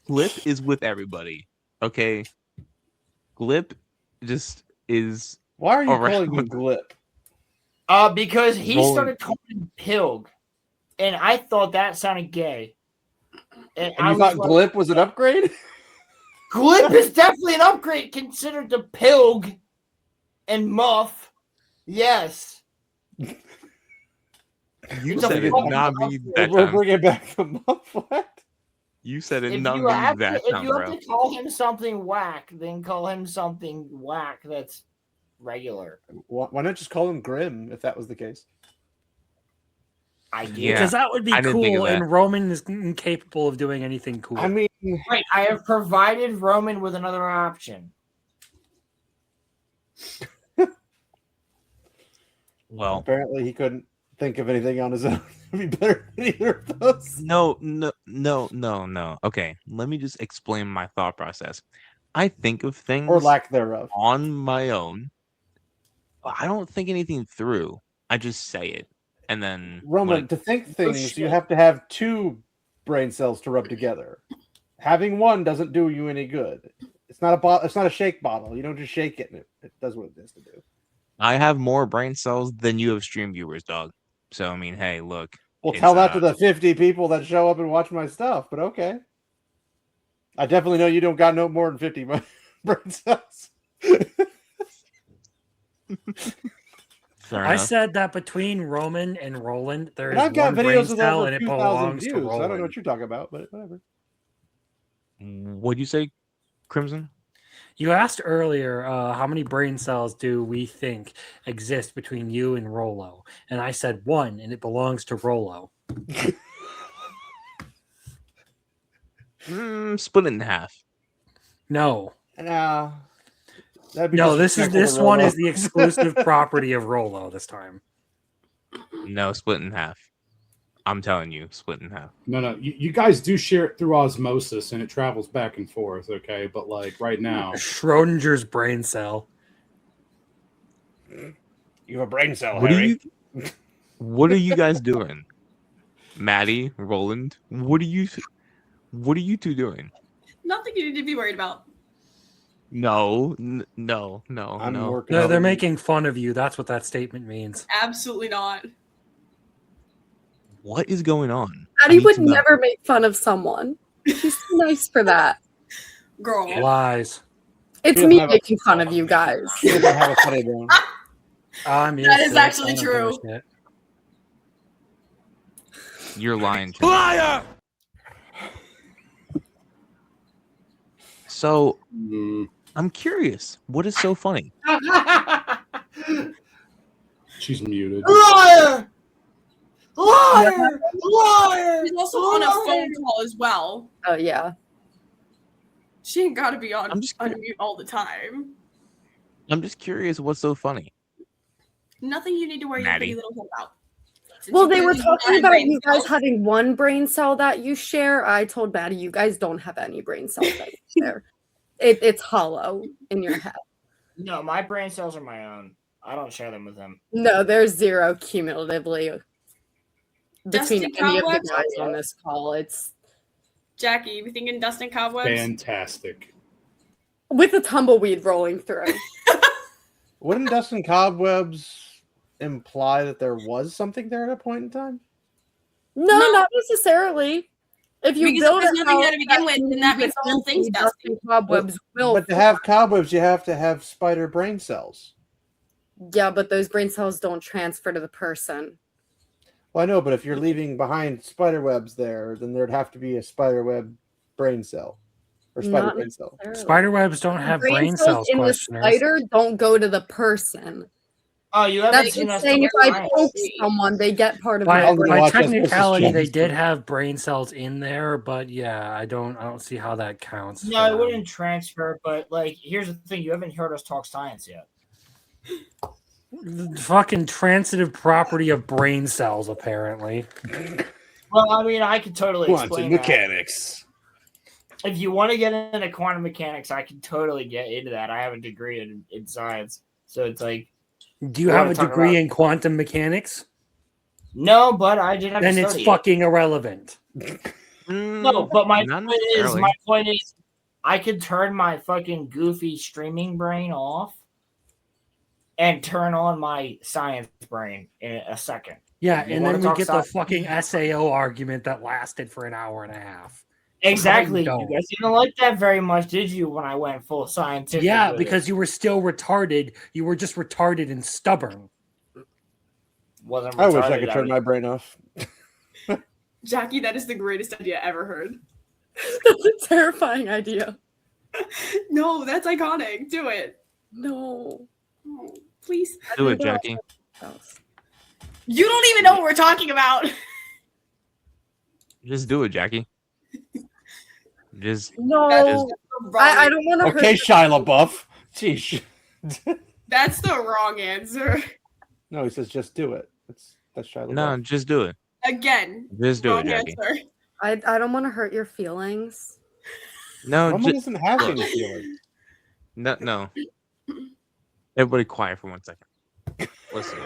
Glip is with everybody. Okay, Glip just is. Why are you around. calling him Glip? Because he Rolling. started calling him Pilg, and I thought that sounded gay. And you thought Glip was an upgrade? Glip is definitely an upgrade considered to Pilg and Muff. Yes. You said it, not me. That We're time. bringing back the Muff. What? You said it, If not you me. have That to, time, if you have bro. to call him something whack, then call him something whack that's regular. Why not just call him Grim if that was the case? Yeah, Because that would be I didn't think of cool, that. and Roman is incapable of doing anything cool. I mean, Right, I have provided Roman with another option. Well, apparently he couldn't think of anything on his own. It'd be better than either of those. no. Okay, let me just explain my thought process. I think of things Or lack thereof. on my own. I don't think anything through. I just say it, and then Roman, to think things, you have to have two brain cells to rub together. Having one doesn't do you any good. It's not a shake bottle. You don't just shake it and it does what it is to do. I have more brain cells than you have stream viewers, dog. So I mean, hey, look. Well, tell that to the 50 people that show up and watch my stuff, but okay. I definitely know you don't got no more than 50 brain cells. I said that between Roman and Roland, there is I've got one videos brain with cell over and it 2,000 belongs views. to I don't know Roland. what you're talking about, but whatever. What'd you say, Crimson? You asked earlier, how many brain cells do we think exist between you and Rolo? And I said one, and it belongs to Rolo. Split it in half. No. No. No, this one is the exclusive property of Rolo this time. No, split in half. I'm telling you, split in half. No. You guys do share it through osmosis, and it travels back and forth. Okay, but like right now, Schrodinger's brain cell. You have a brain cell, What Harry. What are you guys doing? Maddie, Roland, what are you two doing? Nothing you need to be worried about. No. They're making fun of you. That's what that statement means. Absolutely not. What is going on? Maddie would never make fun of someone. She's too nice for that. Girl. Lies. It's me making fun of you guys. She doesn't have a funny bone. That is actually true. You're lying. Liar! So, I'm curious. What is so funny? she's muted. Liar! Liar! Liar! She's also on a phone call as well. Oh, yeah. She ain't got to be on mute all the time. I'm just curious. What's so funny? Nothing you need to worry your Maddie. pretty little head about. Well, they were talking about you guys having one brain cell that you share. I told Maddie, you guys don't have any brain cells that you share. It's hollow in your head. No, my brain cells are my own. I don't share them with him. No, there's zero cumulatively between Dustin any of the Cobwebs? guys on this call. It's Jackie, you thinking Dust and Cobwebs? Fantastic. with a tumbleweed rolling through. Wouldn't Dust and Cobwebs imply that there was something there at a point in time? No, not necessarily. If you Because build if there's a nothing house there to begin with, then that makes the whole thing Dust dusty. and Cobwebs will. But to have cobwebs, you have to have spider brain cells. Yeah, but those brain cells don't transfer to the person. Well, I know, but if you're leaving behind spider webs there, then there'd have to be a spider web brain cell. Or spider Not brain cell. Spider webs don't have brain cells, in the questioners. spider don't go to the person. Oh, you haven't That's seen just us saying if together, I right? poke someone, they get part of By, my brain. by technicality, they did have brain cells in there, but yeah, I don't see how that counts. No, it wouldn't transfer, but like here's the thing, you haven't heard us talk science yet. The fucking transitive property of brain cells, apparently. Well, I mean, I could totally Quantum explain mechanics. That. If you want to get into quantum mechanics, I can totally get into that. I have a degree in science, so it's like. Do you have a degree in quantum mechanics? No, but I did have Then to it's study fucking irrelevant. No, but my not point is, I could turn my fucking goofy streaming brain off and turn on my science brain in a second. Yeah, You and wanna then we talk get the science? fucking SAO argument that lasted for an hour and a half. Exactly. Don't. You guys didn't like that very much, did you? When I went full scientific. Yeah, with because it? you were still retarded. You were just retarded and stubborn. Wasn't I wish I retarded, could turn my brain off. Jackie, that is the greatest idea ever heard. That's a terrifying idea. No, that's iconic. Do it. No. Oh, please. Do it, Jackie. You don't even know what we're talking about. Just do it, Jackie. Just No. I don't want to Okay, hurt Shia LaBeouf. Jeez. That's the wrong answer. No, he says just do it. That's Shia LaBeouf. no, just do it. Again. Just do it, Wrong Jackie. answer. I don't want to hurt your feelings. No, Roman doesn't have any feelings. no. Everybody, quiet for 1 second. Listen,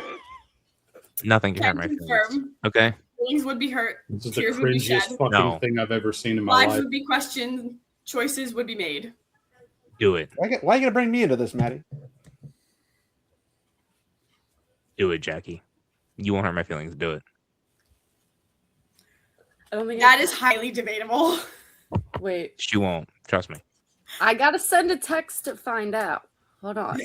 nothing can hurt my feelings. Confirm. Okay. Feelings would be hurt. This is the Tears would be shed. cringiest fucking No. thing I've ever seen in my Lives life. would be questioned. Choices would be made. Do it. Why are you gonna bring me into this, Maddie? Do it, Jackie. You won't hurt my feelings. Do it. I don't think That is highly debatable. Wait. She won't. Trust me. I gotta send a text to find out. Hold on.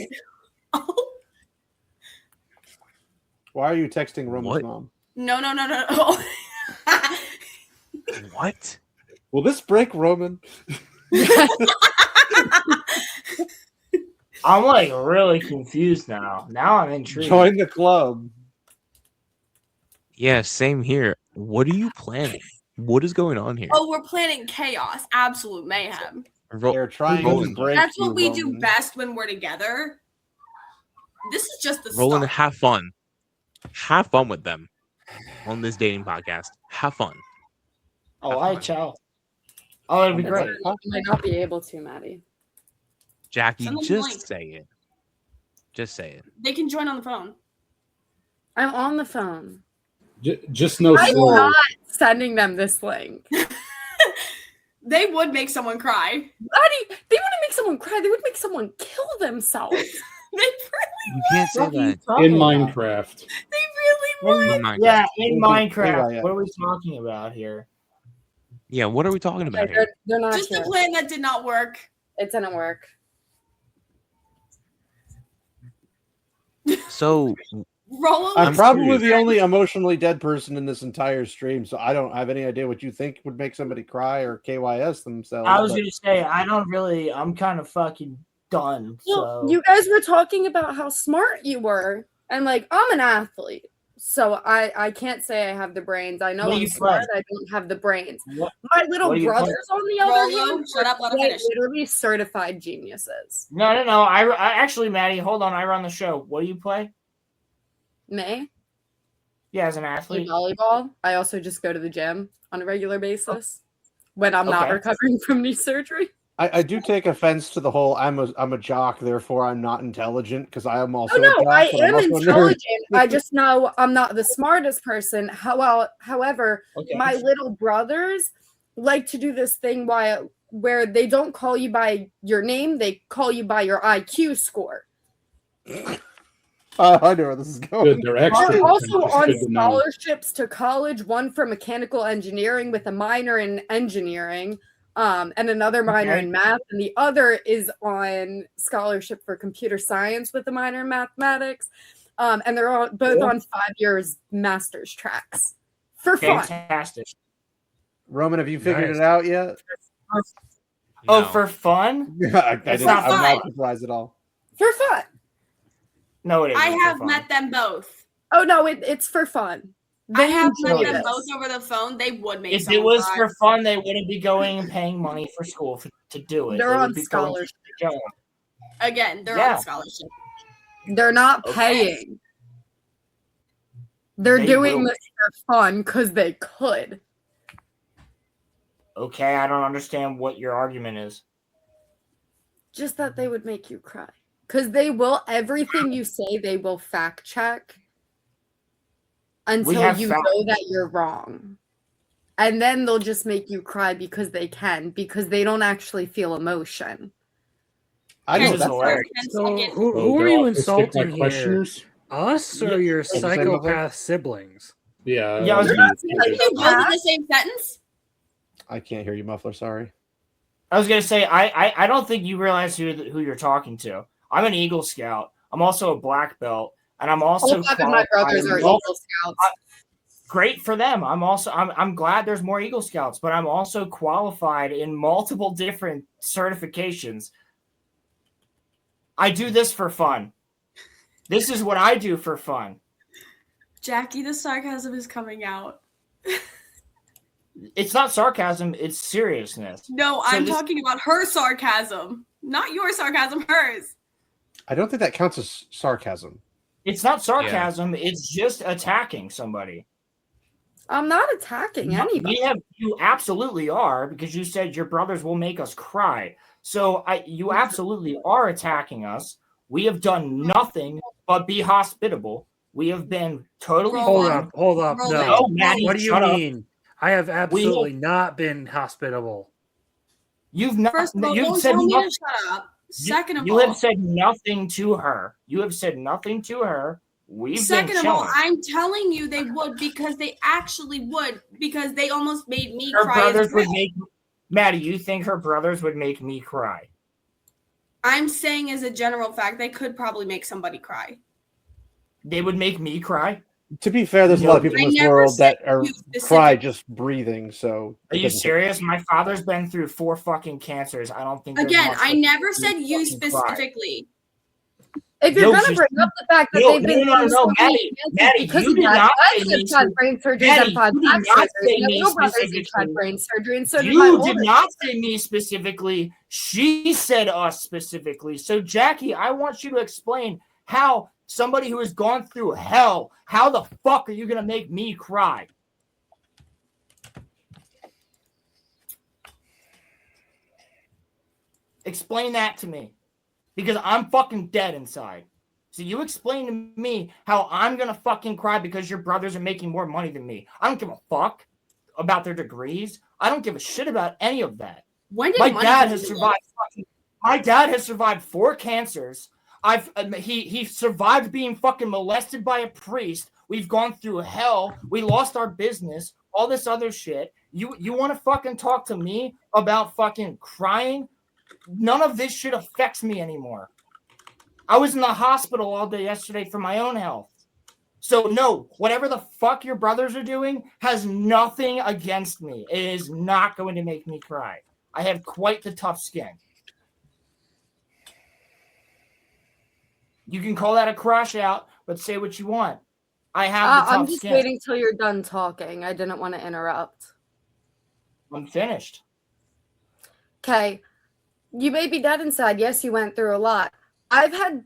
Why are you texting Roman's What? mom? No. What? Will this break Roman? I'm like really confused now. Now I'm intrigued. Join the club. Yeah, same here. What are you planning? What is going on here? Oh, we're planning chaos. Absolute mayhem. They're trying Roland. to break That's you, what we do Roman. best when we're together. This is just the Roland, start. have fun. Have fun with them on this dating podcast. Have fun. Oh, hi, ciao. Oh, it'd be great. I might not be able to, Maddie. Jackie, Send them the just link. say it. Just say it. They can join on the phone. I'm on the phone. Just no I'm slur. not sending them this link. They would make someone cry. Maddie, they wouldn't make someone cry. They would make someone kill themselves. They You can't say that. In Minecraft. really would. In Minecraft. Yeah, in We'll be- Minecraft. yeah. What are we talking about here? Yeah, what are we talking about here? They're not Just here. a plan that did not work. It didn't work. So, Rolo I'm I'm probably curious. the only emotionally dead person in this entire stream, so I don't have any idea what you think would make somebody cry or KYS themselves. I was but- gonna say I'm kind of fucking done. Well, So you guys were talking about how smart you were, and like I'm an athlete, so I can't say I have the brains. I know What do I'm you smart. play? I don't have the brains. What- My little what do you play? brothers, on the other Rolo, hand, shut up, let her they're finish. literally certified geniuses. no. I actually, Maddie, hold on. I run the show. What do you play? Me, Yeah, as an play athlete. volleyball. I also just go to the gym on a regular basis when I'm not Okay. recovering from knee surgery. I do take offense to the whole I'm a jock, therefore I'm not intelligent, because I am also Oh a no, jock. I but I'm am also a nerd. intelligent. I just know I'm not the smartest person. However, Okay. my little brothers like to do this thing where they don't call you by your name, they call you by your IQ score. I know where this is going. Good, they're extra. They're also That's on good to know. scholarships to college, one for mechanical engineering with a minor in engineering, and another minor Okay. in math, and the other is on scholarship for computer science with a minor in mathematics. And they're all, both Cool. on 5 years master's tracks for fun. Fantastic. Roman, have you figured Nice. it out yet? Oh, no. for fun? I It's didn't, not I'm fun. not surprised at all. For fun. No, it isn't. I for have fun. met them both. Oh no, it's for fun. I They have met enjoy them this. both over the phone. They would make If someone it was cry. for fun, they wouldn't be going and paying money for school to do it. They're They would on be going scholarship. to go. Again, they're Yeah. on scholarship. They're not Okay. paying. They're They doing will. this for fun because they could. Okay, I don't understand what your argument is. Just that they would make you cry. Because they will, everything you say, they will fact check until have you fact- know that you're wrong. and then they'll just make you cry because they can, because they don't actually feel emotion. I know This is that's hilarious. So Second. who are they're you autistic, like, insulting here? questioners? Us or Yeah. your What'd you say, Mother? psychopath siblings? Yeah. Yeah, I was Can you both in the same sentence? I can't hear you, Muffler. Sorry. I was gonna say I don't think you realize who you're talking to. I'm an Eagle Scout. I'm also a black belt, and I'm also All 5 of my brothers are Eagle Scouts. great for them. I'm glad there's more Eagle Scouts, but I'm also qualified in multiple different certifications. I do this for fun. This is what I do for fun. Jackie, the sarcasm is coming out. It's not sarcasm, it's seriousness. No, So I'm this- talking about her sarcasm. Not your sarcasm, hers. I don't think that counts as sarcasm. It's not sarcasm, it's just attacking somebody. I'm not attacking anybody. You absolutely are, because you said your brothers will make us cry. So you absolutely are attacking us. We have done nothing but be hospitable. We have been totally Hold fine. up, hold up. Roll No. it. No, Maddie, What do you shut up. mean? I have absolutely not been hospitable. You've not. First of all, You've don't said tell me nothing. to shut up. Second of You all, have said nothing to her. You have said nothing to her. We've second been of all, chilling. I'm telling you they would, because they actually would, because they almost made me Her cry. brothers As would well. make Maddie. You think her brothers would make me cry? I'm saying as a general fact, they could probably make somebody cry. They would make me cry. To be fair, there's a lot of people I in this never world that said are you specifically. cry just breathing. So Are it you doesn't take- serious? My father's been through 4 fucking cancers. I don't think. there's Again, much I that never can said you fucking cry. specifically. If you're No, gonna just- bring up the fact that No, they've been no, no, through no, so many Maddie, cancers Maddie, because you of did that, not I say me just had brain surgeries Maddie, and 5 you did back not surgeries. say My me little brothers each specifically. had brain surgery, and so did my You older. did not say me specifically. She said us specifically. So, Jackie, I want you to explain how somebody who has gone through hell, how the fuck are you going to make me cry? Explain that to me. Because I'm fucking dead inside. So you explain to me how I'm going to fucking cry because your brothers are making more money than me. I don't give a fuck about their degrees. I don't give a shit about any of that. When did My money dad do has this? survived. My dad has survived 4 cancers. He survived being fucking molested by a priest. We've gone through hell. We lost our business. All this other shit. You want to fucking talk to me about fucking crying? None of this shit affects me anymore. I was in the hospital all day yesterday for my own health. So no, whatever the fuck your brothers are doing has nothing against me. It is not going to make me cry. I have quite the tough skin. You can call that a crash out, but say what you want. I have the tough I'm just skin. waiting till you're done talking. I didn't want to interrupt. I'm finished. Okay. You may be dead inside. Yes, you went through a lot. I've had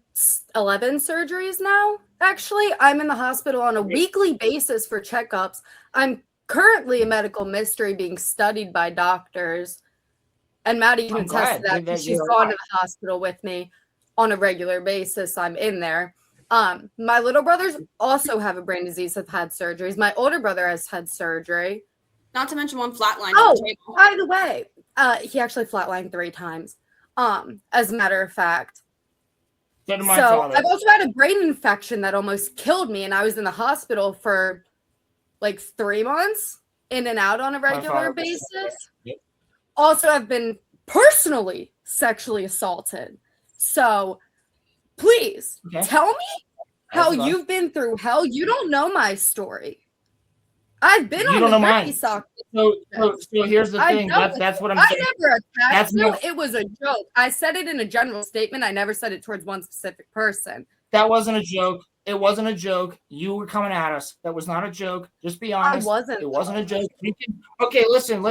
11 surgeries now. Actually, I'm in the hospital on a weekly basis for checkups. I'm currently a medical mystery being studied by doctors. And Maddie can I'm attest glad to that that because she's you're gone alive. to the hospital with me on a regular basis. I'm in there. My little brothers also have a brain disease, have had surgeries. My older brother has had surgery. Not to mention one flatline. Oh, on the table. by the way, he actually flatlined 3 times. As a matter of fact. So did my So father. I've also had a brain infection that almost killed me, and I was in the hospital for like 3 months, in and out on a regular father- basis. Yep. Also, I've been personally sexually assaulted. So please Okay. tell me how That's fine. you've been through hell. You don't know my story. I've been You on don't the know mine. grippy sock. So here's the I thing. know. That's what I'm I saying. never attacked That's you. no- It was a joke. I said it in a general statement. I never said it towards one specific person. That wasn't a joke. It wasn't a joke. You were coming at us. That was not a joke. Just be honest. wasn't, It wasn't a joke. Okay, listen.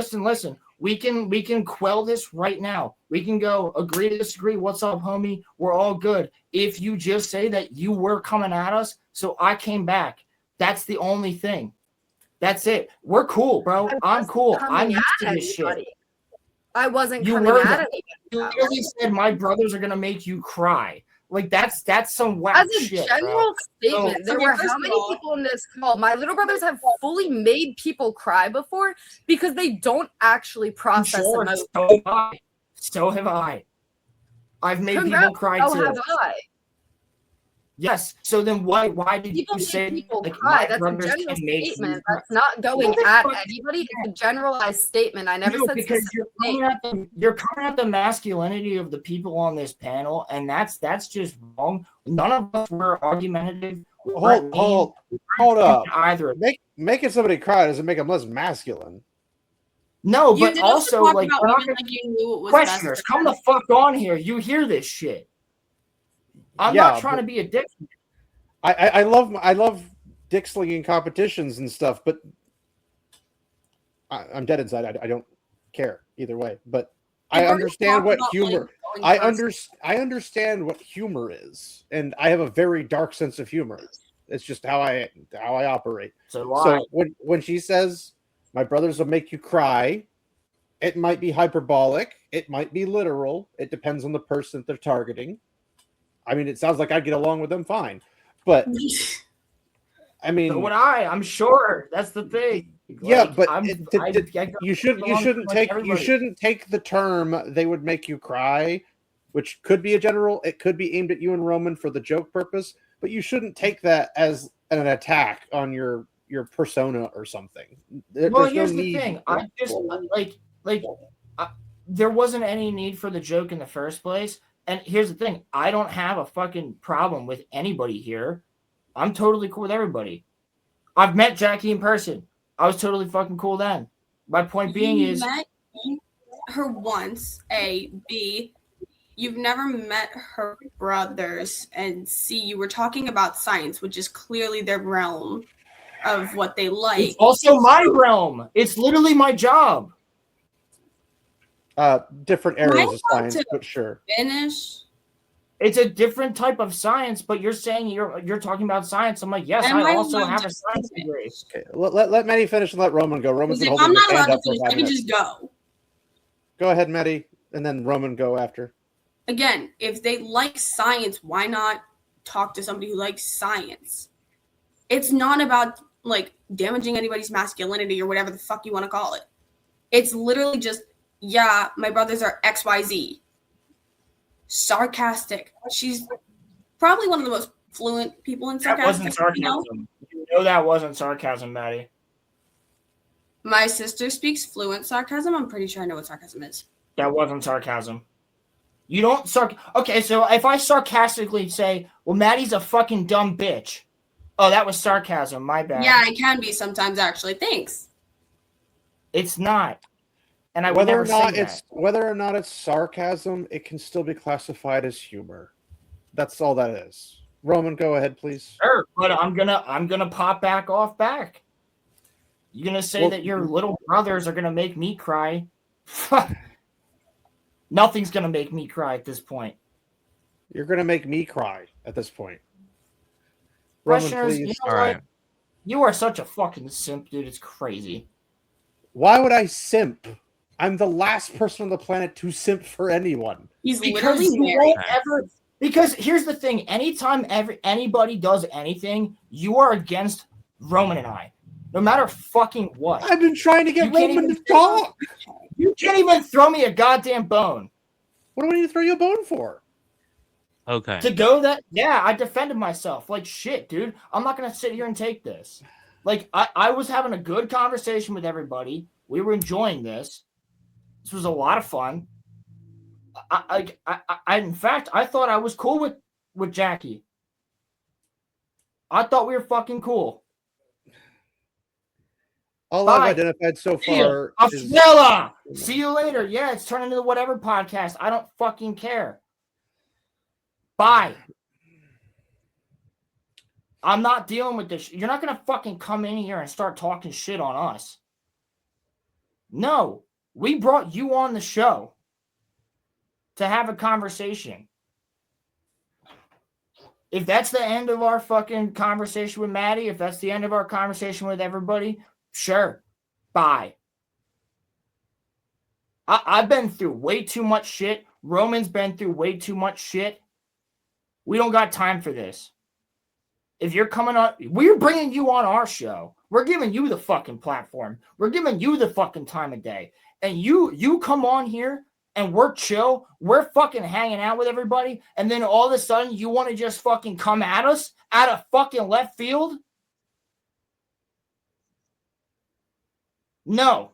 We can quell this right now. We can go agree to disagree. What's up, homie? We're all good. If you just say that you were coming at us, so I came back. That's the only thing. That's it. We're cool, bro. I'm cool. I'm used to this shit. I wasn't You coming were at the- anybody. You literally said my brothers are gonna make you cry. Like that's some whack As a shit, general statement, there Okay, were first how of many all- people in this call? My little brothers have fully made people cry before because they don't actually I'm process sure. emotions. So have I. So have I. I've made people Congrats, cry so too. have I. Yes. So then why did People you make say people like cry. my That's a brothers general can make you statement. cry? That's not going No, at but- anybody. It's a generalized statement. I never No, said because specific you're names. coming at the masculinity of the people on this panel, and that's just wrong. None of us were argumentative. We weren't Hold mean up. either. Making somebody cry doesn't make them less masculine. No, You but did also talk like about we're not women gonna- like you knew it was questioners, best. come the fuck on here. You hear this shit. I'm Yeah, not trying to be a dick. I love dick slinging competitions and stuff, but I'm dead inside. I don't care either way. But I We've already understand talked what about, humor. like, going first. I understand what humor is, and I have a very dark sense of humor. It's just how I operate. So why? So when she says my brothers will make you cry, it might be hyperbolic, it might be literal. It depends on the person that they're targeting. I mean, it sounds like I'd get along with them fine, but I mean, So would I? I'm sure. That's the thing. yeah, Like, but I'm- you shouldn't take the term "they would make you cry," which could be a general. It could be aimed at you and Roman for the joke purpose, but you shouldn't take that as an attack on your persona or something. Well, There's here's no the need. thing. I just there wasn't any need for the joke in the first place. And here's the thing. I don't have a fucking problem with anybody here. I'm totally cool with everybody. I've met Jackie in person. I was totally fucking cool then. My point being You is met her once. A, B, you've never met her brothers, and C, you were talking about science, which is clearly their realm of what they like. it's also my realm. It's literally my job. Different Am I areas of allowed science, to but sure. Finish. It's a different type of science, but you're saying you're talking about science. I'm like, yes, Am I I also allowed have a to science finish? degree. Okay, let Maddie finish and let Roman go. Roman's Because been if holding I'm his not hand allowed up to for finish, 5 I can minutes. just go. Go ahead, Maddie, and then Roman go after. Again, if they like science, why not talk to somebody who likes science? It's not about like damaging anybody's masculinity or whatever the fuck you want to call it. It's literally just, yeah, my brothers are XYZ. Sarcastic. She's probably one of the most fluent people in That sarcasm. wasn't sarcasm. You know that wasn't sarcasm, Maddie. My sister speaks fluent sarcasm. I'm pretty sure I know what sarcasm is. That wasn't sarcasm. You don't Okay, so if I sarcastically say, well, Maddie's a fucking dumb bitch. Oh, that was sarcasm. My bad. Yeah, it can be sometimes, actually. Thanks. It's not. And I would Whether never or not say it's that. whether or not it's sarcasm, it can still be classified as humor. That's all that is. Roman, go ahead, please. Sure, but I'm gonna pop back. You're gonna say Well, that your little brothers are gonna make me cry. Nothing's gonna make me cry at this point. You're gonna make me cry at this point. Roman, Questioners, please. you know All what? right. You are such a fucking simp, dude. It's crazy. Why would I simp? I'm the last person on the planet to simp for anyone. He's Because literally you married. won't ever. Because here's the thing: anytime anybody does anything, you are against Roman and I, no matter fucking what. I've been trying to get You can't Roman even- to talk. You can't even throw me a goddamn bone. What do I need to throw you a bone for? Okay. To go that, yeah, I defended myself. Like, shit, dude. I'm not going to sit here and take this. Like, I was having a good conversation with everybody. We were enjoying this. This was a lot of fun. In fact, I thought I was cool with Jackie. I thought we were fucking cool. All Bye. I've identified so far is Afnella! See you later. Yeah, it's turning into whatever podcast. I don't fucking care. Bye. I'm not dealing with this. You're not going to fucking come in here and start talking shit on us. No, we brought you on the show to have a conversation. If that's the end of our fucking conversation with Maddie, if that's the end of our conversation with everybody, sure. Bye. I've been through way too much shit. Roman's been through way too much shit. We don't got time for this. If you're coming on, we're bringing you on our show. We're giving you the fucking platform. We're giving you the fucking time of day. And you come on here and we're chill. We're fucking hanging out with everybody. And then all of a sudden you want to just fucking come at us out of fucking left field? No.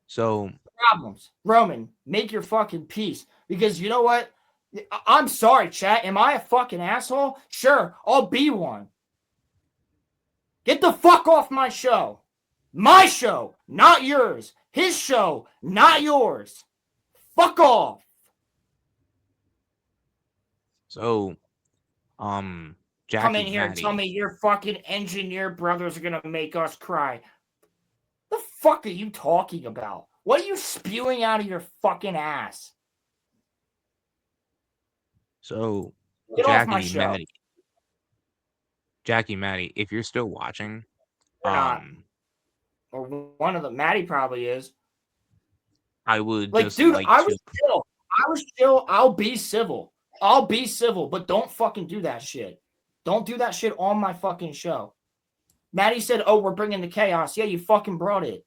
So Problems. Roman, make your fucking peace. Because you know what? I'm sorry, chat. Am I a fucking asshole? Sure, I'll be one. Get the fuck off my show. My show, not yours. His show, not yours. Fuck off. so Jackie, Come in here and Maddie, tell me your fucking engineer brothers are gonna make us cry. The fuck are you talking about? What are you spewing out of your fucking ass? so Get off my Jackie, show. Maddie, if you're still watching, Or not. Or one of them. Maddie probably is. I would Like, just dude, like I to was chill. I was chill. I'll be civil. I'll be civil, but don't fucking do that shit. Don't do that shit on my fucking show. Maddie said, oh, we're bringing the chaos. Yeah, you fucking brought it.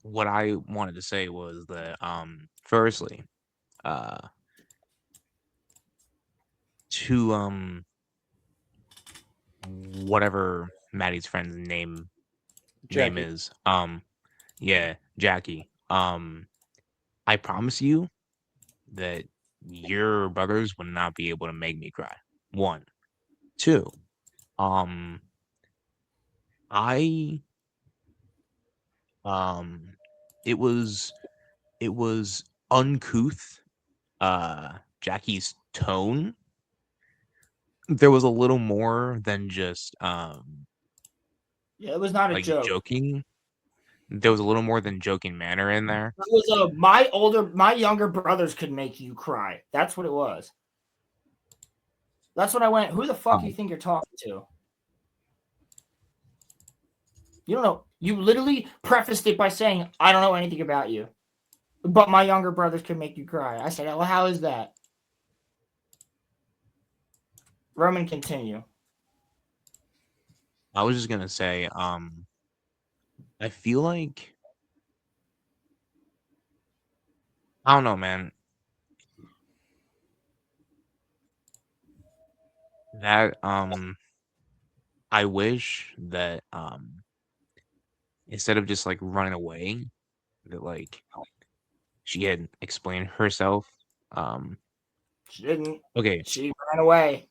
what I wanted to say was that firstly, to whatever Maddie's friend's name Jackie. is, yeah, Jackie. I promise you that your brothers would not be able to make me cry. 1, 2, I it was uncouth, Jackie's tone. There was a little more than just Yeah, it was not a like joke. joking. There was a little more than joking manner in there. It was my younger brothers could make you cry. That's what it was. That's what I went, who the fuck do you think you're talking to? You don't know. You literally prefaced it by saying, I don't know anything about you. But my younger brothers could make you cry. I said, well, how is that? Roman, continue. I was just gonna say, I feel like I don't know, man. That I wish that instead of just like running away, that like she had explained herself. She didn't. Okay, She ran away.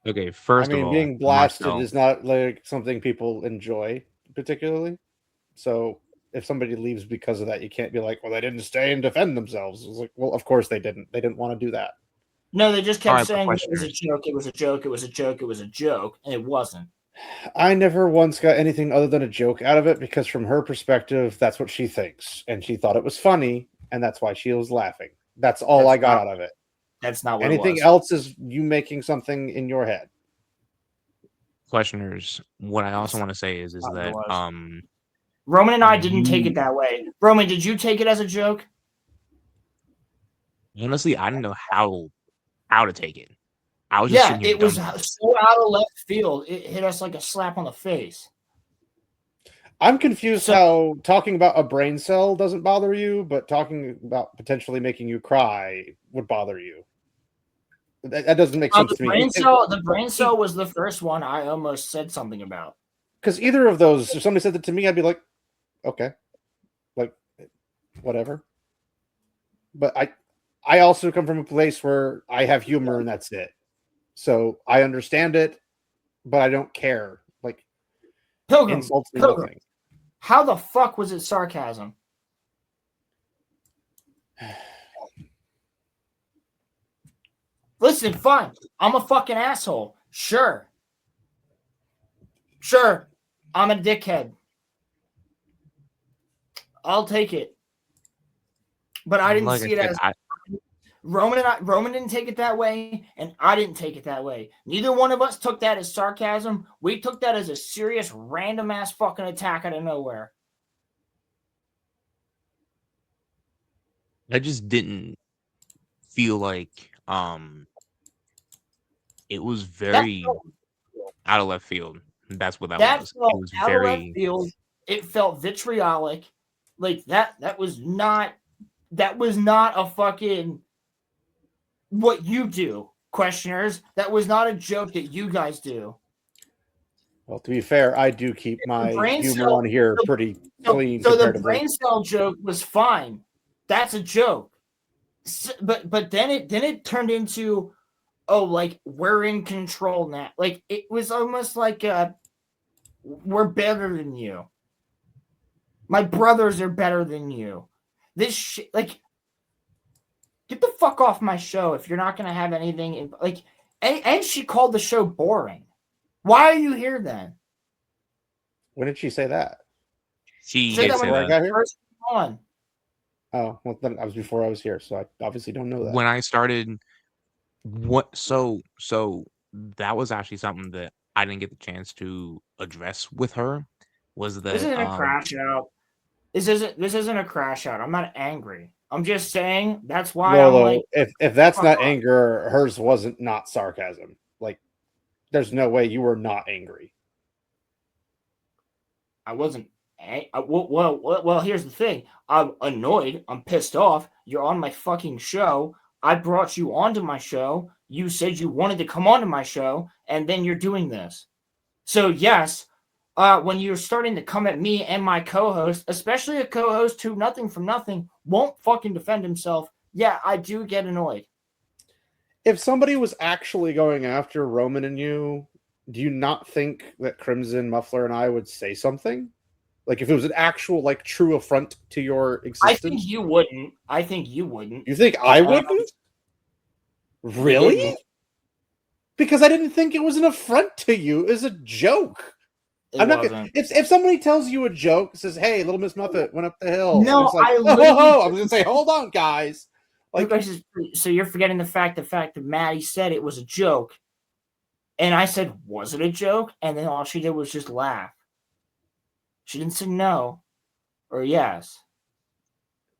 okay. First I mean, of all, being blasted Marcel, is not like something people enjoy particularly. So if somebody leaves because of that, you can't be like, well, they didn't stay and defend themselves. It's like, well, of course they didn't. They didn't want to do that. No, they just All kept right, but saying it was a questioners. joke, it was a joke, it was a joke, it was a joke, and it wasn't. I never once got anything other than a joke out of it because from her perspective, that's what she thinks. And she thought it was funny, and that's why she was laughing. That's all I got out of it. That's not what Anything it was. else is you making something in your head. Questioners. What I also want to say is Not what that it was. Roman and I didn't take you- it that way. Roman, did you take it as a joke? honestly, I didn't know how to take it. I was just Yeah, sitting here it was dumbfounded. so out of left field. It hit us like a slap on the face. I'm confused So- how talking about a brain cell doesn't bother you, but talking about potentially making you cry would bother you. That doesn't make sense to me. The brain cell was the first one I almost said something about. Because either of those, if somebody said that to me, I'd be like, okay, like whatever. But I also come from a place where I have humor and that's it. So I understand it, but I don't care. Like insults mean Pilgrim, nothing. how the fuck was it sarcasm? Listen, fine. I'm a fucking asshole. Sure. I'm a dickhead. I'll take it. But I didn't Like see it said, as Roman didn't take it that way, and I didn't take it that way. Neither one of us took that as sarcasm. We took that as a serious, random ass fucking attack out of nowhere. I just didn't feel like it was very out of left field. That's what that was. Felt It was out of left very field. It felt vitriolic. Like that was not a fucking what you do, questioners. That was not a joke that you guys do. Well, to be fair, I do keep my humor on here pretty clean. So the brain cell joke was fine. That's a joke. But then it turned into, oh, like we're in control now. Like it was almost like we're better than you. My brothers are better than you. This shit, like, get the fuck off my show if you're not gonna have anything. Like, and she called the show boring. Why are you here then? When did she say that? She did say that. I got here? First one. Oh, well, then I was before I was here, so I obviously don't know that. When I started, so that was actually something that I didn't get the chance to address with her. Was that This isn't a crash out? This isn't a crash out. I'm not angry. I'm just saying that's why Rolo, I'm like, if that's not anger, hers wasn't not sarcasm. Like, there's no way you were not angry. I wasn't. Well, here's the thing. I'm annoyed. I'm pissed off. You're on my fucking show. I brought you onto my show. You said you wanted to come onto my show, and then you're doing this. So yes, when you're starting to come at me and my co-host, especially a co-host who nothing from nothing won't fucking defend himself, yeah, I do get annoyed. If somebody was actually going after Roman and you, do you not think that Crimson, Muffler, and I would say something? Like, if it was an actual, like, true affront to your existence? I think you wouldn't. You think I wouldn't? Really? Because I didn't think it was an affront to you. It was a joke. I'm not gonna, if somebody tells you a joke, says, "Hey, Little Miss Muffet went up the hill," no, it's like, I was gonna say, "Hold on, guys." Like, so you're forgetting the fact that Maddie said it was a joke, and I said, "Was it a joke?" And then all she did was just laugh. She didn't say no or yes.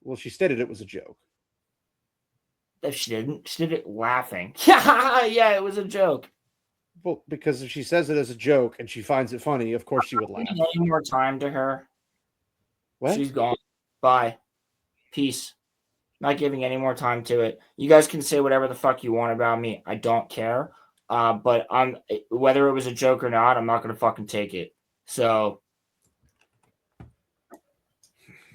Well, she stated it was a joke. If she didn't, she did it laughing. Yeah, it was a joke. Well, because if she says it as a joke and she finds it funny, of course she would laugh. Any more time to her? What? She's gone. Bye. Peace. Not giving any more time to it. You guys can say whatever the fuck you want about me. I don't care. But whether it was a joke or not, I'm not gonna fucking take it. So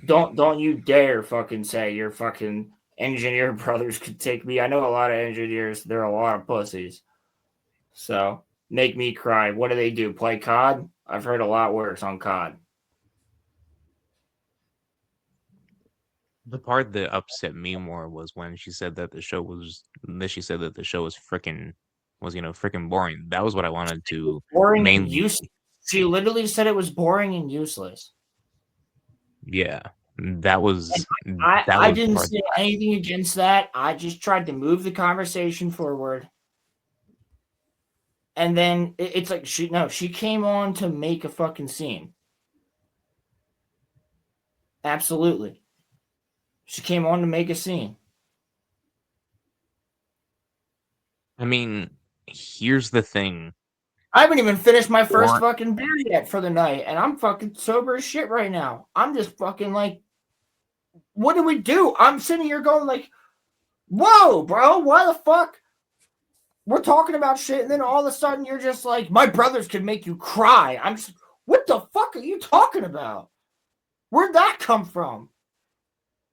don't you dare fucking say your fucking engineer brothers could take me. I know a lot of engineers. They're a lot of pussies. So make me cry. What do they do? Play COD? I've heard a lot worse on COD. The part that upset me more was when she said that the show was freaking boring. That was what I wanted to boring and useless. She literally said it was boring and useless. Yeah, that was. I didn't say anything against that. I just tried to move the conversation forward. And then it's like she came on to make a fucking scene. Absolutely. She came on to make a scene. I mean, here's the thing. I haven't even finished my first fucking beer yet for the night, and I'm fucking sober as shit right now. I'm just fucking like, what do we do? I'm sitting here going like, whoa, bro, why the fuck? We're talking about shit, and then all of a sudden you're just like, my brothers could make you cry. I'm just, what the fuck are you talking about? Where'd that come from?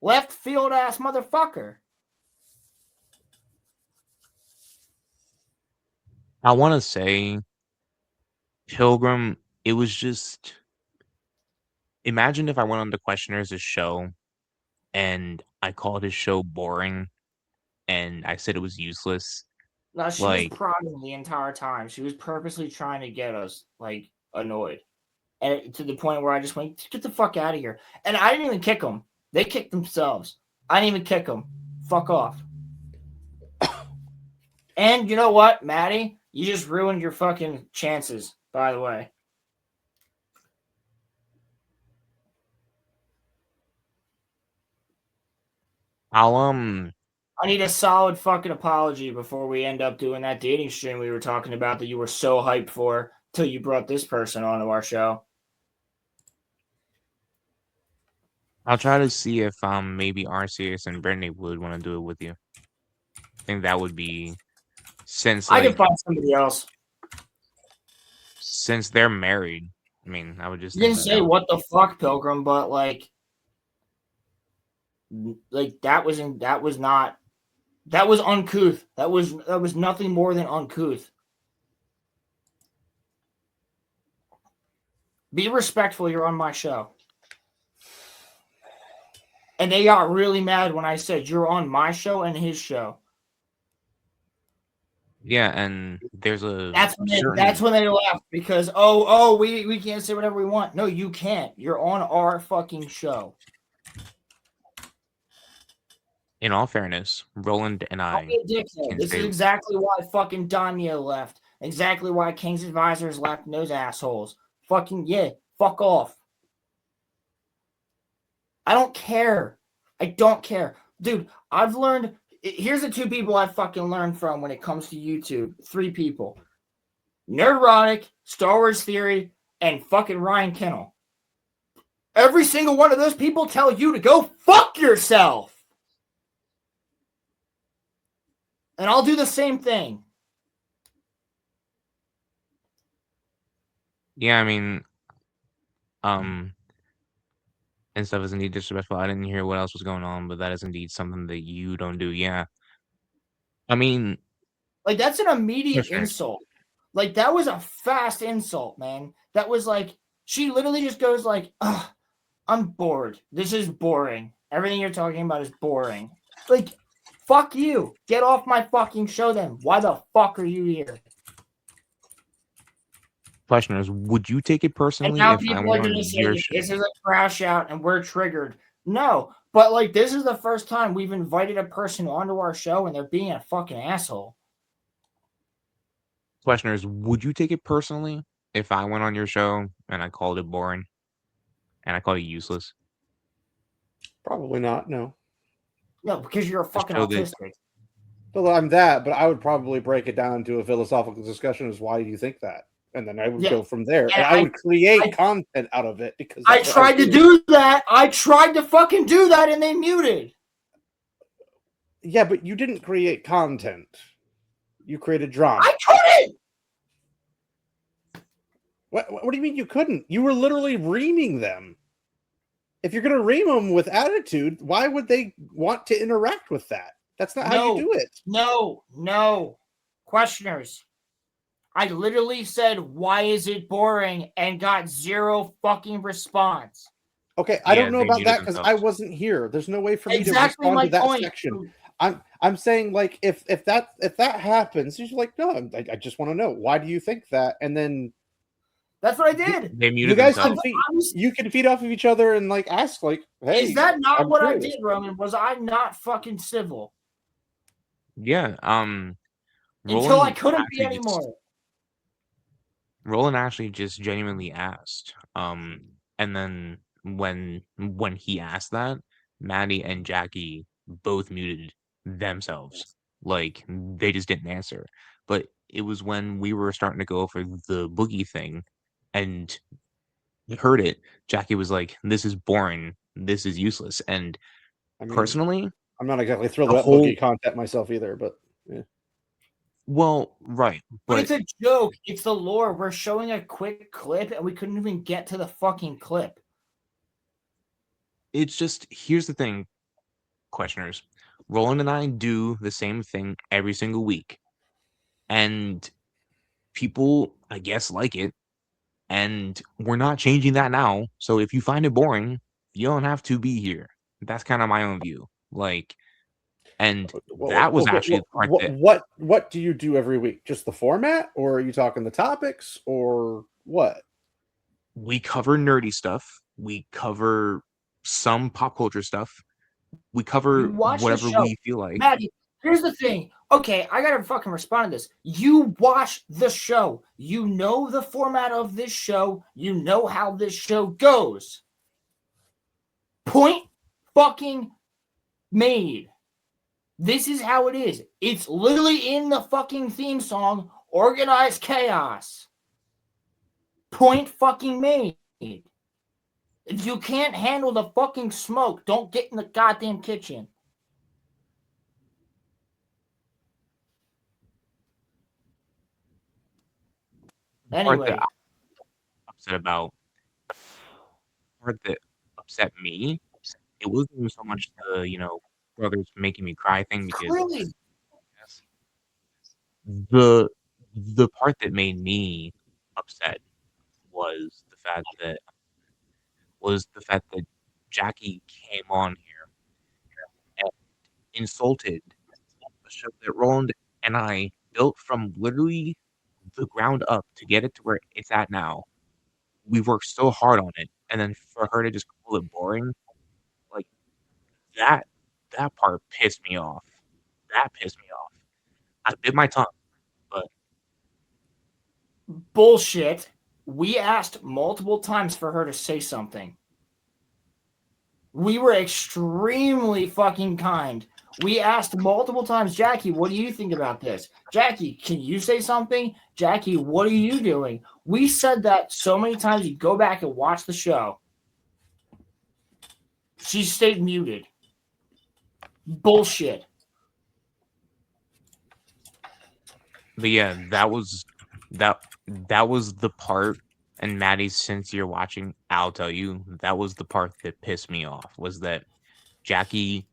Left field ass motherfucker. I want to say, Pilgrim, it was just. Imagine if I went on the Questioners' show and I called his show boring and I said it was useless. No, she was prodding the entire time. She was purposely trying to get us, like, annoyed. And to the point where I just went, get the fuck out of here. And I didn't even kick them. They kicked themselves. I didn't even kick them. Fuck off. And you know what, Maddie? You just ruined your fucking chances, by the way. I need a solid fucking apology before we end up doing that dating stream we were talking about that you were so hyped for till you brought this person onto our show. I'll try to see if maybe Arceus and Brittany would want to do it with you. I think that would be since I can like find somebody else. since they're married. I mean, I would just You didn't think say what the fuck, Pilgrim, but like that was uncouth. That was nothing more than uncouth. Be respectful. You're on my show. And they got really mad when I said you're on my show and his show. Yeah, and there's a That's when they laughed because we can't say whatever we want. No, you can't. You're on our fucking show. in all fairness, Roland and I This is exactly why fucking Danya left. Exactly why King's Advisors left, and those assholes. Fucking yeah, fuck off. I don't care. I don't care. Dude, I've learned. Here's the two people I fucking learned from when it comes to YouTube. 3 people. Nerdrotic, Star Wars Theory, and fucking Ryan Kennel. Every single one of those people tell you to go fuck yourself. And I'll do the same thing. Yeah, I mean, and stuff is indeed disrespectful. I didn't hear what else was going on, but that is indeed something that you don't do. Yeah. I mean, like that's an immediate insult. Like that was a fast insult, man. That was like she literally just goes like, "Ugh, I'm bored. This is boring. Everything you're talking about is boring." Like, fuck you. Get off my fucking show then. Why the fuck are you here? Question is, would you take it personally and now if I people were are on gonna say your this show? is a crash out and we're triggered. No, but like this is the first time we've invited a person onto our show and they're being a fucking asshole. Question is, would you take it personally if I went on your show and I called it boring and I called it useless? Probably not. No. No, because you're a fucking autistic. Well, I'm that, but I would probably break it down to a philosophical discussion as why do you think that? And then I would go from there. And I would create content out of it because I tried to do that. I tried to fucking do that and they muted. Yeah, but you didn't create content. You created drama. I couldn't. What do you mean you couldn't? You were literally reaming them. If you're going to ream them with attitude, why would they want to interact with that? That's not how you do it. No. Questioners. I literally said, why is it boring? And got 0 fucking response. Okay, I don't know about that because I wasn't here. There's no way for me to respond to that section. I'm saying like if that happens, you're like, no, I just want to know why do you think that, and then that's what I did. They muted you guys themselves. you can feed off of each other and like ask like, hey, is that not what I did, Roman? Was I not fucking civil? Yeah. Until I couldn't be anymore. Roland actually just genuinely asked. And then when he asked that, Maddie and Jackie both muted themselves. Like they just didn't answer. But it was when we were starting to go over the boogie thing and heard it, Jackie was like, "This is boring. This is useless." And personally, I'm not exactly thrilled about boogie content myself either, but yeah. Well, right. But it's a joke. It's the lore. We're showing a quick clip and we couldn't even get to the fucking clip. It's just, here's the thing, questioners. Roland and I do the same thing every single week. And people, I guess, like it. And we're not changing that now. So if you find it boring, you don't have to be here. That's kind of my own view. Like, and that was actually what do you do every week? Just the format, or are you talking the topics, or what? We cover nerdy stuff. We cover some pop culture stuff. We cover whatever we feel like. Maddie, Here's the thing. Okay, I gotta fucking respond to this. You watch the show. You know the format of this show. You know how this show goes. Point fucking made. This is how it is. It's literally in the fucking theme song, Organized Chaos. Point fucking made. If you can't handle the fucking smoke, don't get in the goddamn kitchen. Anyway. Part that upset me, it wasn't even so much the, brothers making me cry thing, because Really? the part that made me upset was the fact that Jackie came on here and insulted a show that Roland and I built from literally the ground up to get it to where it's at now. We worked so hard on it, and then for her to just call it boring, like that part pissed me off. That pissed me off. I bit my tongue, but bullshit. We asked multiple times for her to say something. We were extremely fucking kind. We asked multiple times, Jackie, what do you think about this? Jackie, can you say something? Jackie, what are you doing? We said that so many times. You go back and watch the show. She stayed muted. Bullshit. But yeah, that was the part. And Maddie, since you're watching, I'll tell you, that was the part that pissed me off, was that Jackie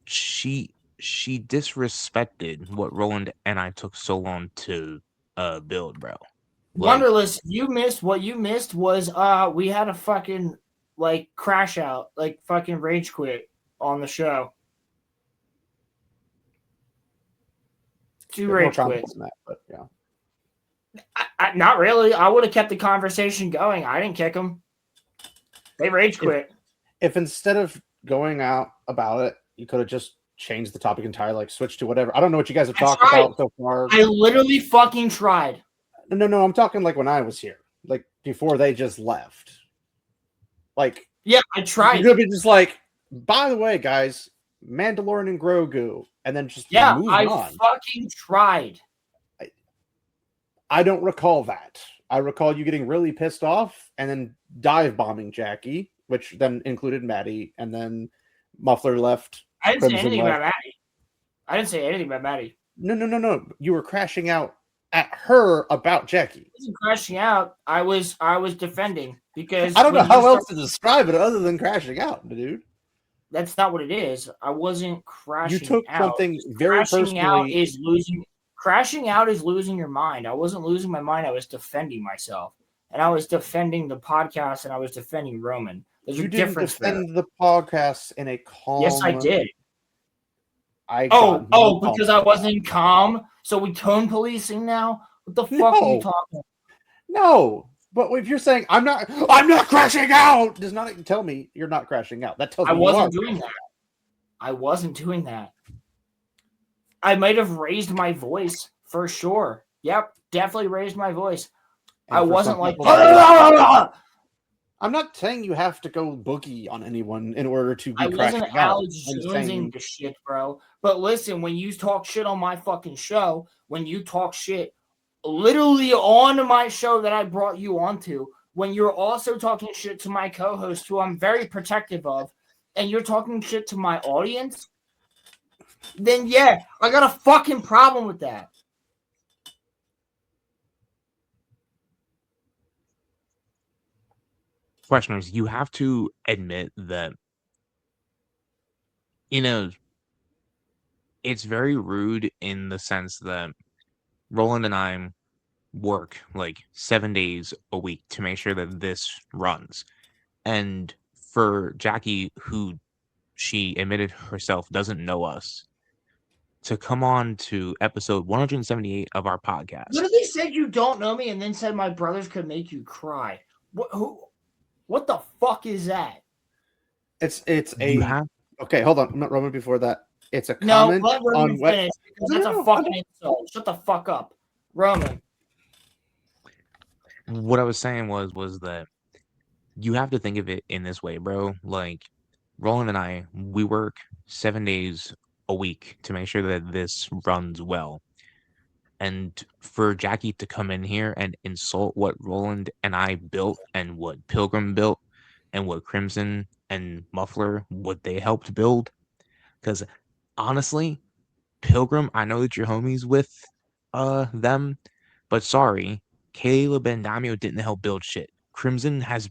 she disrespected what Roland and I took so long to build, bro. Wonderless, what you missed was we had a fucking crash out, fucking rage quit on the show. 2 rage quits. But yeah. Not really. I would have kept the conversation going. I didn't kick them. They rage quit. If instead of going out about it, you could have just changed the topic entirely, switch to whatever. I don't know what you guys have talked about so far. I literally fucking tried. No, I'm talking when I was here, before they just left. Yeah, I tried. You could be just by the way, guys, Mandalorian and Grogu, and then just move on. Fucking tried. I don't recall that. I recall you getting really pissed off and then dive bombing Jackie, which then included Maddie, and then Muffler left. I didn't say anything about Maddie. No. You were crashing out at her about Jackie. I wasn't crashing out. I was defending, because I don't know how else to describe it other than crashing out, dude. That's not what it is. I wasn't crashing out. You took something very personally. Crashing out is losing your mind. I wasn't losing my mind. I was defending myself. And I was defending the podcast, and I was defending Roman. There's a difference there. You didn't defend the podcast in a calm... Yes, I did. Because I wasn't calm? So we tone policing now? What the fuck are you talking about? No. But if you're saying, I'm not crashing out, does not tell me you're not crashing out. That tells me I wasn't doing that. I wasn't doing that. I might have raised my voice for sure. Yep, definitely raised my voice. And I wasn't I'm not saying you have to go boogie on anyone in order to be crashing out. I wasn't Alex the shit, bro. But listen, when you talk shit on my fucking show, when you talk shit literally on my show that I brought you onto, when you're also talking shit to my co-host, who I'm very protective of, and you're talking shit to my audience, then yeah, I got a fucking problem with that. Questioners, you have to admit that, it's very rude in the sense that Roland and I work 7 days a week to make sure that this runs. And for Jackie, who she admitted herself doesn't know us, to come on to episode 178 of our podcast. Literally said you don't know me and then said my brothers could make you cry. What the fuck is that? Okay, hold on. Roman, before that. It's a No, comment let Roman on what. finish. Because No, that's no, a no, fucking insult. Shut the fuck up, Roman. What I was saying was that you have to think of it in this way, bro. Like Roland and I, we work 7 days a week to make sure that this runs well. And for Jackie to come in here and insult what Roland and I built and what Pilgrim built and what Crimson and Muffler, what they helped build. Because honestly, Pilgrim, I know that you're homies with them, but sorry, Caleb and Damio didn't help build shit. Crimson has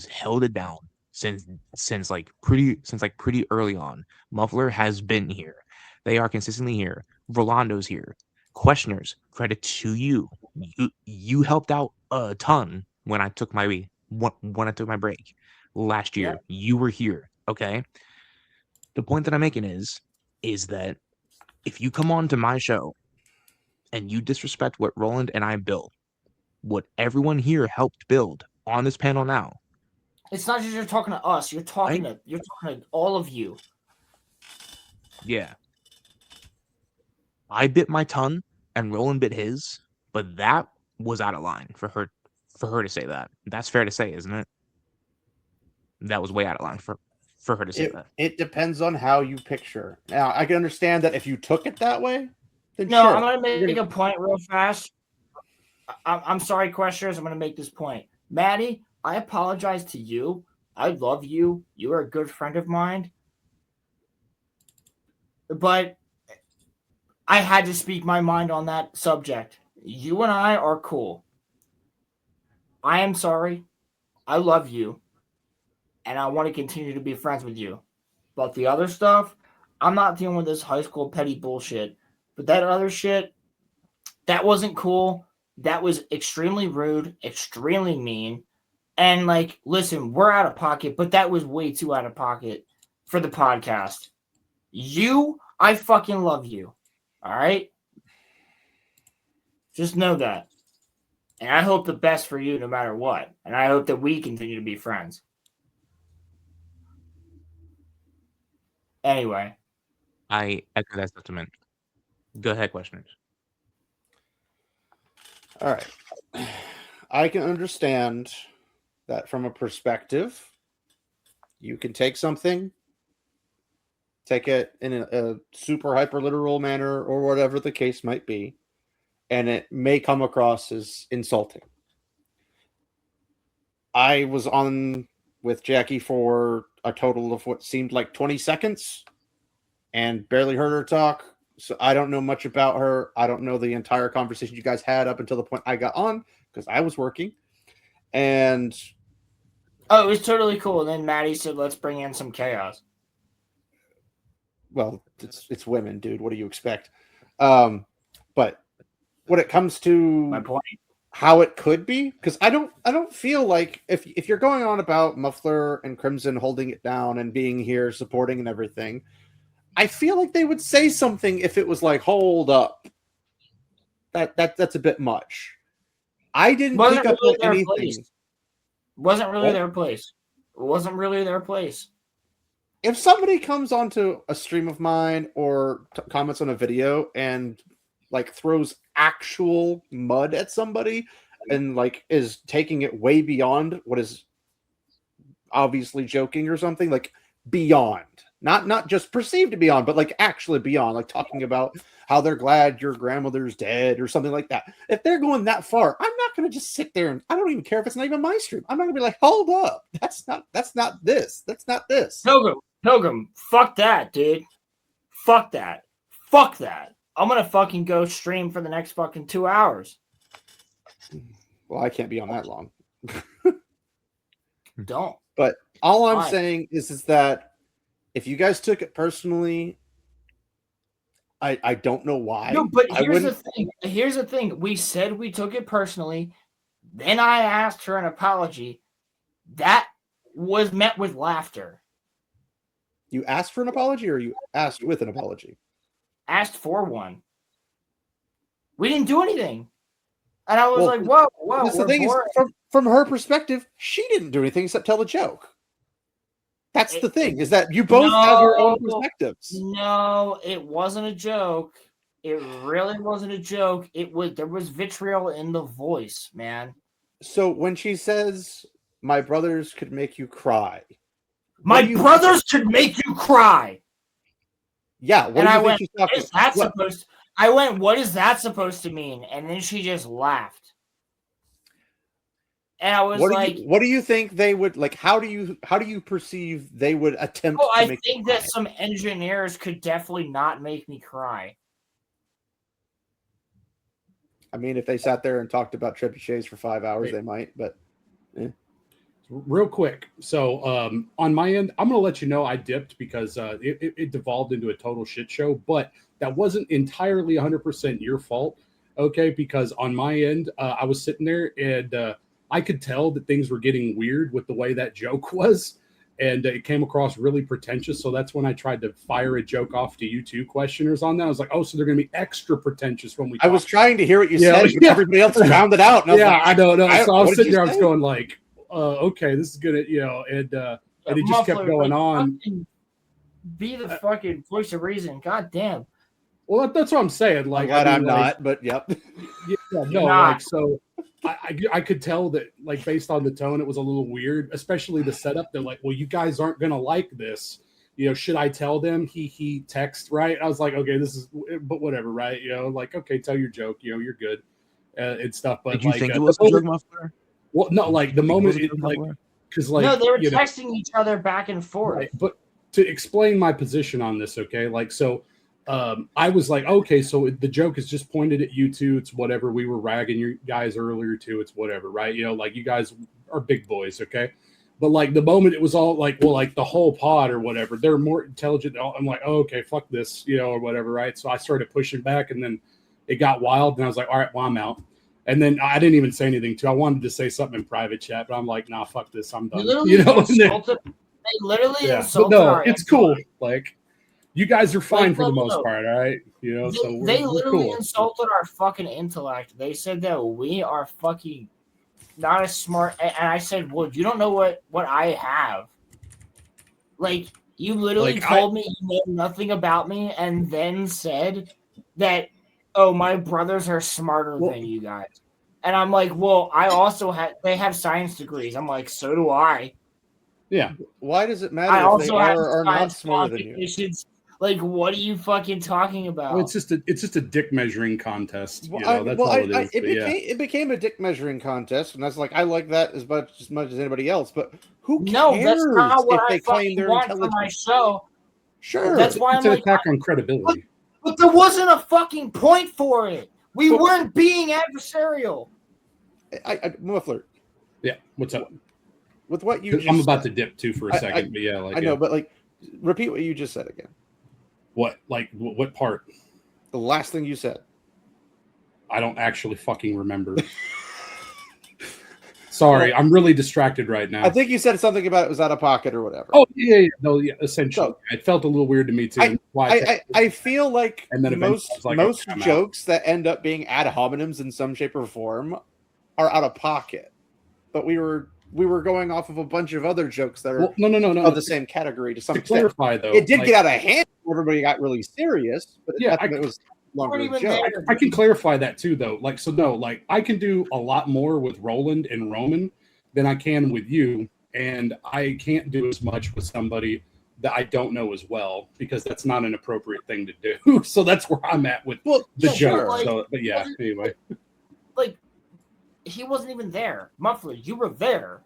held it down since like pretty early on. Muffler has been here. They are consistently here. Rolando's here. Questioners, credit to you. You helped out a ton when I took my break last Yeah. year. You were here, okay? The point that I'm making is that if you come on to my show and you disrespect what Roland and I built, what everyone here helped build on this panel now, It's not just you're talking to us. You're talking to all of you. yeah, I bit my tongue and Roland bit his, but that was out of line for her to say that. That's fair to say, isn't it? That was way out of line for her to say that. It depends on how you picture. Now, I can understand that if you took it that way, then No, sure. I'm gonna make a point real fast. I'm sorry, questioners. I'm gonna make this point. Maddie, I apologize to you. I love you. You are a good friend of mine. But I had to speak my mind on that subject. You and I are cool. I am sorry. I love you. And I want to continue to be friends with you. But the other stuff, I'm not dealing with this high school petty bullshit. But that other shit, that wasn't cool. That was extremely rude, extremely mean. And like, listen, we're out of pocket, but that was way too out of pocket for the podcast. I fucking love you. All right? Just know that. And I hope the best for you no matter what. And I hope that we continue to be friends. Anyway. I echo that sentiment. Go ahead, questioners. All right. I can understand that from a perspective. You can take something, take it in a super hyper literal manner or whatever the case might be, and it may come across as insulting. I was on with Jackie for a total of what seemed like 20 seconds and barely heard her talk. So I don't know much about her. I don't know the entire conversation you guys had up until the point I got on because I was working. And oh, it was totally cool. And then Maddie said, let's bring in some chaos. Well, it's women, dude. What do you expect? But when it comes to my point, how it could be, because I don't feel like if you're going on about Muffler and Crimson holding it down and being here supporting and everything, I feel like they would say something if it was like, hold up. That's a bit much. I didn't pick up on anything. Wasn't really their place. It wasn't really their place. If somebody comes onto a stream of mine or comments on a video and like throws actual mud at somebody and like is taking it way beyond what is obviously joking or something, like beyond, not just perceived to beyond, but like actually beyond, like talking about how they're glad your grandmother's dead or something like that. If they're going that far, I'm not going to just sit there and I don't even care if it's not even my stream. I'm not going to be like, hold up. That's not this. That's not this. Pilgrim, fuck that, dude. Fuck that. Fuck that. I'm going to fucking go stream for the next fucking 2 hours. Well, I can't be on that long. Don't. But all I'm saying is that if you guys took it personally, I don't know why. No, but here's the thing. Here's the thing. We said we took it personally. Then I asked her an apology. That was met with laughter. You asked for an apology or you asked with an apology? Asked for one. We didn't do anything. And I was like, whoa. The thing is, from her perspective, she didn't do anything except tell the joke. That's the thing, is that you both have your own perspectives. No, it wasn't a joke. It really wasn't a joke. There was vitriol in the voice, man. So when she says, "My brothers could make you cry," my brothers could make you cry. Yeah, what do you think she's talking about? I went, what is that supposed to mean? And then she just laughed. And I was what do you think they would like? How do you perceive they would attempt? I think that some engineers could definitely not make me cry. I mean, if they sat there and talked about trebuchets for 5 hours, they might. But real quick, so on my end, I'm going to let you know I dipped because it devolved into a total shit show. But that wasn't entirely 100% your fault, okay? Because on my end, I was sitting there and I could tell that things were getting weird with the way that joke was, and it came across really pretentious. So that's when I tried to fire a joke off to you two questioners on that. I was like, oh, so they're going to be extra pretentious when we talk. I was trying to hear what you said, but everybody else found it out. And I know. So I was sitting there, I was going like, okay, this is good, and it just kept going on. Be the fucking voice of reason. God damn. Well, that's what I'm saying. Like, I'm not, but yep. So I could tell that, like, based on the tone, it was a little weird, especially the setup. They're like, well, you guys aren't going to like this. Should I tell them? He text, right? I was like, okay, but whatever, right? Like, okay, tell your joke. You're good and stuff. But did you think it was a joke muffler? Well, no, like the moment it, like, because like no, they were texting each other back and forth. Right, but to explain my position on this, okay, like so. I was like, okay, so the joke is just pointed at you two. It's whatever. We were ragging you guys earlier too. It's whatever, right? Like you guys are big boys, okay? But like the moment it was all like, well, like the whole pod or whatever, they're more intelligent. I'm like, oh, okay, fuck this, or whatever, right? So I started pushing back, and then it got wild, and I was like, all right, well, I'm out. And then I didn't even say anything too. I wanted to say something in private chat, but I'm like, nah, fuck this, I'm done. They literally insulted. But no, it's cool. Like. You guys are fine for the most part, all right? So they literally insulted our fucking intellect. They said that we are fucking not as smart. And I said, well, you don't know what I have. Like, you literally told me you know nothing about me and then said that, oh, my brothers are smarter than you guys. And I'm like, well, they have science degrees. I'm like, so do I. Yeah. Why does it matter if they are not smarter than you? Like, what are you fucking talking about? Well, it's just a dick measuring contest. That's all it is. It became a dick measuring contest, and that's like I like that as much as anybody else. But who cares? No, that's not what I fucking want for my show. Sure, that's why it's I'm an attack on credibility. But there wasn't a fucking point for it. We weren't being adversarial. Muffler. Yeah, what's up? With what you, I'm about to dip too for a second, but yeah, like I know, but like, repeat what you just said again. What? Like, what part? The last thing you said. I don't actually fucking remember. Sorry, I'm really distracted right now. I think you said something about it was out of pocket or whatever. Oh, yeah. No, yeah, essentially. So, it felt a little weird to me, too. I feel like and then most jokes that end up being ad hominems in some shape or form are out of pocket. But we were going off of a bunch of other jokes that are no of the same category to some extent. Clarify, though, it did get out of hand. Everybody got really serious, but it was longer joke. I can clarify that too, though. Like, so no, like I can do a lot more with Roland and Roman than I can with you, and I can't do as much with somebody that I don't know as well because that's not an appropriate thing to do. So that's where I'm at with the joke. Like, so, but yeah, anyway. Like, he wasn't even there. Muffler, you were there.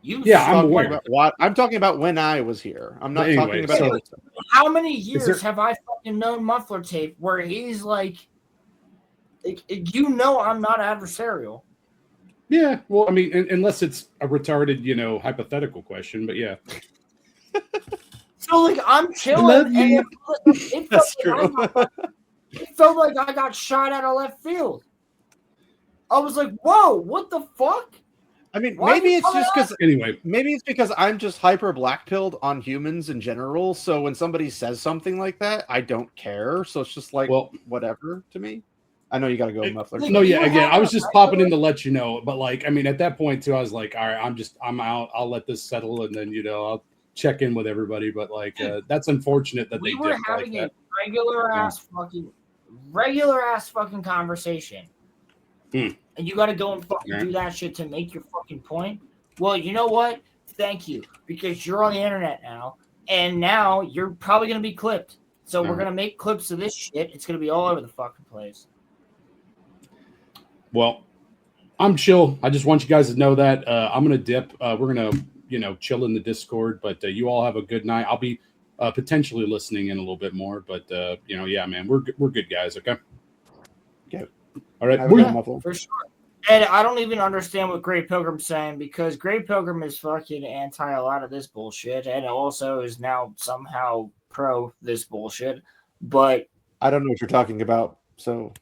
I'm aware. I'm talking about when I was here. I'm not talking about how many years have I fucking known Muffler Tape where he's like, I'm not adversarial. Yeah, well, I mean, unless it's a retarded, hypothetical question, but yeah. So like I'm chilling, and it felt like I got shot out of left field. I was like, "Whoa, what the fuck?" I mean, maybe it's because I'm just hyper black-pilled on humans in general. So when somebody says something like that, I don't care. So it's just like, whatever to me. I know you got to go, Muffler. No, yeah, again, I was just popping in to let you know. But like, I mean, at that point too, I was like, all right, I'm out. I'll let this settle, and then I'll check in with everybody, but like that's unfortunate that We they were did like having that. a regular ass fucking conversation. And you got to go and fucking do that shit to make your fucking point. Well, you know what? Thank you, because you're on the internet now, and now you're probably gonna be clipped. So we're gonna make clips of this shit. It's gonna be all over the fucking place. Well, I'm chill. I just want you guys to know that I'm gonna dip. We're gonna chill in the Discord, but you all have a good night. I'll be potentially listening in a little bit more, but yeah, man, we're good guys. Okay. Okay. All right. For sure. And I don't even understand what Grey Pilgrim's saying, because Grey Pilgrim is fucking anti a lot of this bullshit, and also is now somehow pro this bullshit. But I don't know what you're talking about. So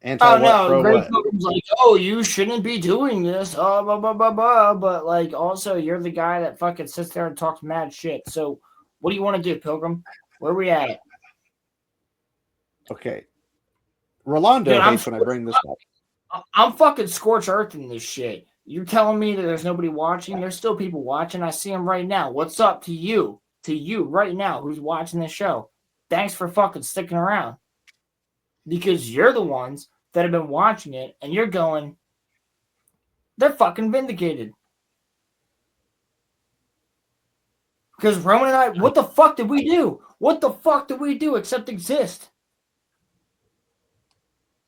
Grey Pilgrim's like, oh, you shouldn't be doing this, blah blah blah blah. But like, also, you're the guy that fucking sits there and talks mad shit. So, what do you want to do, Pilgrim? Where are we at? Okay. Rolando hates when I bring this up. I'm fucking scorched earth in this shit. You're telling me that there's nobody watching? There's still people watching. I see them right now. What's up to you? To you right now who's watching this show? Thanks for fucking sticking around. Because you're the ones that have been watching it, and you're going, they're fucking vindicated. Because Roman and I, what the fuck did we do? What the fuck did we do except exist?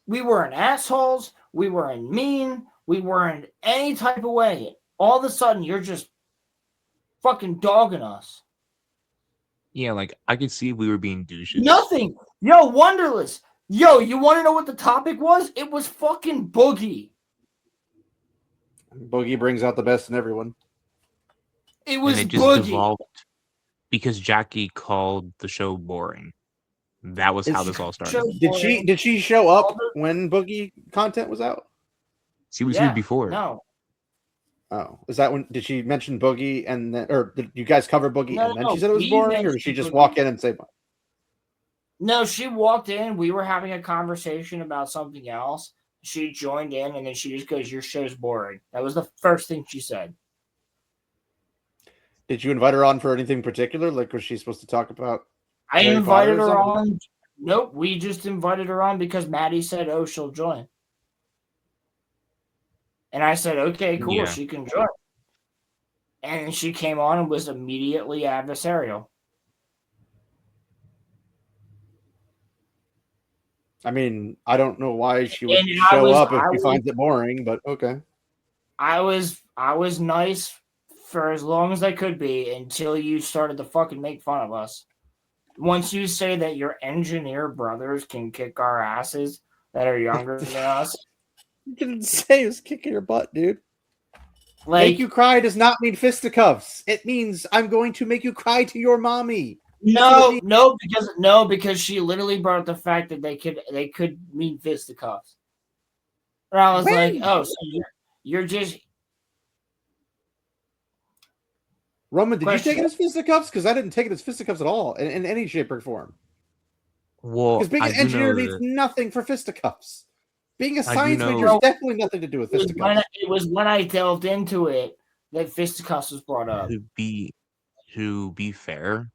We weren't assholes. We weren't mean. We weren't any type of way. All of a sudden, you're just fucking dogging us. Yeah, like I could see if we were being douches. Nothing. Yo, Wonderless. Yo, you want to know what the topic was? It was fucking Boogie. Boogie brings out the best in everyone. It was and it just Boogie. Devolved because Jackie called the show boring. That was how this all started. Did she show up when Boogie content was out? She was here before. No. Oh, is that when? Did she mention Boogie and then, or did you guys cover Boogie and then she said it was boring, or did she just walk in and say? No, she walked in. We were having a conversation about something else. She joined in, and then she just goes, "Your show's boring." That was the first thing she said. Did you invite her on for anything particular? Like, was she supposed to talk about? I invited her on. Nope, we just invited her on because Maddie said, "Oh, she'll join." And I said, "Okay, cool, she can join." And she came on and was immediately adversarial. I mean, I don't know why she would show up if she finds it boring, but okay. I was nice for as long as I could be until you started to fucking make fun of us. Once you say that your engineer brothers can kick our asses that are younger than us. You didn't say it was kicking your butt, dude. Like, make you cry does not mean fisticuffs. It means I'm going to make you cry to your mommy. No, because she literally brought up the fact that they could mean fisticuffs. And I was like, oh, so you're just Roman, did you take it as fisticuffs? Because I didn't take it as fisticuffs at all in any shape or form. Well, because being an engineer needs nothing for fisticuffs. Being a science major has definitely nothing to do with fisticuffs. It was when I delved into it that fisticuffs was brought up. To be fair,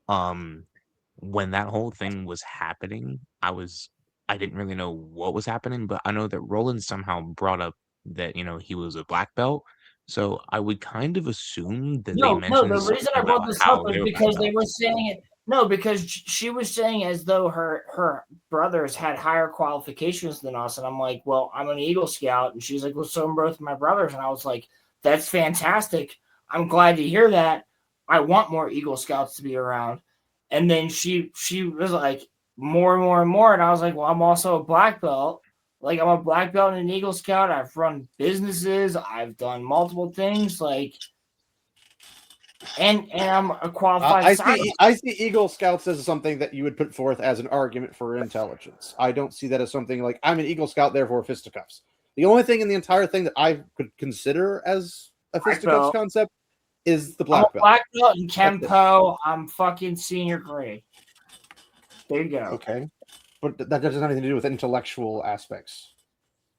when that whole thing was happening, I didn't really know what was happening, but I know that Roland somehow brought up that he was a black belt. So I would kind of assume that they mentioned. No, the reason I brought this up is because they were saying it. No, because she was saying as though her brothers had higher qualifications than us, and I'm like, well, I'm an Eagle Scout, and she's like, well, so are both my brothers, and I was like, that's fantastic. I'm glad to hear that. I want more Eagle Scouts to be around. And then she was like, more and more and more, and I was like, well, I'm also a black belt. Like, I'm a black belt and an Eagle Scout. I've run businesses. I've done multiple things. Like, and I'm a qualified I see Eagle Scouts as something that you would put forth as an argument for intelligence. I don't see that as something like, I'm an Eagle Scout, therefore fisticuffs. The only thing in the entire thing that I could consider as a fisticuffs concept is the black belt. Black belt and Kempo. I'm fucking senior grade. There you go. Okay. But that doesn't have anything to do with intellectual aspects.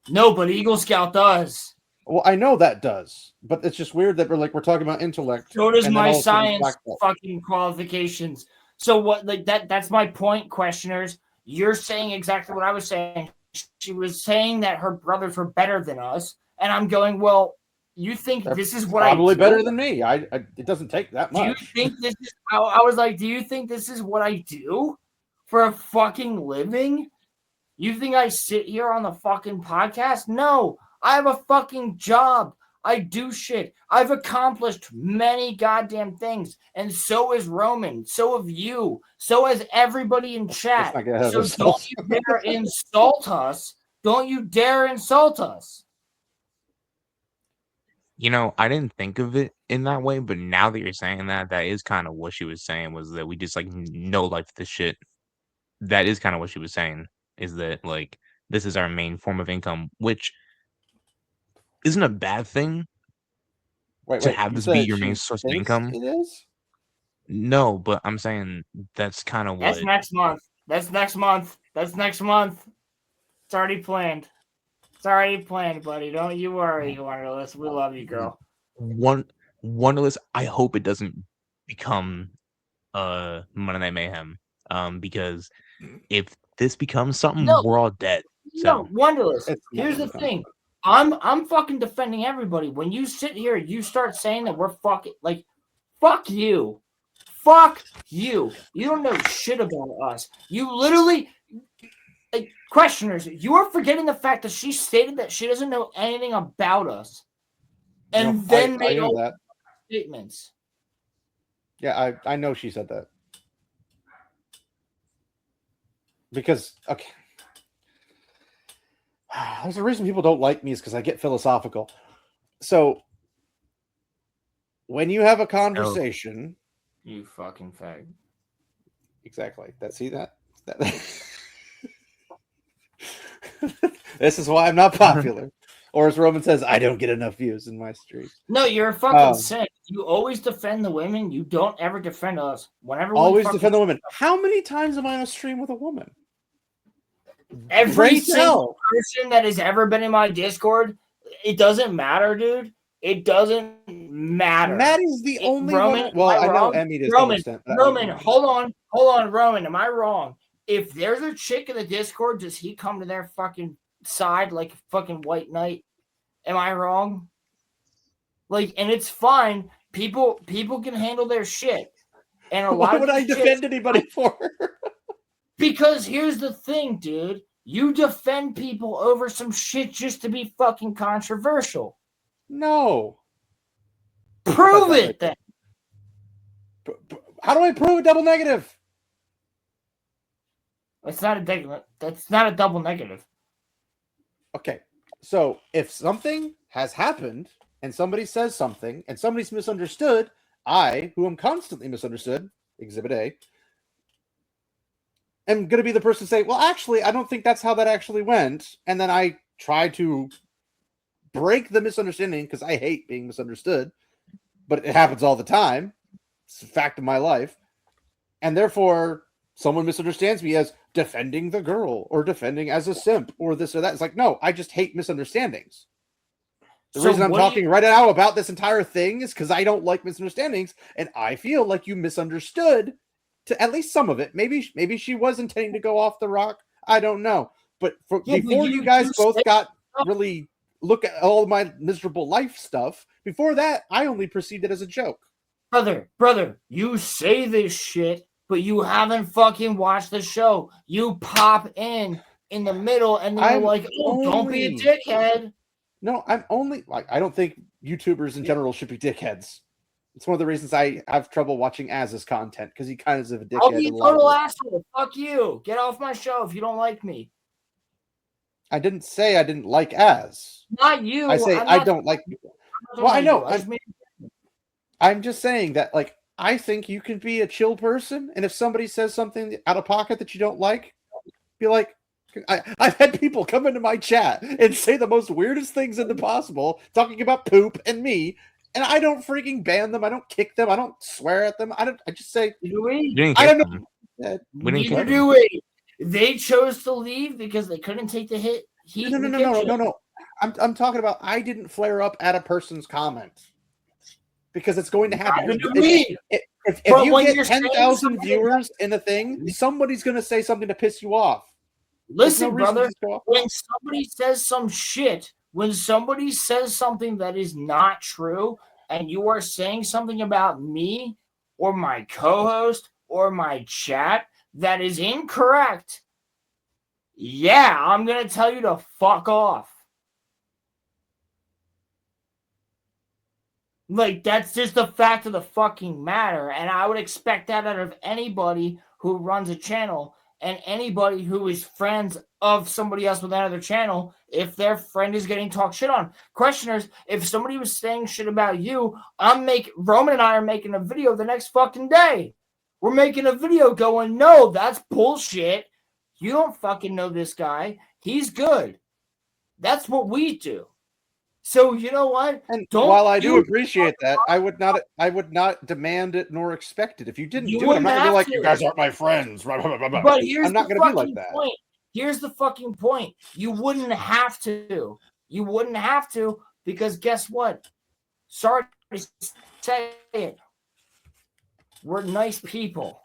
No, but Eagle Scout does. Well, I know that does, but it's just weird that we're talking about intellect. So does and then my all of a sudden science black belt. fucking qualifications. So what? Like that's my point, questioners. You're saying exactly what I was saying. She was saying that her brothers were better than us, and I'm going, well, you think They're this is what I do? probably better than me. It doesn't take that Do you much. think this is? I was like, do you think this is what I do for a fucking living? You think I sit here on the fucking podcast? No, I have a fucking job. I do shit. I've accomplished many goddamn things. And so is Roman. So have you. So has everybody in chat. Let's not get ahead of So don't ourselves. you dare insult us. Don't you dare insult us. You know, I didn't think of it in that way, but now that you're saying that, that is kind of what she was saying, was that we just like no life this shit. That is kind of what she was saying, is that like this is our main form of income, which isn't a bad thing Wait, to you have this said be your she main source of thinks income. it is? No, but I'm saying that's kind of That's what. next month. That's next month. That's next month. It's already planned. It's already planned, buddy. Don't you worry, Wonderless. We love you, girl. Wonderless. I hope it doesn't become Monday Night Mayhem. Because if this becomes something, No. we're all dead. No, So Wonderless. It's Here's the not thing. I'm fucking defending everybody. When you sit here, you start saying that we're fucking like, fuck you. Fuck you. You don't know shit about us. You literally, like, questioners, you are forgetting the fact that she stated that she doesn't know anything about us. And then I made know all that. statements. Yeah, I know she said that. Because, okay. There's a reason people don't like me is because I get philosophical. So, when you have a conversation... You fucking fag. Exactly. See that? This is why I'm not popular. Or as Roman says, I don't get enough views in my stream. No, you're a fucking sick. You always defend the women. You don't ever defend us. Whenever always defend the women. How many times am I on a stream with a woman? Every single person that has ever been in my Discord, it doesn't matter, dude. It doesn't matter. Maddie's the only Roman, one. Well, I know Emmy does. Roman, hold on, Roman. Am I wrong? If there's a chick in the Discord, does he come to their fucking side like a fucking white knight? Am I wrong? Like, and it's fine. People can handle their shit. And a lot Why of would I defend anybody for? Because here's the thing, dude. You defend people over some shit just to be fucking controversial. No. Prove it then. How do I prove a double negative? That's not a double negative. Okay. So if something has happened and somebody says something and somebody's misunderstood, I, who am constantly misunderstood, Exhibit A, am going to be the person to say, well, actually, I don't think that's how that actually went. And then I try to break the misunderstanding because I hate being misunderstood, but it happens all the time. It's a fact of my life. And therefore, someone misunderstands me as defending the girl or defending as a simp or this or that. It's like, no, I just hate misunderstandings. The reason I'm talking right now about this entire thing is because I don't like misunderstandings, and I feel like you misunderstood to at least some of it. Maybe she was intending to go off the rock. I don't know. But before you guys both got really look at all of my miserable life stuff, before that, I only perceived it as a joke. Brother, you say this shit, but you haven't fucking watched the show. You pop in the middle, and then you're like, oh, don't be a dickhead. No, I'm only like, I don't think YouTubers in general should be dickheads. It's one of the reasons I have trouble watching Az's content, because he kind of is a dickhead. I'll be a total asshole. Fuck you. Get off my show if you don't like me. I didn't say I didn't like Az. Not you. I say I don't like you. Well, I know. I'm just saying that, like, I think you can be a chill person, and if somebody says something out of pocket that you don't like, be like, I've had people come into my chat and say the most weirdest things in the possible, talking about poop and me, and I don't freaking ban them. I don't kick them. I don't swear at them. I just say, I don't know. Neither do we. They chose to leave because they couldn't take the hit. No. I'm talking about I didn't flare up at a person's comment because it's going to happen. Happened to me. If But you when get you're saying 10,000 something viewers in a thing, somebody's going to say something to piss you off. Listen, no reason brother, to go off. when somebody says some shit, when somebody says something that is not true, and you are saying something about me or my co-host or my chat that is incorrect, yeah, I'm going to tell you to fuck off. Like, that's just the fact of the fucking matter. And I would expect that out of anybody who runs a channel and anybody who is friends of somebody else with another channel if their friend is getting talked shit on. Questioners, if somebody was saying shit about you, Roman and I are making a video the next fucking day. We're making a video going, no, that's bullshit. You don't fucking know this guy. He's good. That's what we do. So you know what? And while I do appreciate that, I would not demand it nor expect it. If you didn't do it, I'm not gonna be like, you guys aren't my friends. But here's I'm not gonna be like that. Point. Here's the fucking point. You wouldn't have to. You wouldn't have to, because guess what? Sorry to say it. We're nice people.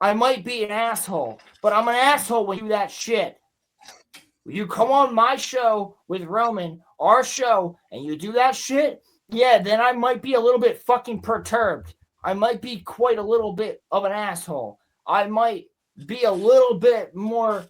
I might be an asshole, but I'm an asshole when you do that shit. You come on my show with Roman, our show, and you do that shit, yeah, then I might be a little bit fucking perturbed. I might be quite a little bit of an asshole. I might be a little bit more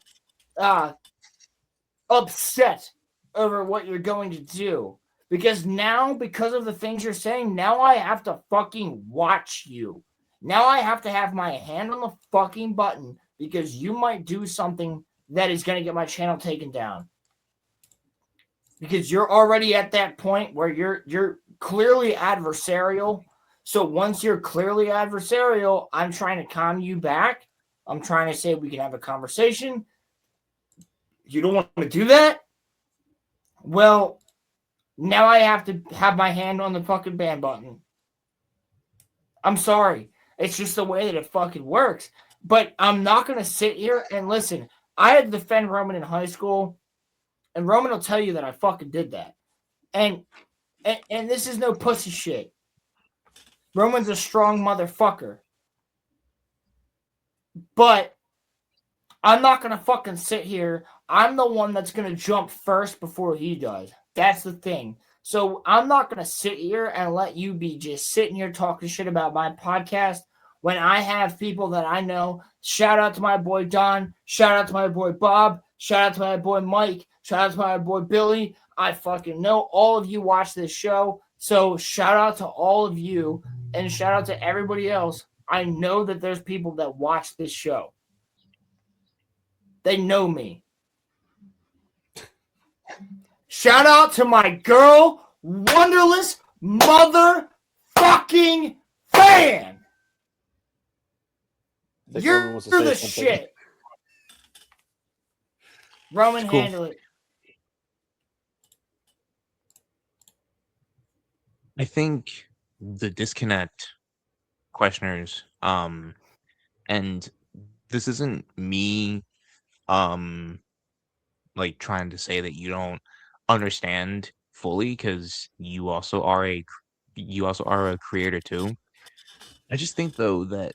upset over what you're going to do. Because now, because of the things you're saying, now I have to fucking watch you. Now I have to have my hand on the fucking button because you might do something that is going to get my channel taken down. Because you're already at that point where you're clearly adversarial. So once you're clearly adversarial, I'm trying to calm you back. I'm trying to say we can have a conversation. You don't want to do that? Well, now I have to have my hand on the fucking ban button. I'm sorry. It's just the way that it fucking works. But I'm not going to sit here and listen. I had to defend Roman in high school, and Roman will tell you that I fucking did that. And this is no pussy shit. Roman's a strong motherfucker. But I'm not going to fucking sit here. I'm the one that's going to jump first before he does. That's the thing. So I'm not going to sit here and let you be just sitting here talking shit about my podcast when I have people that I know. Shout out to my boy Don. Shout out to my boy Bob. Shout out to my boy Mike. Shout out to my boy Billy. I fucking know all of you watch this show. So shout out to all of you and shout out to everybody else. I know that there's people that watch this show. They know me. Shout out to my girl, Wonderless motherfucking fan. You're the shit. Roman, cool. Handle it. I think the disconnect, questioners, and this isn't me like trying to say that you don't understand fully, because you also are a creator too. I just think though that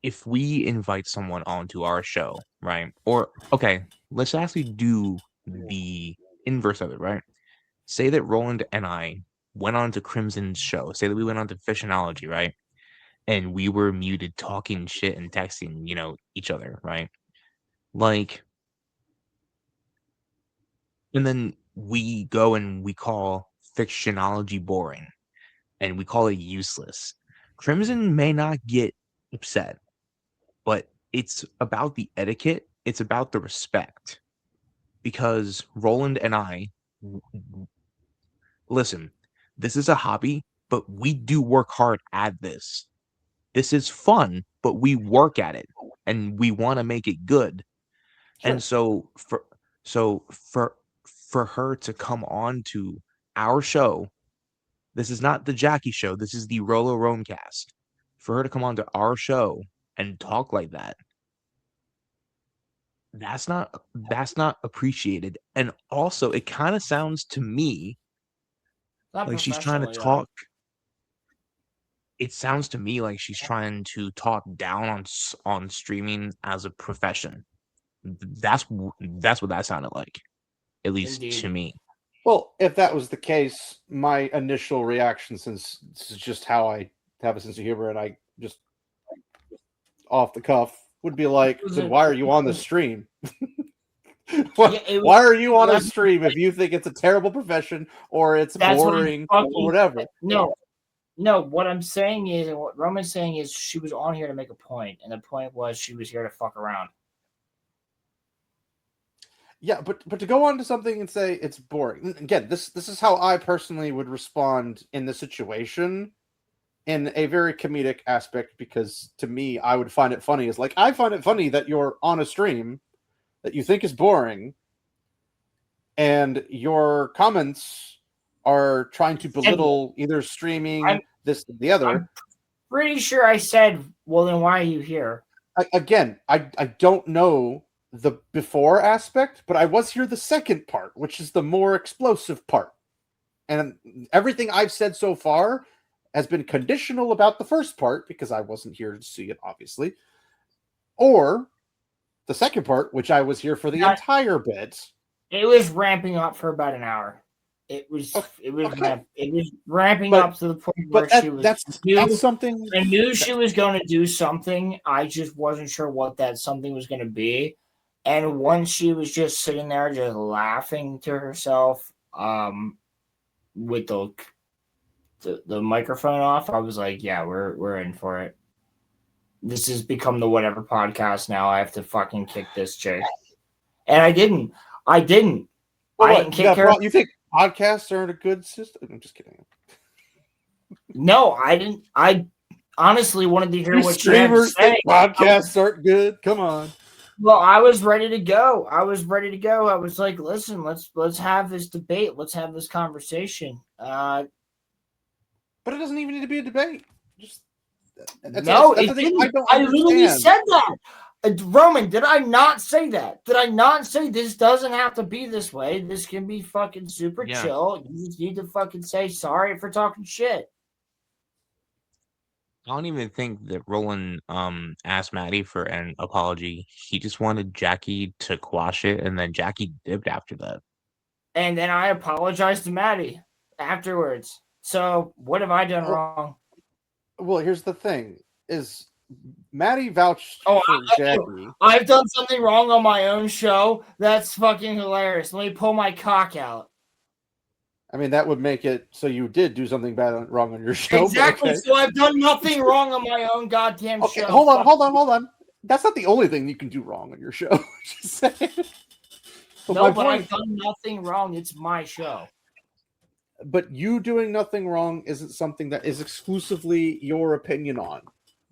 if we invite someone onto our show, right? Or okay, let's actually do the inverse of it, right? Say that Roland and I went on to Crimson's show. Say that we went on to Fishnology, right? And we were muted talking shit and texting, each other, right? Like, and then we go and we call Fictionology boring and we call it useless. Crimson may not get upset, but it's about the etiquette. It's about the respect. Because Roland and I, listen, this is a hobby, but we do work hard at this. This is fun, but we work at it and we want to make it good. Sure. And so for her to come on to our show, this is not the Jackie show, this is the RoloRome cast. For her to come on to our show and talk like that, that's not appreciated. And also, it kind of sounds to me Not like she's trying to professionally, talk. It sounds to me like she's trying to talk down on streaming as a profession. That's what that sounded like, at least Indeed. to me. Well, if that was the case, my initial reaction, since this is just how I have a sense of humor and I just off the cuff, would be like, then why are you on the stream? Why are you on a stream if you think it's a terrible profession or it's boring or whatever? No, what I'm saying is, and what Roman's saying is, she was on here to make a point, and the point was she was here to fuck around. Yeah, but to go on to something and say it's boring. Again, this is how I personally would respond in this situation, in a very comedic aspect, because to me, I would find it funny. Is like, I find it funny that you're on a stream that you think is boring, and your comments are trying to belittle either streaming, this or the other. I'm pretty sure I said, well, then why are you here? Again, I don't know the before aspect, but I was here the second part, which is the more explosive part. And everything I've said so far has been conditional about the first part, because I wasn't here to see it, obviously. Or the second part, which I was here for the entire bit. It was ramping up for about an hour. It was ramping up to the point where she was. That's something. I knew she was going to do something. I just wasn't sure what that something was going to be. And once she was just sitting there, just laughing to herself, with the microphone off, I was like, "Yeah, we're in for it. This has become the whatever podcast now. I have to fucking kick this chick." And I didn't. Well, I didn't kick her. You think podcasts aren't a good system? I'm just kidding. No, I didn't. I honestly wanted to hear what streamers think podcasts aren't good. Come on. Well, I was ready to go. I was like, listen, let's have this debate. Let's have this conversation. But it doesn't even need to be a debate. Just no, it didn't. I literally said that. Roman, did I not say that? Did I not say this doesn't have to be this way? This can be fucking super chill. You just need to fucking say sorry for talking shit. I don't even think that Roland asked Maddie for an apology. He just wanted Jackie to quash it, and then Jackie dipped after that. And then I apologized to Maddie afterwards. So what have I done wrong? Well, here's the thing: is Maddie vouched for Jackie. I've done something wrong on my own show. That's fucking hilarious. Let me pull my cock out. I mean, that would make it so you did do something wrong on your show. Exactly. Okay. So I've done nothing wrong on my own goddamn show. Hold on. That's not the only thing you can do wrong on your show. Just saying. But I've done nothing wrong. It's my show. But you doing nothing wrong isn't something that is exclusively your opinion on.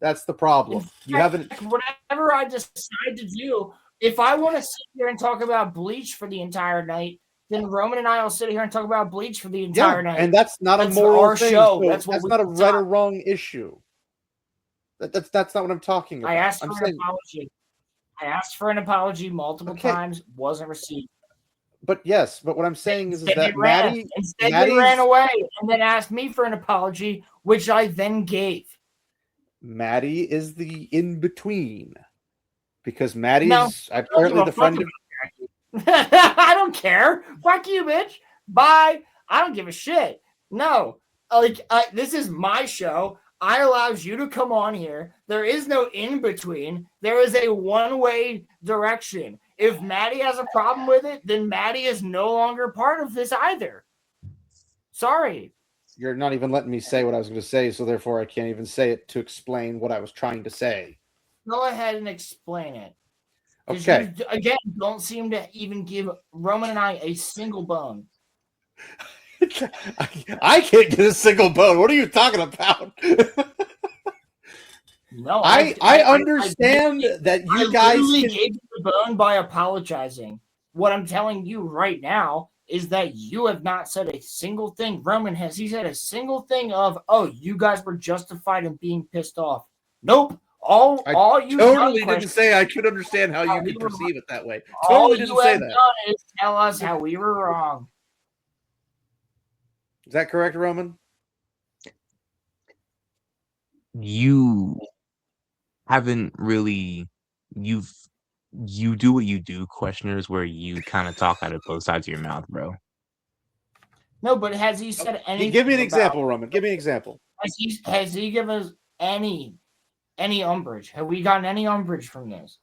That's the problem. You haven't. Whatever I decide to do, if I want to sit here and talk about Bleach for the entire night, then Roman and I will sit here and talk about Bleach for the entire night. And that's not a moral thing. Show. So that's not a right or wrong issue. That's not what I'm talking about. I asked for an apology. I asked for an apology multiple times, wasn't received. But what I'm saying is that Maddie ran away and then asked me for an apology, which I then gave. Maddie is the in-between. Because Maddie is apparently the friend of... I don't care. Fuck you, bitch. Bye. I don't give a shit. No. This is my show. I allowed you to come on here. There is no in-between. There is a one-way direction. If Maddie has a problem with it, then Maddie is no longer part of this either. Sorry. You're not even letting me say what I was going to say, so therefore I can't even say it to explain what I was trying to say. Go ahead and explain it. Okay. You, again, don't seem to even give Roman and I a single bone. I can't get a single bone. What are you talking about? No, I understand that you guys gave you the bone by apologizing. What I'm telling you right now is that you have not said a single thing. Roman, has he said a single thing of, oh, you guys were justified in being pissed off? Nope. all you totally didn't say I could understand how you could perceive it that way. Totally didn't say that. All you have done is tell us how we were wrong. Is that correct, Roman? You haven't really you do what you do, questioners, where you kind of talk out of both sides of your mouth, bro. No, but has he said anything? Give me an example, Roman. Give me an example. Has he given us any umbrage? Have we gotten any umbrage from this?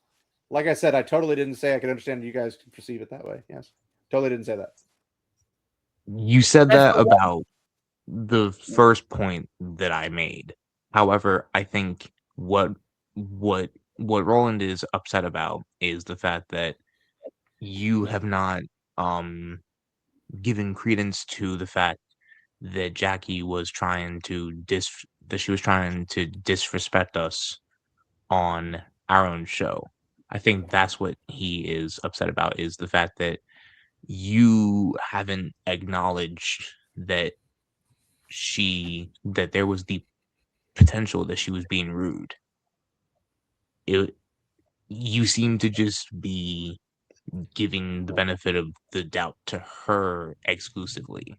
Like I said, I totally didn't say I could understand you guys could perceive it that way. Yes. Totally didn't say that. You said that about the first point that I made. However, I think what Roland is upset about is the fact that you have not given credence to the fact that Jackie was trying to disrespect us on our own show. I think that's what he is upset about, is the fact that you haven't acknowledged that there was the potential that she was being rude. You seem to just be giving the benefit of the doubt to her exclusively.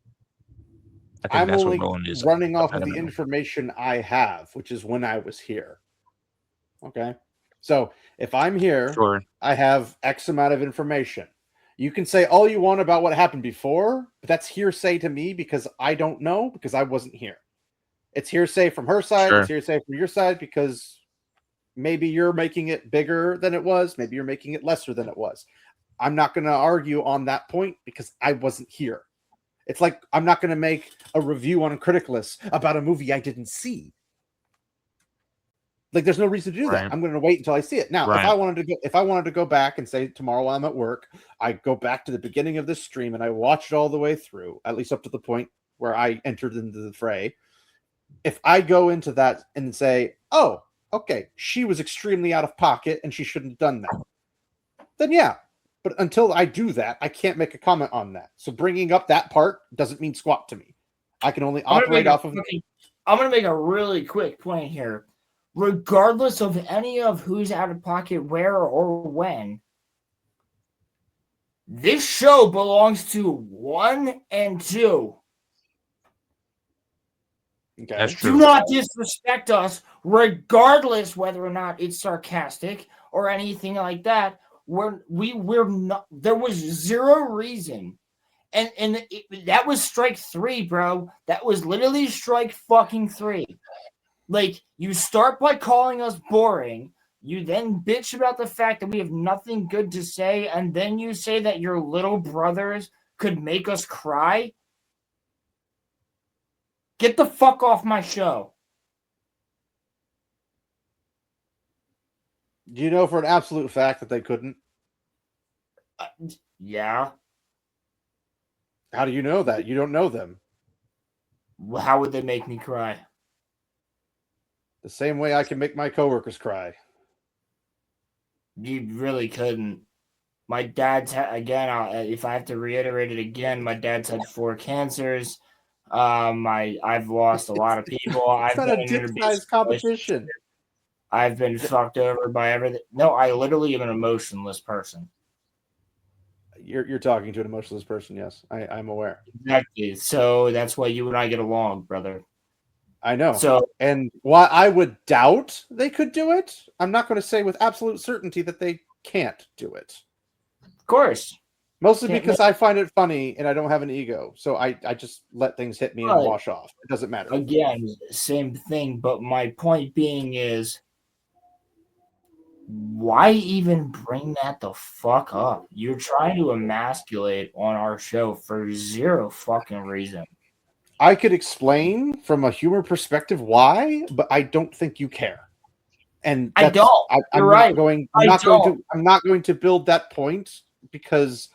I think I'm that's only what Roland is running off of upset the about. information I have, which is when I was here. Okay. So if I'm here, Sure. I have X amount of information. You can say all you want about what happened before, but that's hearsay to me because I don't know, because I wasn't here. It's hearsay from her side. Sure. It's hearsay from your side because maybe you're making it bigger than it was. Maybe you're making it lesser than it was. I'm not going to argue on that point because I wasn't here. It's like I'm not going to make a review on Criticalist about a movie I didn't see. Like, there's no reason to do that. I'm going to wait until I see it. Now, if I wanted to go back and say tomorrow while I'm at work, I go back to the beginning of this stream and I watch it all the way through, at least up to the point where I entered into the fray. If I go into that and say, "Oh, okay, she was extremely out of pocket and she shouldn't have done that," then yeah. But until I do that, I can't make a comment on that. So bringing up that part doesn't mean squat to me. I can only operate off of. I'm going to make a really quick point here. Regardless of any of who's out of pocket, where, or when, this show belongs to 1 and 2. Okay. That's true. Do not disrespect us, regardless whether or not it's sarcastic or anything like that. We're not. There was zero reason, and that was strike 3, bro. That was literally strike fucking 3. Like, you start by calling us boring, you then bitch about the fact that we have nothing good to say, and then you say that your little brothers could make us cry. Get the fuck off my show. Do you know for an absolute fact that they couldn't? Yeah. How do you know that? You don't know them. How would they make me cry? The same way I can make my coworkers cry. You really couldn't. My dad's if I have to reiterate it again, my dad's had 4 cancers. I've lost a lot of people. It's not a dick-sized competition. I've been fucked over by everything. No, I literally am an emotionless person. You're talking to an emotionless person, yes. I'm aware. Exactly. So that's why you and I get along, brother. I know. So, and while I would doubt they could do it, I'm not going to say with absolute certainty that they can't do it. Of course. Mostly because I find it funny and I don't have an ego. So I just let things hit me and wash off. It doesn't matter. Again, same thing. But my point being is, why even bring that the fuck up? You're trying to emasculate on our show for zero fucking reason. I could explain from a humor perspective why, but I don't think you care. And I don't. I'm right. I'm not going to build that point because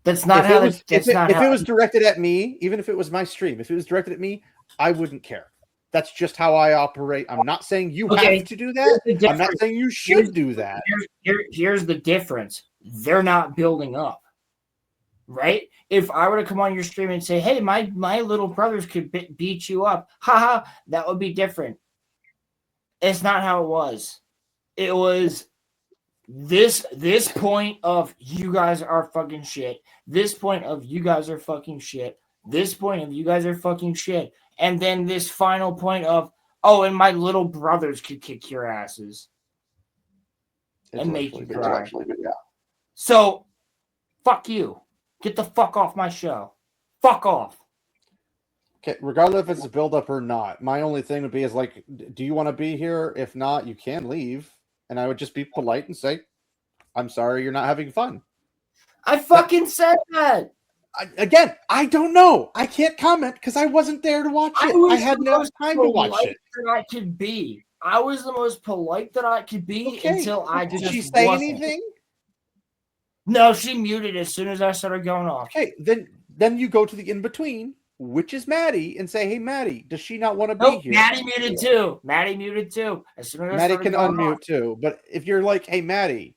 that's not how if it was directed at me, even if it was my stream, if it was directed at me, I wouldn't care. That's just how I operate. I'm not saying you have to do that. I'm not saying you should do that. Here's the difference. They're not building up. Right? If I were to come on your stream and say, "Hey, my little brothers could beat you up," haha, that would be different. It's not how it was. It was this point of you guys are fucking shit. This point of you guys are fucking shit. This point of you guys are fucking shit. And then this final point of, oh, and my little brothers could kick your asses and make you cry. So, fuck you. Get the fuck off my show. Fuck off. Okay, regardless if it's a build-up or not, my only thing would be is like, do you want to be here? If not, you can leave. And I would just be polite and say, I'm sorry you're not having fun. I fucking said that. Again, I don't know. I can't comment because I wasn't there to watch it. I had no time to watch it. That I could be. I was the most polite that I could be until I Did just she say wasn't. anything? No, she muted as soon as I started going off. Okay, then you go to the in-between, which is Maddie, and say, hey, Maddie, does she not want to Nope, be here? Maddie muted too. Maddie muted too. As soon as Maddie can unmute too. But if you're like, hey, Maddie,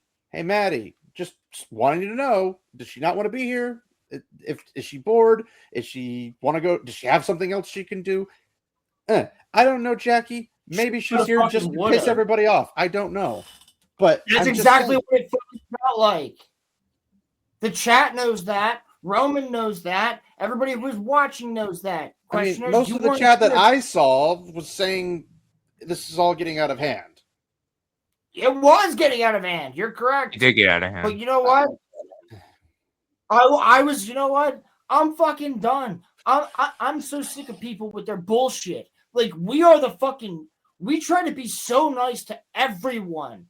just wanting you to know, does she not want to be here? Is she bored? Is she want to go? Does she have something else she can do? I don't know, Jackie. Maybe she's here just to piss everybody off. I don't know. But that's exactly what it felt like. The chat knows that. Roman knows that. Everybody who's watching knows that. I mean, most of the chat that I saw was saying this is all getting out of hand. It was getting out of hand. You're correct. It did get out of hand. But you know what? I was, you know what? I'm fucking done. I'm so sick of people with their bullshit. Like, we try to be so nice to everyone.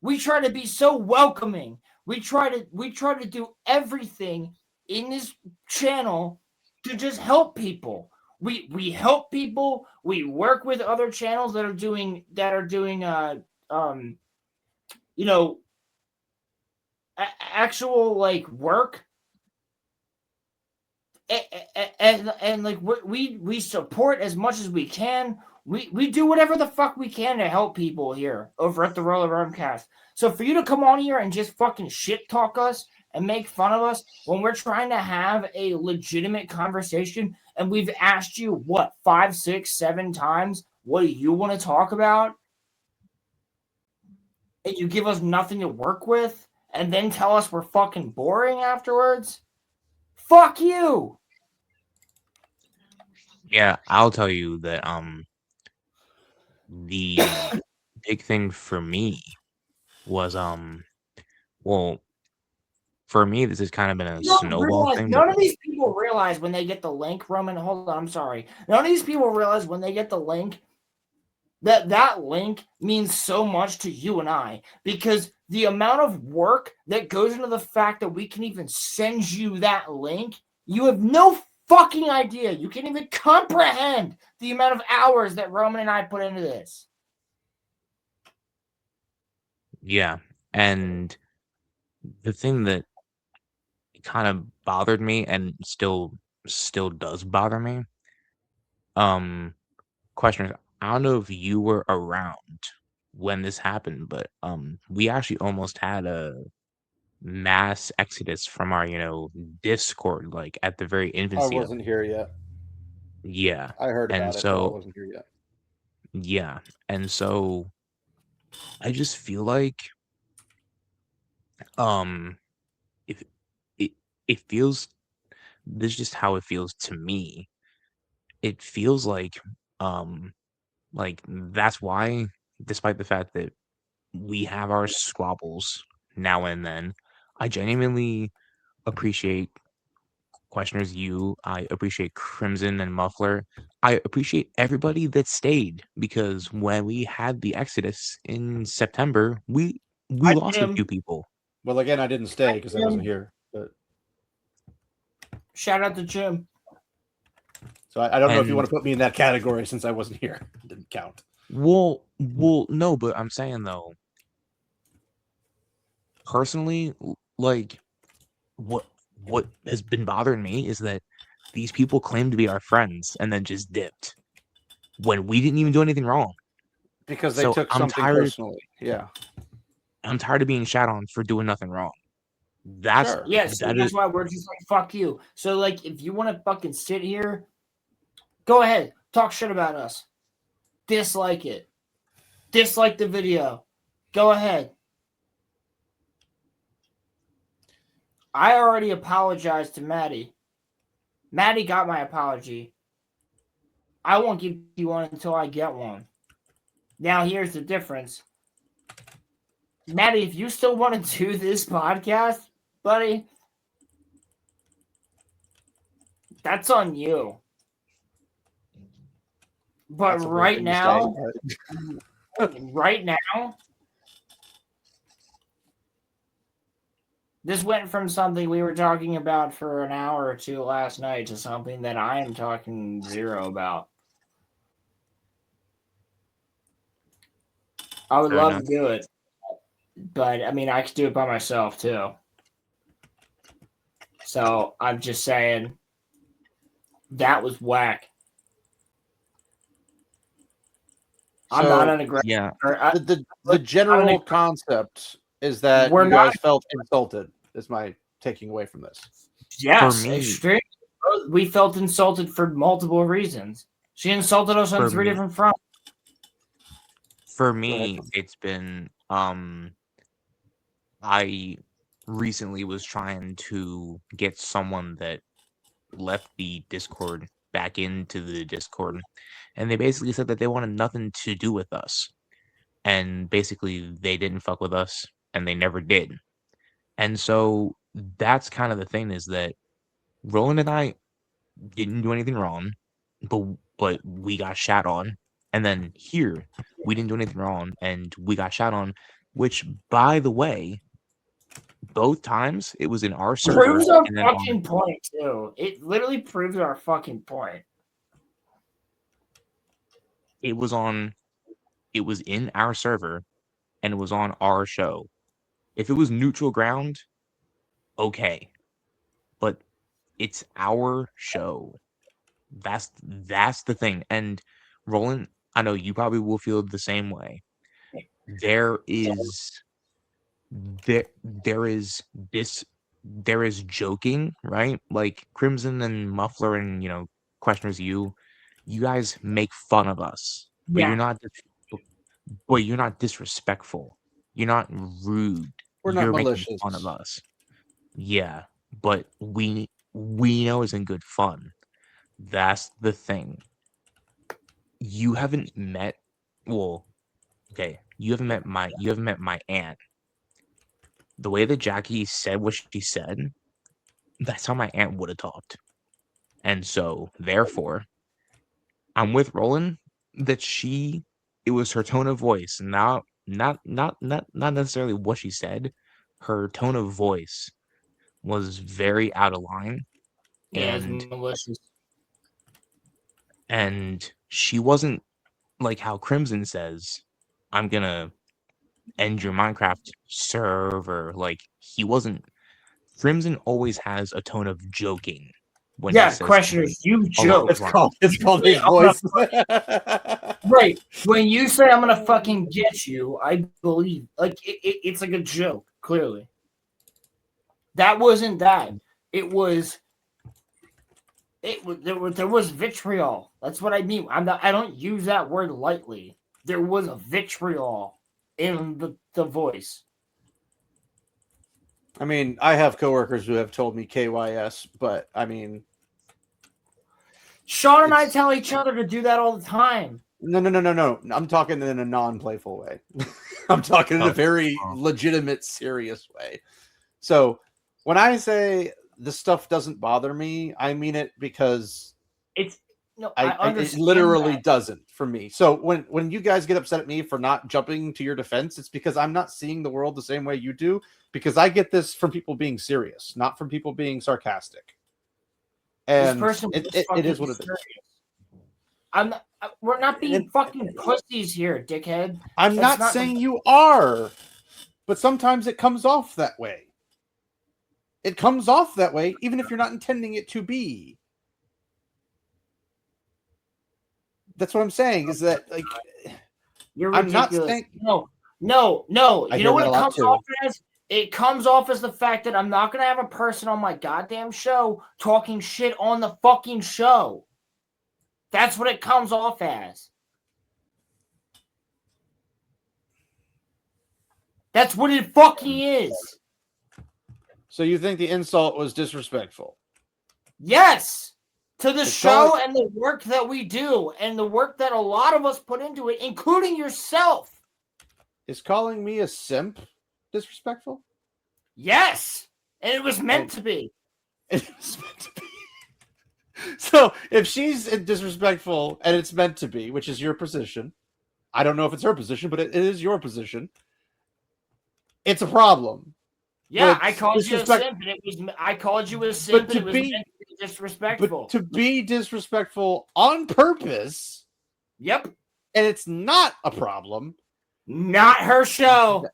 We try to be so welcoming. We try to do everything in this channel to just help people. We help people. We work with other channels that are doing actual like work, and like we support as much as we can. We do whatever the fuck we can to help people here over at the RoloRome cast. So for you to come on here and just fucking shit talk us and make fun of us when we're trying to have a legitimate conversation, and we've asked you what 5, 6, 7 times, what do you want to talk about? And you give us nothing to work with, and then tell us we're fucking boring afterwards? Fuck you! Yeah, I'll tell you that the big thing for me was well, for me this has kind of been a snowball thing. None of these people realize when they get the link, Roman, hold on, I'm sorry. None of these people realize when they get the link that link means so much to you and I, because the amount of work that goes into the fact that we can even send you that link, you have no fucking idea. You can't even comprehend the amount of hours that Roman and I put into this. Yeah, and the thing that kind of bothered me and still does bother me, questioners, I don't know if you were around when this happened, but we actually almost had a mass exodus from our Discord, like at the very infancy. I wasn't here yet. Yeah, I heard about and it, so but I wasn't here yet. yeah, and so I just feel like if it feels, this is just how it feels to me. It feels like that's why, despite the fact that we have our squabbles now and then, I genuinely appreciate questioners, I appreciate Crimson and Muffler. I appreciate everybody that stayed, because when we had the Exodus in September, we lost a few people. Well, again, I didn't stay because I wasn't here. But shout out to Jim. So I don't know if you want to put me in that category since I wasn't here. It didn't count. Well, no, but I'm saying though, personally, like what has been bothering me is that these people claim to be our friends and then just dipped when we didn't even do anything wrong. Because they took something personally. Yeah. I'm tired of being shat on for doing nothing wrong. That's sure. Yes, that's why we're just like, fuck you. So like, if you want to fucking sit here, go ahead, talk shit about us, dislike it, dislike the video. Go ahead. I already apologized to Maddie. Maddie got my apology. I won't give you one until I get one. Now, here's the difference. Maddie, if you still want to do this podcast, buddy, that's on you. But right now, this went from something we were talking about for an hour or two last night to something that I am talking zero about. I would love to do it, but I mean, I could do it by myself too. So I'm just saying that was whack. I'm not an aggressor. Yeah. The general concept is that you guys felt insulted, is my taking away from this. Yes, extremely. We felt insulted for multiple reasons. She insulted us on three different fronts. For me, it's been I recently was trying to get someone that left the Discord back into the Discord, and they basically said that they wanted nothing to do with us. And basically they didn't fuck with us, and they never did. And so that's kind of the thing, is that Roland and I didn't do anything wrong, but we got shat on. And then here, we didn't do anything wrong, and we got shat on, which, by the way, both times it was in our server. Proves our fucking point, too. It literally proves our fucking point. It was in our server, and it was on our show. If it was neutral ground, okay. But it's our show. That's the thing. And Roland, I know you probably will feel the same way. There is joking, right? Like Crimson and Muffler and Questioners, you guys make fun of us, but you're not disrespectful. You're not rude. We're not malicious. Making fun of us. Yeah, but we know it's in good fun. That's the thing. You haven't met you haven't met my aunt. The way that Jackie said what she said, that's how my aunt would have talked. And so therefore, I'm with Roland that it was her tone of voice, not necessarily what she said. Her tone of voice was very out of line. Yeah, and malicious. And she wasn't like how Crimson says, I'm gonna end your Minecraft server. Like, he wasn't. Crimson always has a tone of joking. When he says Questioners, you joke. It's called his voice. Right. When you say I'm gonna fucking get you, I believe. Like, it's like a joke, clearly. That wasn't that. There was vitriol. That's what I mean. I don't use that word lightly. There was a vitriol in the voice. I mean, I have coworkers who have told me KYS, but I mean, Sean and I tell each other to do that all the time. No. I'm talking in a non-playful way. I'm talking in a very legitimate, serious way. So when I say this stuff doesn't bother me, I mean it because it literally doesn't for me. So when you guys get upset at me for not jumping to your defense, it's because I'm not seeing the world the same way you do, because I get this from people being serious, not from people being sarcastic. And it is what it is. We're not being fucking pussies here, dickhead. I'm not saying you are, but sometimes it comes off that way. It comes off that way, even if you're not intending it to be. That's what I'm saying. Is that like you're ridiculous? I'm not saying no. You know what it comes off as? It comes off as the fact that I'm not going to have a person on my goddamn show talking shit on the fucking show. That's what it comes off as. That's what it fucking is. So you think the insult was disrespectful? Yes. To the It's show called- and the work that we do and the work that a lot of us put into it, including yourself. Is calling me a simp disrespectful? Yes. And it was meant to be. It was meant to be. So if she's disrespectful and it's meant to be, which is your position, I don't know if it's her position, but it is your position. It's a problem. Yeah, But I called you a disrespect- simp, and it was. I called you a simp, to and it was be- meant to be disrespectful. But to be disrespectful on purpose, Yep, and it's not a problem. not her show.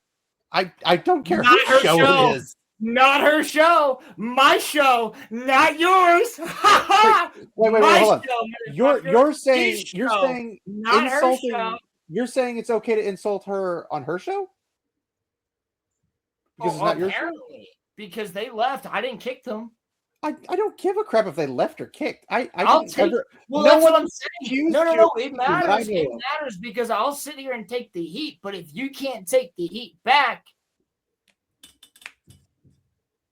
I don't care Not whose her show show. it is. Not her show. My show, not yours. Wait, My hold on. show, You're motherfucker. saying His you're show, saying not insulting. her show. You're saying it's okay to insult her on her show because it's not your show. Apparently, because they left. I didn't kick them. I don't give a crap if they left or kicked. I'll didn't take. ever- Well, no that's what one I'm saying. accused No, you it that I matters. know It of. matters because I'll sit here and take the heat. But if you can't take the heat back,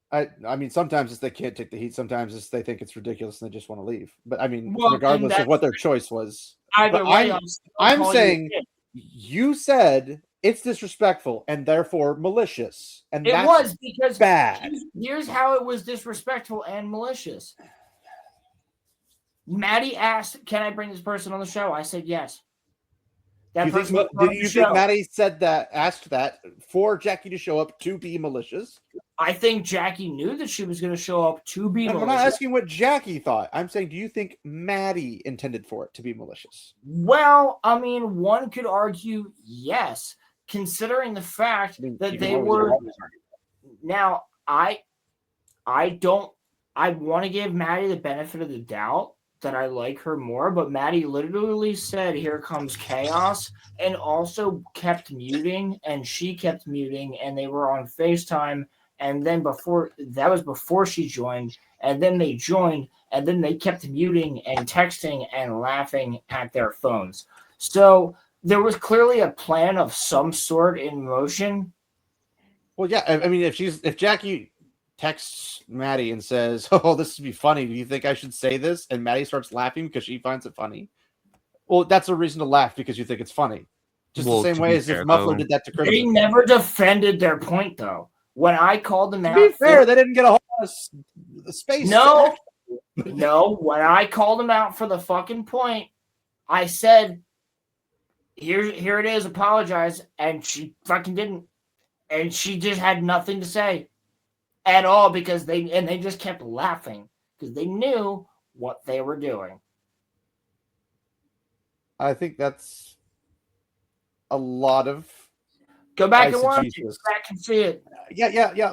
I mean, sometimes it's they can't take the heat. Sometimes it's they think it's ridiculous and they just want to leave. But I mean, Well, regardless and of what their choice was, either but way, I'm saying you said it's disrespectful and therefore malicious, and it that's was because bad. Here's how it was disrespectful and malicious. Maddie asked, "Can I bring this person on the show?" I said yes. That Do you person think, was on did the you show. think Maddie said that, asked that for Jackie to show up to be malicious? I think Jackie knew that she was going to show up to be And I'm malicious. not asking what Jackie thought. I'm saying, do you think Maddie intended for it to be malicious? Well, I mean, one could argue yes, considering the fact that they were. Now, I want to give Maddie the benefit of the doubt that I like her more, but Maddie literally said, "Here comes chaos," and also kept muting, and she kept muting, and they were on FaceTime. And then before she joined, and then they joined, and then they kept muting and texting and laughing at their phones. So there was clearly a plan of some sort in motion. Well, yeah. I mean, if Jackie texts Maddie and says, "Oh, this would be funny. Do you think I should say this?" and Maddie starts laughing because she finds it funny, well, that's a reason to laugh because you think it's funny. Just Well, the same to way be as fair, if Muffler though- did that to They Crimson. never defended their point, though. When I called them To out, be fair, they didn't get a whole lot of space. no, when I called them out for the fucking point, I said, "Here it is. Apologize," and she fucking didn't, and she just had nothing to say at all because they just kept laughing because they knew what they were doing. I think that's a lot of. Go back and watch it. Eisegesis. Go back and see it. Yeah.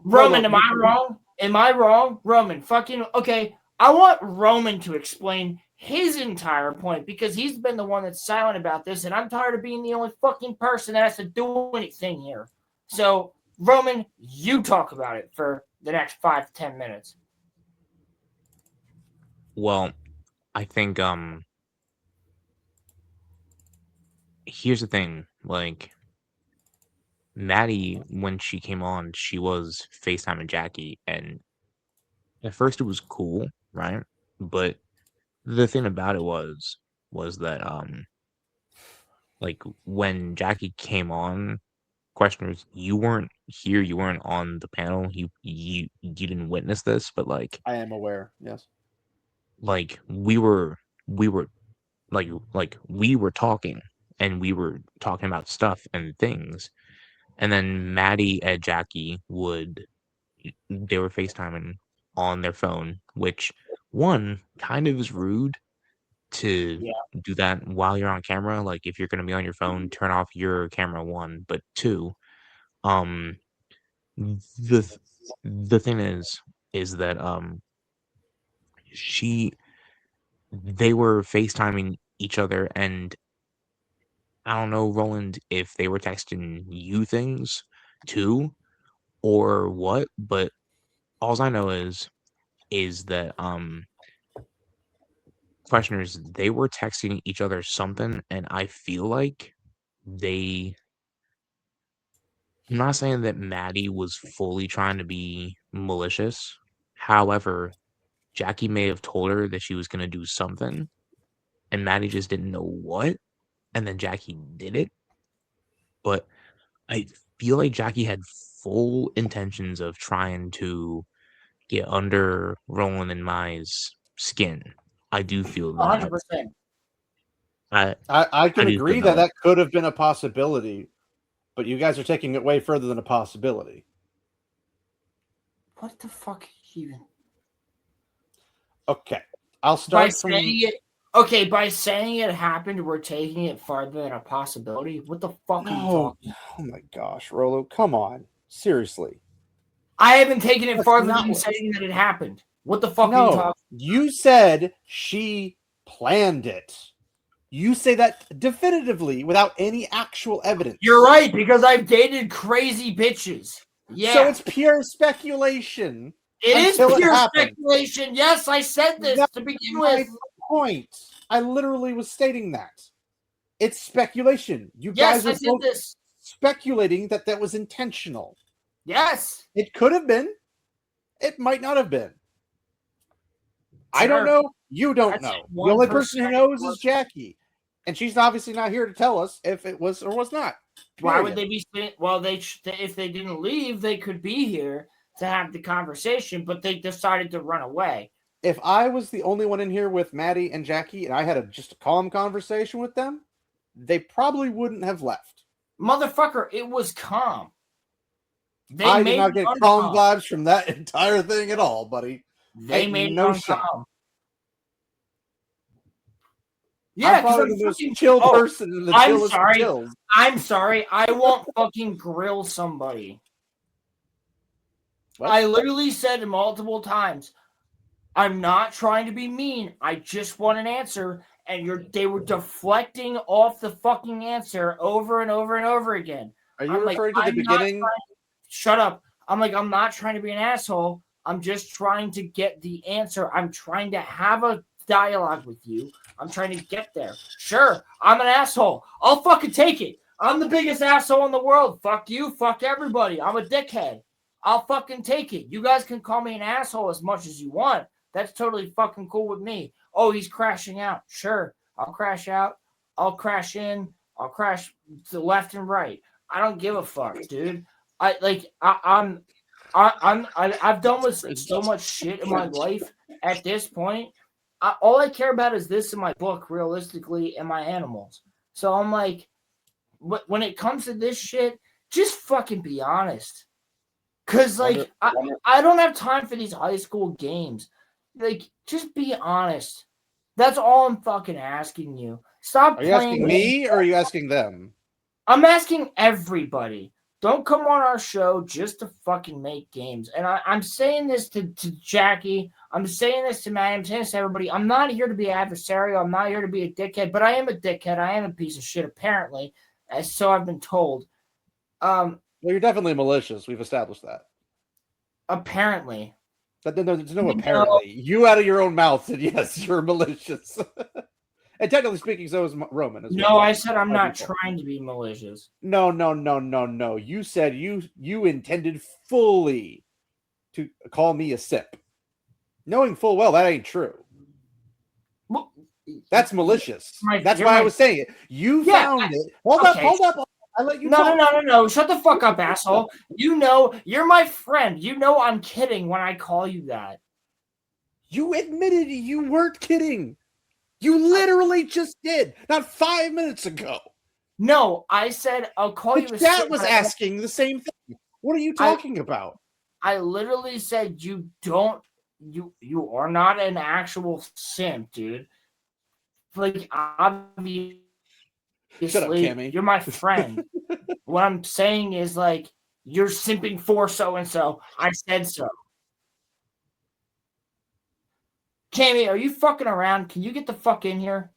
Roman, am I wrong? Am I wrong? Roman, fucking okay. I want Roman to explain his entire point because he's been the one that's silent about this, and I'm tired of being the only fucking person that has to do anything here. So, Roman, you talk about it for the next 5 to 10 minutes. Well, I think here's the thing, like Maddie, when she came on, she was FaceTiming Jackie, and at first it was cool, right? But the thing about it was that like when Jackie came on, questioners, you weren't here, you weren't on the panel, you didn't witness this, but like I am aware. Yes. like we were like we were talking and we were talking about stuff and things, and then Maddie and Jackie they were FaceTiming on their phone, which one kind of is rude to do that while you're on camera. Like if you're gonna be on your phone, turn off your camera, one, but two, um the thing is that they were FaceTiming each other, and I don't know, Roland, if they were texting you things too or what, but all I know is that questioners, they were texting each other something, and I feel like they I'm not saying that Maddie was fully trying to be malicious. However, Jackie may have told her that she was going to do something, and Maddie just didn't know what, and then Jackie did it. But I feel like Jackie had full intentions of trying to get under Roland and Mai's skin. I do feel that. 100%. I can I do agree feel that that. that could have been a possibility, but you guys are taking it way further than a possibility. What the fuck even? Okay, I'll By start from. saying it, okay, by saying it happened, we're taking it farther than a possibility. What the fuck are you No, talking? oh my gosh, Rolo, come on, seriously. I haven't taken it That's farther not than what- saying that it happened. What the fuck are you No, talking? you said she planned it. You say that definitively without any actual evidence. You're right, because I've dated crazy bitches. Yeah. So it's pure speculation. It is until it pure happened. speculation. Yes, I said this That's to begin my with. point. I literally was stating that. It's speculation. You Yes, guys I are did both this. speculating that that was intentional. Yes. It could have been. It might not have been. I don't Sure. know. You don't That's know. The 1% only person who knows was- is Jackie. And she's obviously not here to tell us if it was or was not. Why would Period. they be saying? Well, if they didn't leave, they could be here to have the conversation, but they decided to run away. If I was the only one in here with Maddie and Jackie and I had just a calm conversation with them, they probably wouldn't have left. Motherfucker, it was calm. They I did made not it get calm uncalm. vibes from that entire thing at all, buddy. They Hey, made no it shot. uncalm. Yeah, I'm because probably I'm the most fucking chill oh, person in the I'm chillest of sorry. chills. I'm sorry. I won't fucking grill somebody. What? I literally said multiple times, I'm not trying to be mean. I just want an answer. And they were deflecting off the fucking answer over and over and over again. Are you I'm like, referring to the I'm not beginning? Shut up. I'm like, I'm not trying to be an asshole. I'm just trying to get the answer. I'm trying to have a dialogue with you. I'm trying to get there. Sure, I'm an asshole. I'll fucking take it. I'm the biggest asshole in the world. Fuck you. Fuck everybody. I'm a dickhead. I'll fucking take it. You guys can call me an asshole as much as you want. That's totally fucking cool with me. Oh, he's crashing out. Sure, I'll crash out. I'll crash in. I'll crash to left and right. I don't give a fuck, dude. I've done with so much shit in my life at this point. All I care about is this in my book, realistically, and my animals. So I'm like, when it comes to this shit, just fucking be honest. Because, like, I don't have time for these high school games. Like, just be honest. That's all I'm fucking asking you. Stop Are you playing asking me or are you asking them? I'm asking everybody. Don't come on our show just to fucking make games. And I'm saying this to Jackie. I'm saying this to Matt. I'm saying this to everybody. I'm not here to be adversarial. I'm not here to be a dickhead. But I am a dickhead. I am a piece of shit, apparently. So I've been told. Well, you're definitely malicious. We've established that. Apparently. There's no apparently. You out of your own mouth said, yes, you're malicious. And technically speaking, so is Roman as well. No, I said I'm not trying to be malicious. No. You said you intended fully to call me a sip. Knowing full well that ain't true. Well, that's malicious. That's you're why my- I was saying it. You found it. Hold up. I let you talk. No. Shut the fuck up, asshole. You know, you're my friend. You know I'm kidding when I call you that. You admitted you weren't kidding. You literally just did. Not 5 minutes ago. No, I said I'll call you a That simp, was but asking the same thing. What are you talking about? I literally said you are not an actual simp, dude. Like, obviously, Shut up, Cammy. you're my friend. What I'm saying is, like, you're simping for so-and-so. I said so. Cammy, are you fucking around? Can you get the fuck in here?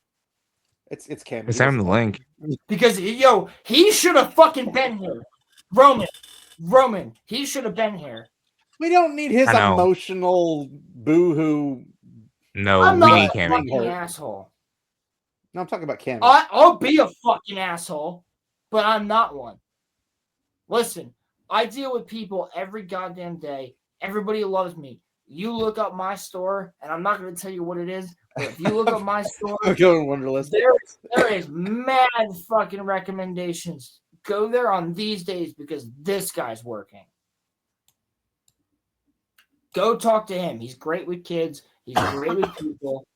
It's Cammy. Send him the link. Because, yo, he should have fucking been here. Roman, he should have been here. We don't need his I know. emotional boo-hoo. No, I'm we not need a Cammy. fucking asshole. No, I'm talking about Cammy. I'll be a fucking asshole, but I'm not one. Listen, I deal with people every goddamn day. Everybody loves me. You look up my store, and I'm not going to tell you what it is, but if you look up my store, Go in Wonderlist. there is mad fucking recommendations. Go there on these days because this guy's working. Go talk to him. He's great with kids. He's great with people.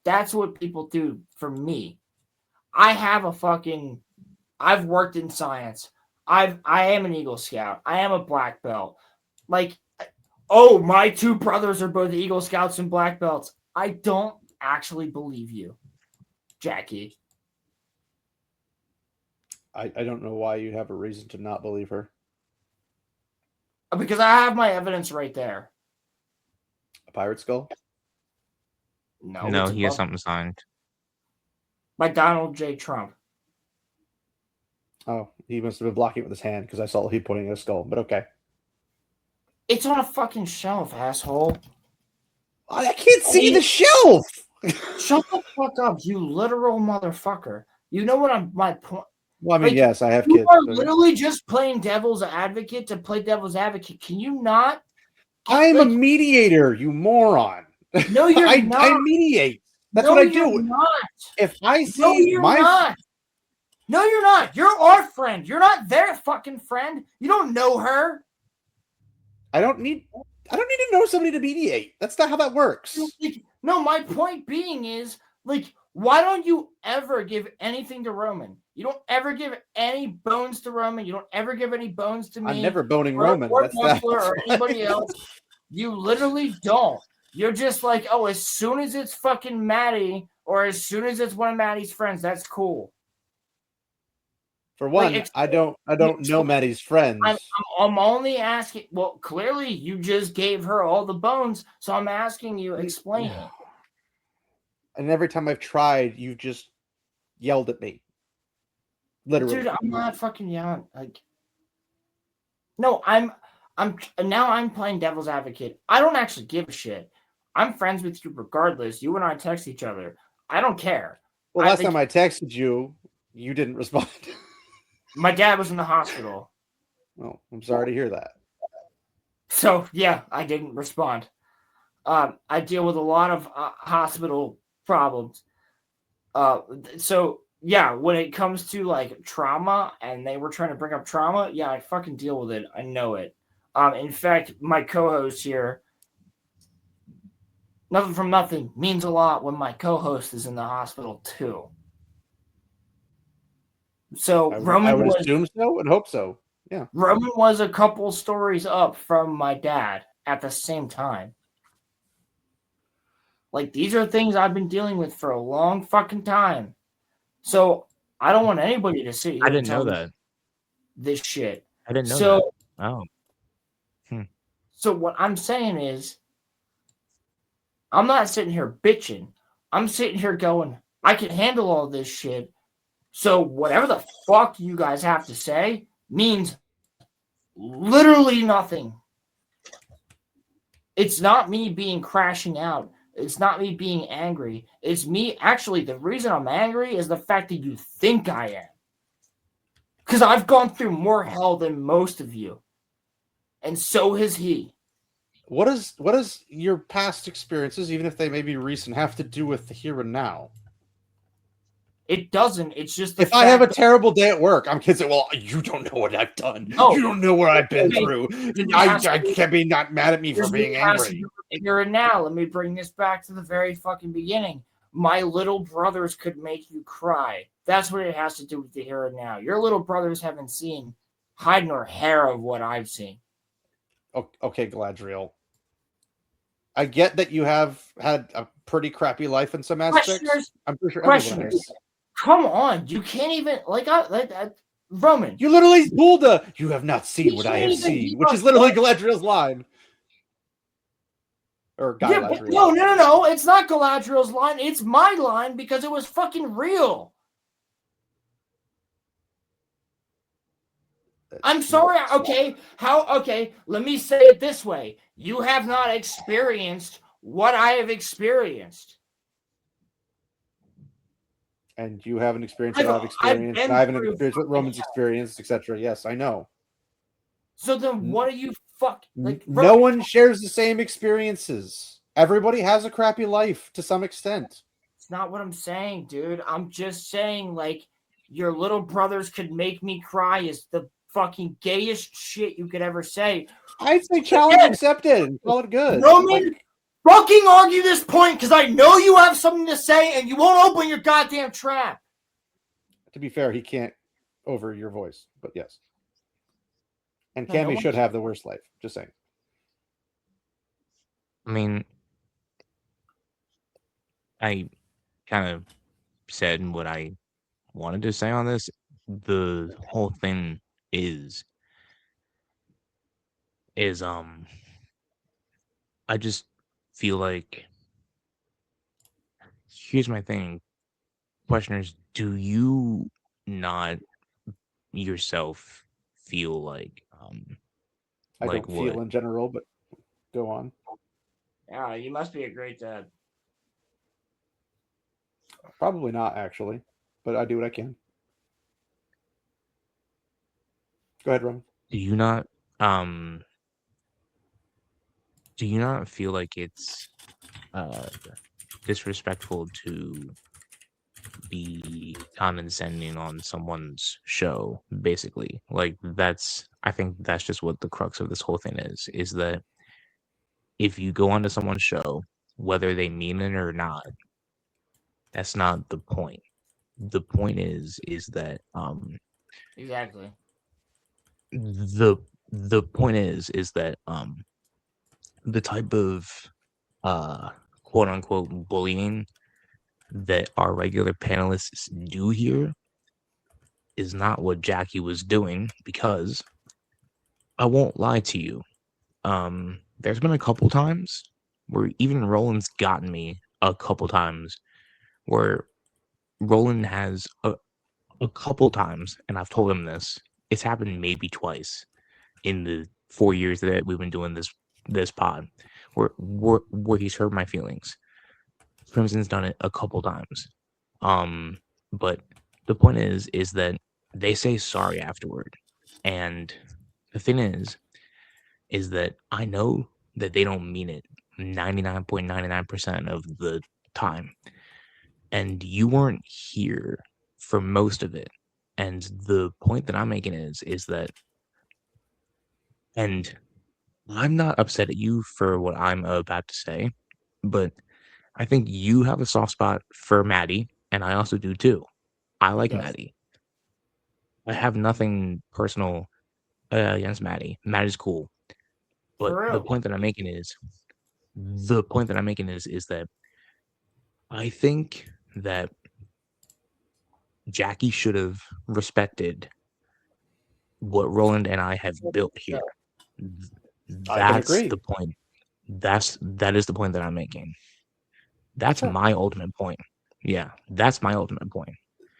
That's what people do for me. I've worked in science. I am an Eagle Scout. I am a black belt. Like, oh, my two brothers are both Eagle Scouts and black belts. I don't actually believe you, Jackie. I don't know why you have a reason to not believe her. Because I have my evidence right there. A pirate skull? No, he has something signed. By Donald J. Trump. Oh, he must have been blocking it with his hand because I saw he pointing at a skull, but okay. It's on a fucking shelf, asshole. I can't see the shelf! Shut the fuck up, you literal motherfucker. You know what my point... Well, I mean, yes, I have you kids. You are literally just playing devil's advocate to play devil's advocate. Can you not? I'm a mediator, you moron. No, you're not. I mediate. That's no, what I do. You're not. If I see no, you're not. No, you're not. You're our friend. You're not their fucking friend. You don't know her. I don't need to know somebody to mediate. That's not how that works. No, my point being is, like, why don't you ever give anything to Roman? You don't ever give any bones to Roman. You don't ever give any bones to me. I'm never boning Roman. Or That's Muffler or anybody else. You literally don't. You're just like, oh, as soon as it's fucking Maddie or as soon as it's one of Maddie's friends, that's cool. For one, I don't know Maddie's friends. I'm only asking. Well, clearly you just gave her all the bones, so I'm asking you, explain it. And every time I've tried, you've just yelled at me. Literally. Dude, I'm not fucking yelling. Like, no, I'm playing devil's advocate. I don't actually give a shit. I'm friends with you regardless. You and I text each other. I don't care. Well, last time I texted you, you didn't respond. My dad was in the hospital. Well, I'm sorry to hear that. So, yeah, I didn't respond. I deal with a lot of hospital problems. So, yeah, when it comes to, like, trauma, and they were trying to bring up trauma, yeah, I fucking deal with it. I know it. In fact, my co-host here, nothing from nothing, means a lot when my co-host is in the hospital, too. So I would assume so and hope so. Yeah. Roman was a couple stories up from my dad at the same time. Like, these are things I've been dealing with for a long fucking time. So I don't want anybody to see. I didn't know that. This shit. I didn't know that. Oh. So what I'm saying is, I'm not sitting here bitching. I'm sitting here going, I can handle all this shit. So whatever the fuck you guys have to say means literally nothing. It's not me being crashing out. It's not me being angry. It's me. Actually, the reason I'm angry is the fact that you think I am. Because I've gone through more hell than most of you. And so has he. What does your past experiences, even if they may be recent, have to do with the here and now? It doesn't. It's just if I have a terrible day at work, I'm kidding. Well, you don't know what I've done. Oh, you don't know what I've been through. I can't be not mad at me for being angry. Here and now, let me bring this back to the very fucking beginning. My little brothers could make you cry. That's what it has to do with the here and now. Your little brothers haven't seen hide nor hair of what I've seen. Okay, Galadriel. I get that you have had a pretty crappy life in some aspects. I'm pretty sure everyone has. Come on, you can't even Roman. You literally pulled "You have not seen what I have seen," which is literally Galadriel's line. Or Galadriel. Yeah, no, it's not Galadriel's line. It's my line because it was fucking real. I'm sorry. Okay, let me say it this way: you have not experienced what I have experienced. And you haven't experienced what I've experienced, and I haven't experienced what Roman's experienced, etc. Yes, I know. So then what are you No one shares the same experiences. Everybody has a crappy life to some extent. It's not what I'm saying, dude. I'm just saying, like, your little brothers could make me cry is the fucking gayest shit you could ever say. I'd say challenge accepted. Call it good. Roman, fucking argue this point because I know you have something to say and you won't open your goddamn trap. To be fair, he can't over your voice, but yes. And No, Cammy no one should have the worst life. Just saying. I mean, I kind of said what I wanted to say on this. The whole thing is I just feel like here's my thing. Questioners, do you not yourself feel like I don't what? feel in general, but go on. Yeah, you must be a great dad. Probably not, actually, but I do what I can. Go ahead, Ron. Do you not feel like it's disrespectful to be condescending on someone's show, basically? Like I think that's just what the crux of this whole thing is that if you go onto someone's show, whether they mean it or not, that's not the point. The point is that Exactly. the point is that the type of quote unquote bullying that our regular panelists do here is not what Jackie was doing, because I won't lie to you. There's been a couple times where even Roland's gotten me a couple times where Roland has a couple times, and I've told him this. It's happened maybe twice in the 4 years that we've been doing this pod, where he's hurt my feelings. Crimson's done it a couple times. But the point is that they say sorry afterward. And the thing is that I know that they don't mean it 99.99% of the time. And you weren't here for most of it. And the point that I'm making is that, and I'm not upset at you for what I'm about to say, but I think you have a soft spot for Maddie, and I also do too. I like Yes. Maddie. I have nothing personal against Maddie. Maddie's cool. But For the real. point that I'm making is that I think that Jackie should have respected what Roland and I have built here. I can That's agree. the point. That is the point that I'm making. That's Sure. my ultimate point. Yeah, that's my ultimate point.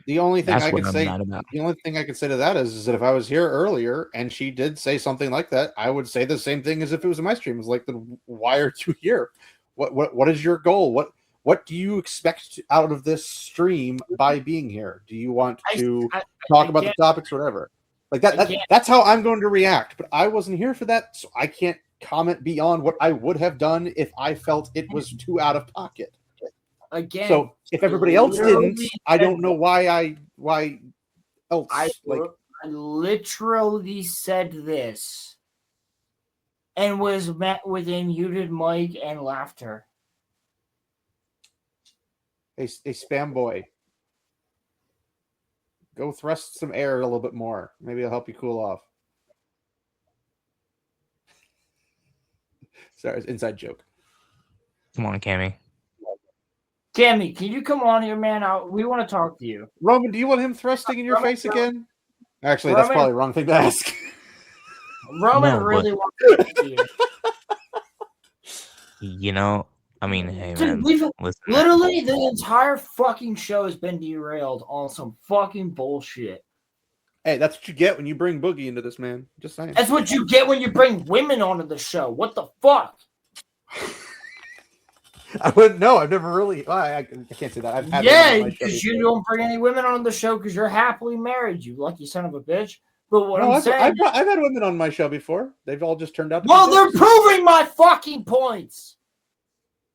The only thing That's I what can I'm say, mad about. the only thing I can say to that is that if I was here earlier and she did say something like that, I would say the same thing as if it was in my stream. It's like, then why are you here? What is your goal? What do you expect out of this stream by being here? Do you want to talk about the topics or whatever? Like that's how I'm going to react. But I wasn't here for that, so I can't comment beyond what I would have done if I felt it was too out of pocket. Again, So if everybody else didn't, I don't know why else. I literally said this and was met with a muted mic and laughter. A spam boy. Go thrust some air a little bit more. Maybe it'll help you cool off. Sorry, it's an inside joke. Come on, Cammy. Cammy, can you come on here, man? We want to talk to you. Roman, do you want him thrusting in your face again? Actually, that's probably the wrong thing to ask. Roman really wants to talk to you. You know, I mean, hey, Dude, man. Literally, the entire fucking show has been derailed on some fucking bullshit. Hey, that's what you get when you bring Boogie into this, man. Just saying. That's what you get when you bring women onto the show. What the fuck? I wouldn't know. I've never really. I can't say that. I've had yeah, because you don't bring any women on the show because you're happily married. You lucky son of a bitch. But what No, I'm saying, I've had women on my show before. They've all just turned out to well, be they're dicks. proving my fucking points.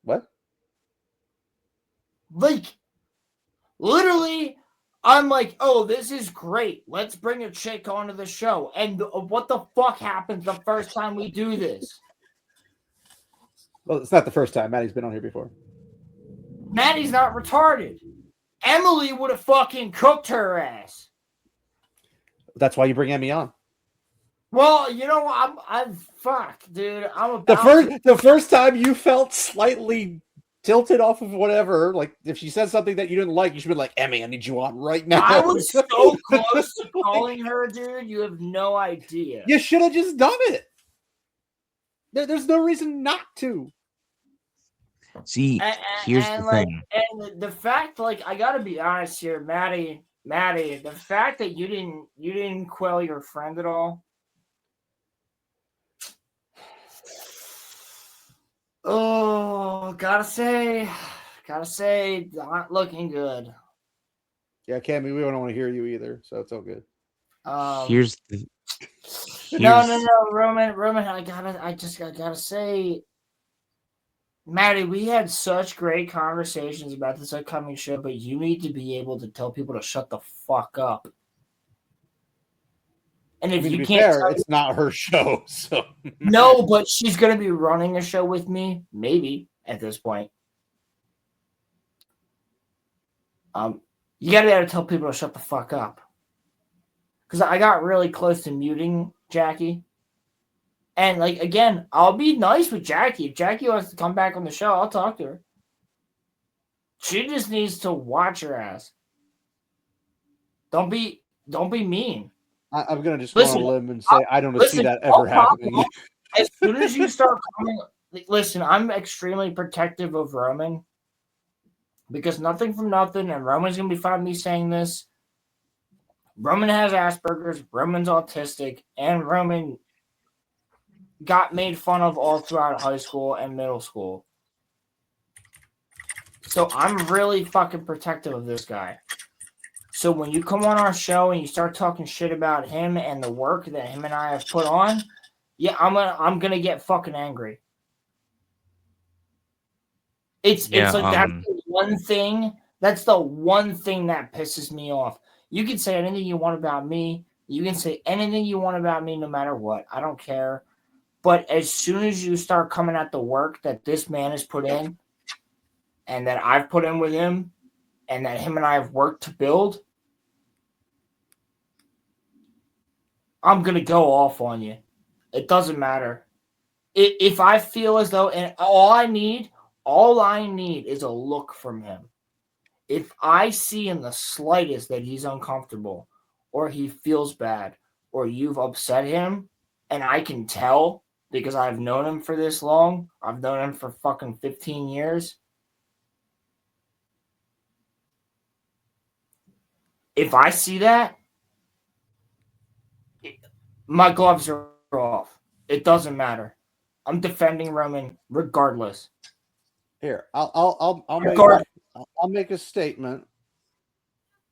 What? Like, literally, I'm like, oh, this is great. Let's bring a chick onto the show. And what the fuck happens the first time we do this? Well, it's not the first time. Maddie's been on here before. Maddie's not retarded. Emily would have fucking cooked her ass. That's why you bring Emmy on. Well, you know, I'm fuck, dude. The first time you felt slightly tilted off of whatever, like if she said something that you didn't like, you should be like, Emmy, I need you on right now. I was so close to calling her, dude. You have no idea. You should have just done it. There's no reason not to. See, here's the thing. And the fact, like, I gotta be honest here, Maddie, the fact that you didn't quell your friend at all. Oh, gotta say, not looking good. Yeah, Cammy, we don't want to hear you either, so it's all good. Here's the No, Roman, I gotta say, Maddie, we had such great conversations about this upcoming show, but you need to be able to tell people to shut the fuck up. And if you can't, it's not her show, so no, but she's gonna be running a show with me, maybe at this point. You gotta be able to tell people to shut the fuck up. Because I got really close to muting Jackie. And, like, again, I'll be nice with Jackie. If Jackie wants to come back on the show, I'll talk to her. She just needs to watch her ass. Don't be mean. I'm going to just go on a limb and say I don't see that ever happening. As soon as you start coming... Listen, I'm extremely protective of Roman. Because nothing from nothing, and Roman's going to be fine with me saying this. Roman has Asperger's, Roman's autistic, and Roman got made fun of all throughout high school and middle school. So I'm really fucking protective of this guy. So when you come on our show and you start talking shit about him and the work that him and I have put on, yeah, I'm gonna get fucking angry. It's like that's the one thing. That's the one thing that pisses me off. You can say anything you want about me. You can say anything you want about me, no matter what. I don't care. But as soon as you start coming at the work that this man has put in, and that I've put in with him, and that him and I have worked to build, I'm going to go off on you. It doesn't matter. If I feel as though, and all I need is a look from him. If I see in the slightest that he's uncomfortable, or he feels bad, or you've upset him, and I can tell because I've known him for this long, I've known him for fucking 15 years. If I see that, my gloves are off. It doesn't matter. I'm defending Roman regardless. Here, I'll make a statement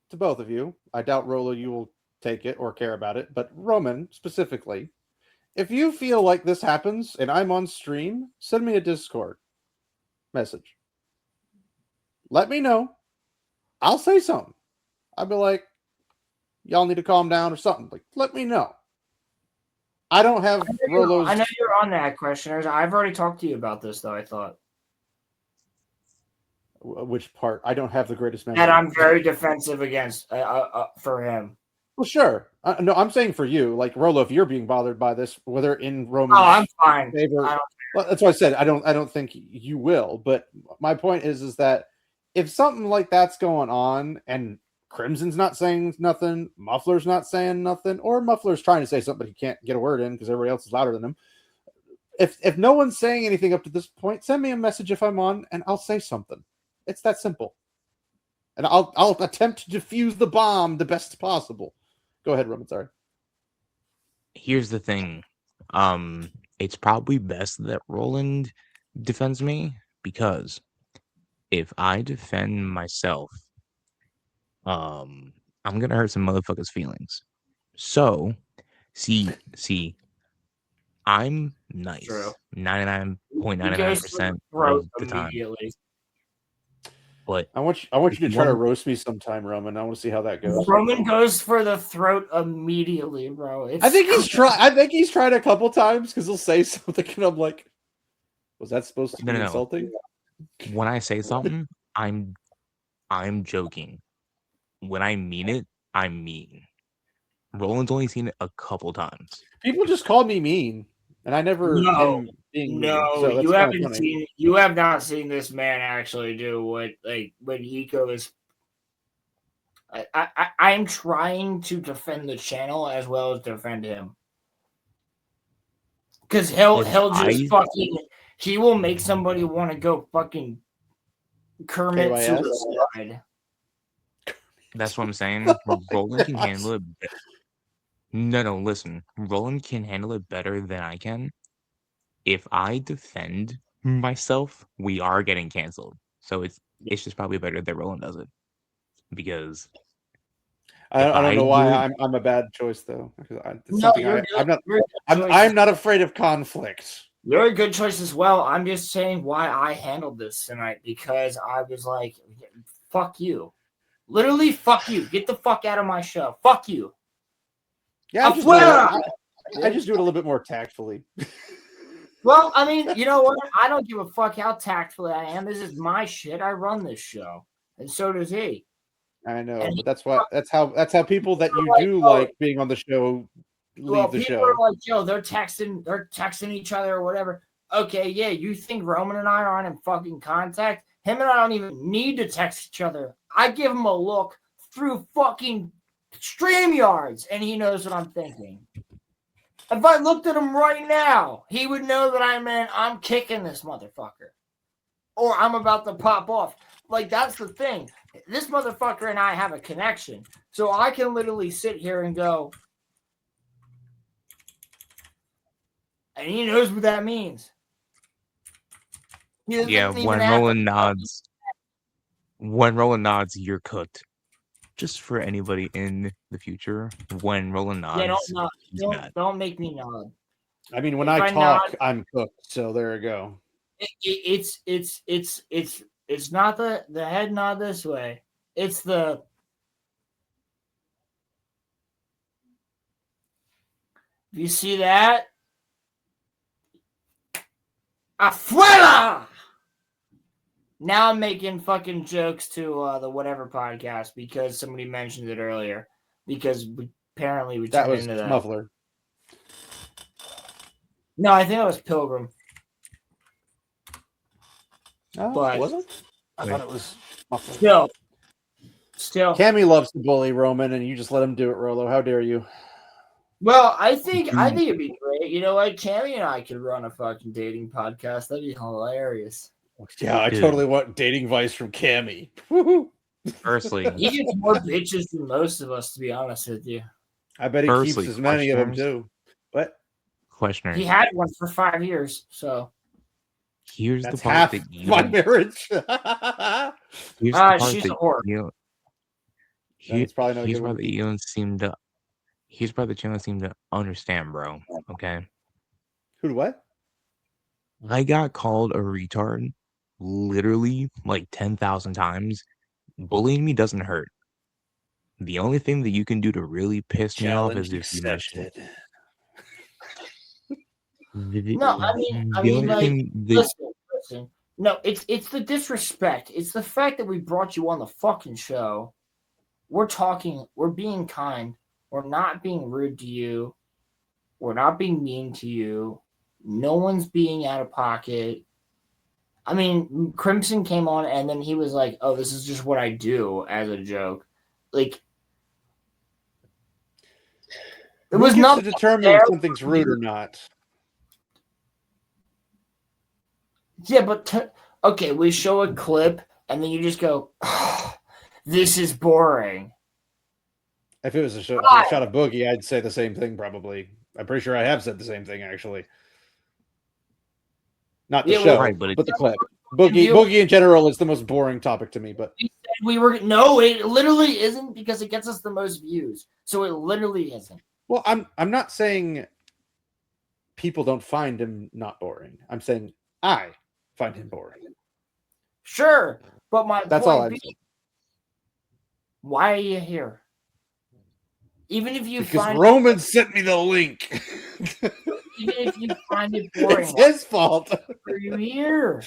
to both of you. I doubt Rolo you will take it or care about it, but Roman specifically, if you feel like this happens and I'm on stream, send me a Discord message. Let me know. I'll say something. I'll be like, y'all need to calm down or something. Like, let me know. I don't have Rolo's. I know you're on that, questioners. I've already talked to you about this, though, I thought. Which part? I don't have the greatest memory. That I'm very defensive against for him. Well, sure. No, I'm saying for you, like Rolo, if you're being bothered by this, whether in Roman's I'm fine. favor, well, that's what I said. I don't think you will. But my point is that if something like that's going on and Crimson's not saying nothing, Muffler's not saying nothing, or Muffler's trying to say something but he can't get a word in because everybody else is louder than him. If no one's saying anything up to this point, send me a message if I'm on, and I'll say something. It's that simple. And I'll attempt to defuse the bomb the best possible. Go ahead, Roman. Sorry. Here's the thing. It's probably best that Roland defends me, because if I defend myself, I'm gonna hurt some motherfuckers' feelings. So See, I'm nice True. 99.99% Throat of the time. immediately. But I want you to try to roast me sometime, Roman. I want to see how that goes. Roman goes for the throat immediately, bro. I think he's tried a couple times because he'll say something and I'm like, was that supposed to be insulting? When I say something, I'm joking. When I mean it, I mean. Roland's only seen it a couple times. People just call me mean, and I never am being mean. So you haven't seen. You have not seen this man actually do what when he goes. I'm trying to defend the channel as well as defend him, because he'll just fucking he will make somebody want to go fucking Kermit suicide. That's what I'm saying. Roland can handle it. No, listen. Roland can handle it better than I can. If I defend myself, we are getting canceled. So it's just probably better that Roland does it, because I don't know why I'm a bad choice though. I'm not afraid of conflict. You're a good choice as well. I'm just saying why I handled this tonight, because I was like, fuck you. Literally, fuck you. Get the fuck out of my show. Fuck you. Yeah, I just do it a little bit more tactfully. Well, I mean, you know what? I don't give a fuck how tactfully I am. This is my shit. I run this show, and so does he. I know, but that's how people that you do like being on the show leave the show. People are like, yo, they're texting each other or whatever. Okay, yeah, you think Roman and I aren't in fucking contact? Him and I don't even need to text each other. I give him a look through fucking StreamYards, and he knows what I'm thinking. If I looked at him right now, he would know that I'm kicking this motherfucker, or I'm about to pop off. Like, that's the thing. This motherfucker and I have a connection, so I can literally sit here and go, and he knows what that means. Yeah, when Roland nods, you're cooked. Just for anybody in the future, when Roland nods, don't make me nod. I mean, when I talk, I'm cooked. So there you go. It's not the head nod this way. It's the you see that? Afuera! Now I'm making fucking jokes to the whatever podcast because somebody mentioned it earlier. Because apparently we turned into that. Muffler. No, I think it was Pilgrim. Oh, but was it? I thought it was Muffler. Still. Cammy loves to bully Roman, and you just let him do it, Rolo. How dare you? Well, I think it'd be great. You know what? Cammy and I could run a fucking dating podcast. That'd be hilarious. Yeah, I totally want dating advice from Cammy. Firstly, he gets more bitches than most of us, to be honest with you. I bet he keeps as many of them too. What? Questioner. He had one for 5 years, so here's that's the part half that you my marriage. Here's the part she's that a whore. Here's probably no here's why the channel seemed to understand, bro. Okay. Who? What? I got called a retard literally like 10,000 times. Bullying me doesn't hurt. The only thing that you can do to really piss me off is if you mention it. No, I mean, like, listen. No, it's the disrespect. It's the fact that we brought you on the fucking show. We're talking. We're being kind. We're not being rude to you. We're not being mean to you. No one's being out of pocket. I mean, Crimson came on and then he was like, "Oh, this is just what I do," as a joke. Like, it was not to determine if something's rude or not. Yeah, but okay, we show a clip and then you just go, oh, "This is boring." If it was a shot of Boogie, I'd say the same thing probably. I'm pretty sure I have said the same thing actually. Not the show, right, but the clip. Boogie in general is the most boring topic to me. But it literally isn't because it gets us the most views. So it literally isn't. Well, I'm not saying people don't find him not boring. I'm saying I find him boring. Sure, but my That's all point I'm being, saying. why are you here? Even if you Because find Roman sent me the link. even if you find it boring, It's his fault. why are you here?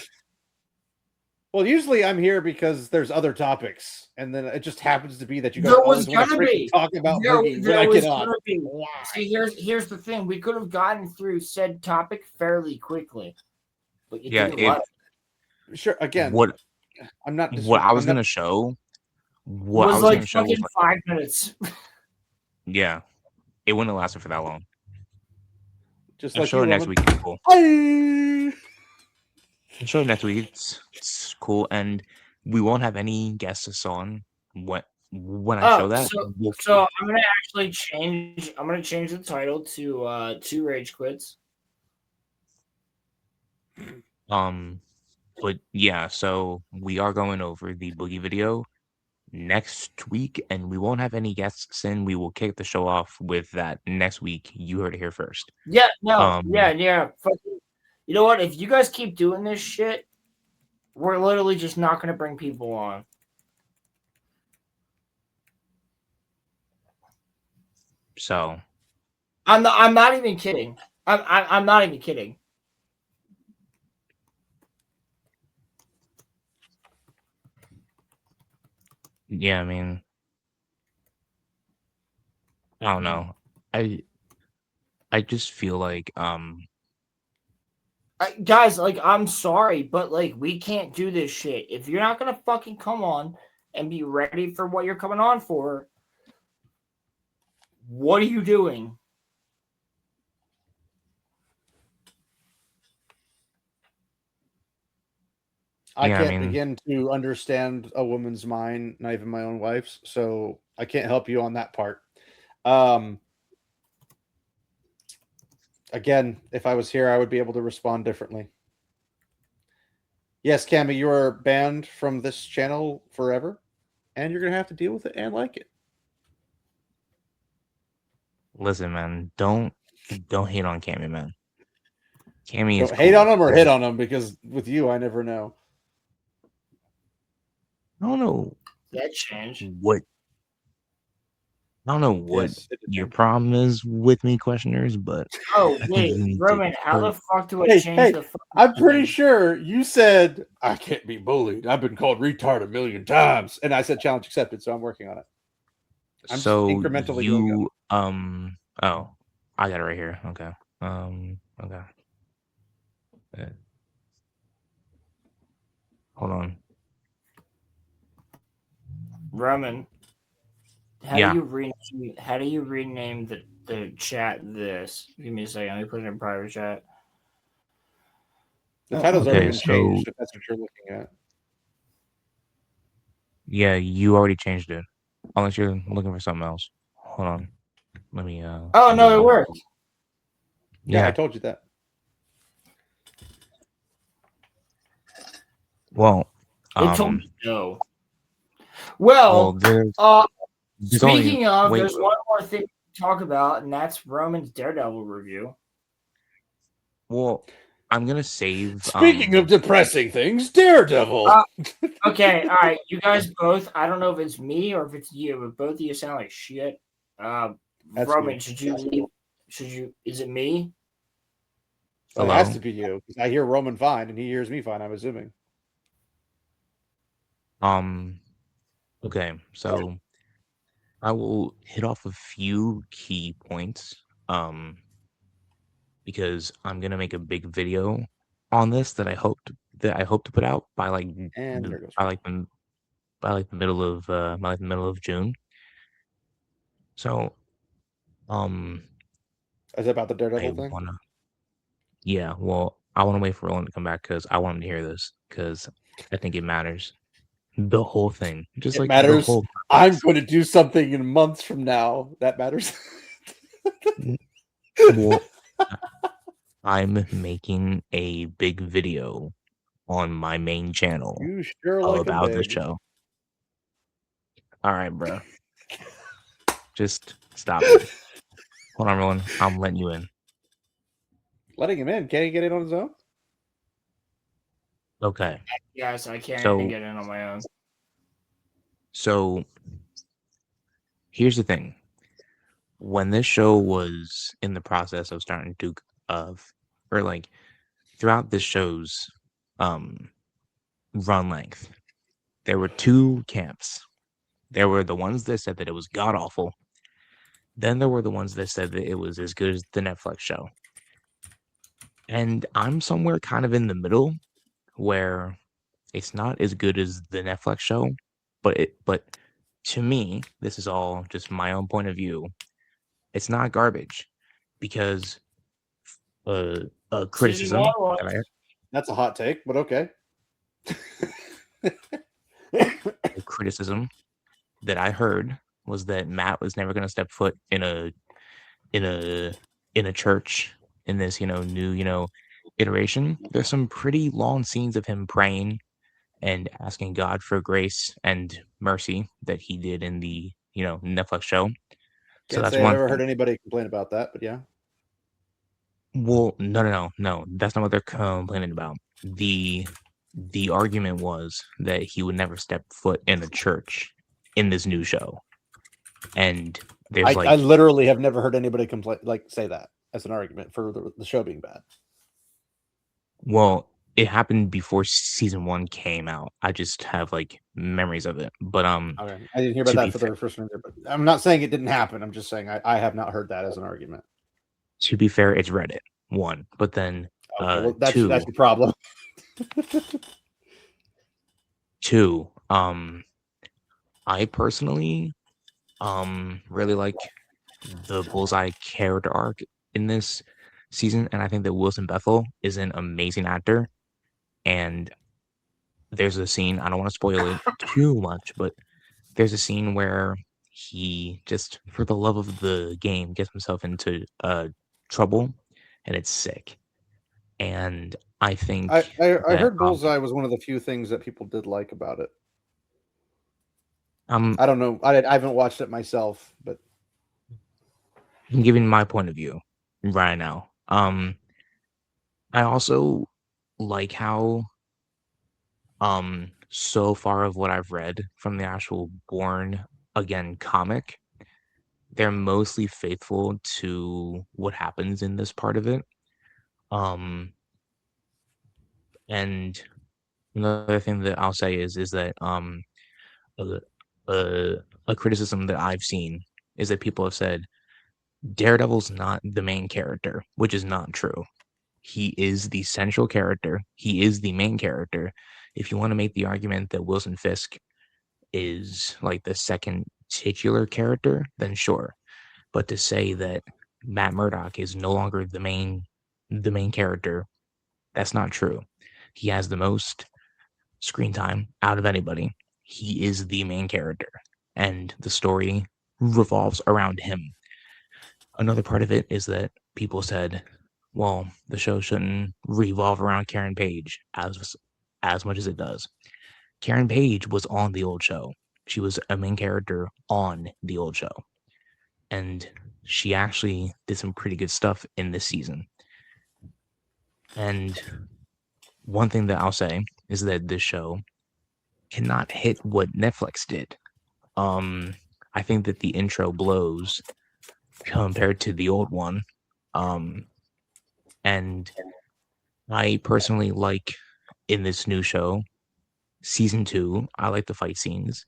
Well, usually I'm here because there's other topics, and then it just happens to be that you guys There always was want to gonna freaking be. talk about There, Boogie there when I was get on. gonna be. Why? See, here's the thing. We could have gotten through said topic fairly quickly, but you Yeah, didn't if let us. Sure. Again, what I'm not. what I was I'm not. gonna show, It was like fucking 5 minutes. yeah, it wouldn't have lasted for that long. Just I'll like show you, it next Roman. week. It's cool. Hey! I'll show it next week. It's cool, and we won't have any guests on when I show that. So I'm gonna actually change. I'm gonna change the title to 2 Rage Quits. But yeah, so we are going over the Boogie video next week, and we won't have any guests in. We will kick the show off with that next week. You heard it here first. Yeah, no, yeah. Fucking, you know what? If you guys keep doing this shit, we're literally just not gonna bring people on. So I'm not even kidding. I'm not even kidding. yeah, I mean, I don't know. I just feel like Guys, like, I'm sorry, but like, we can't do this shit. If you're not gonna fucking come on and be ready for what you're coming on for, what are you doing? I can't begin to understand a woman's mind, not even my own wife's, so I can't help you on that part. Again, if I was here, I would be able to respond differently. Yes, Cammy, you are banned from this channel forever, and you're gonna have to deal with it and like it. Listen, man, don't hate on Cammy, man. Cammy is don't hate on him or hit on him, because with you, I never know. I don't know that changed. I don't know what your problem is with me, questioners, but oh wait, Roman, how the fuck do I change the? I'm pretty sure you said I can't be bullied. I've been called retard a million times, and I said challenge accepted, so I'm working on it. I'm so just incrementally you oh, I got it right here. Okay. Okay. Hold on. Roman, how Yeah. do you rename the chat this? Give me a second. Let me put it in private chat. The title's already been changed, if that's what you're looking at. Yeah, you already changed it. Unless you're looking for something else. Hold on. Let me oh no, it worked. Yeah, I told you that. Well, it told me no. Well, speaking of, there's one more thing to talk about, and that's Roman's Daredevil review. Well, I'm gonna save. Speaking of depressing things, Daredevil. Okay, all right, you guys both. I don't know if it's me or if it's you, but both of you sound like shit. Roman, should you leave? Is it me? Well, it has to be you, because I hear Roman fine and he hears me fine, I'm assuming. Okay, so I will hit off a few key points. Because I'm gonna make a big video on this that I hope to put out by the middle of June. So, is it about the Daredevil thing? Yeah, well, I want to wait for Roland to come back because I want him to hear this because I think it matters. The whole thing, just it matters. I'm going to do something in months from now that matters. Well, I'm making a big video on my main channel about the show. All right, bro. Just stop it. Hold on, Roland. I'm letting you in. Letting him in. Can't he get in on his own? Okay. Yes, I can't So- even get in on my own. So here's the thing. When this show was in the process of starting to throughout this show's run length, there were two camps. There were the ones that said that it was god awful. Then there were the ones that said that it was as good as the Netflix show. And I'm somewhere kind of in the middle where it's not as good as the Netflix show, but to me, this is all just my own point of view. It's not garbage because a criticism Season one that I That's a hot take, but okay. a criticism that I heard was that Matt was never going to step foot in a church in this new iteration. There's some pretty long scenes of him praying and asking God for grace and mercy that he did in the Netflix show. So Can't that's say I've one ever thing. heard anybody complain about that, but yeah. Well, no. That's not what they're complaining about. The argument was that he would never step foot in a church in this new show. And there's I literally have never heard anybody complain say that as an argument for the show being bad. well, it happened before season 1 came out. I just have memories of it. But Okay. I didn't hear about To that be for the first one, but I'm not saying it didn't happen. I'm just saying I have not heard that as an argument. to be fair, it's Reddit, one. But then Okay, well, that's two, your problem. two, I personally really like the Bullseye character arc in this season, and I think that Wilson Bethel is an amazing actor. And there's a scene, I don't want to spoil it too much, but there's a scene where he just, for the love of the game, gets himself into trouble, and it's sick. And I think I that, heard Bullseye was one of the few things that people did like about it. I'm I don't know. I haven't watched it myself, but giving my point of view right now. I also like how so far of what I've read from the actual Born Again comic, they're mostly faithful to what happens in this part of it. And another thing that I'll say is that a, a criticism that I've seen is that people have said Daredevil's not the main character, which is not true. He is the central character. He is the main character. If you want to make the argument that Wilson Fisk is the second titular character, then sure. But to say that Matt Murdock is no longer the main character, that's not true. He has the most screen time out of anybody. He is the main character, and the story revolves around him. Another part of it is that people said, well, the show shouldn't revolve around Karen Page as much as it does. Karen Page was on the old show. She was a main character on the old show. And she actually did some pretty good stuff in this season. And one thing that I'll say is that this show cannot hit what Netflix did. I think that the intro blows compared to the old one. And I personally like in this new show, season 2, I like the fight scenes.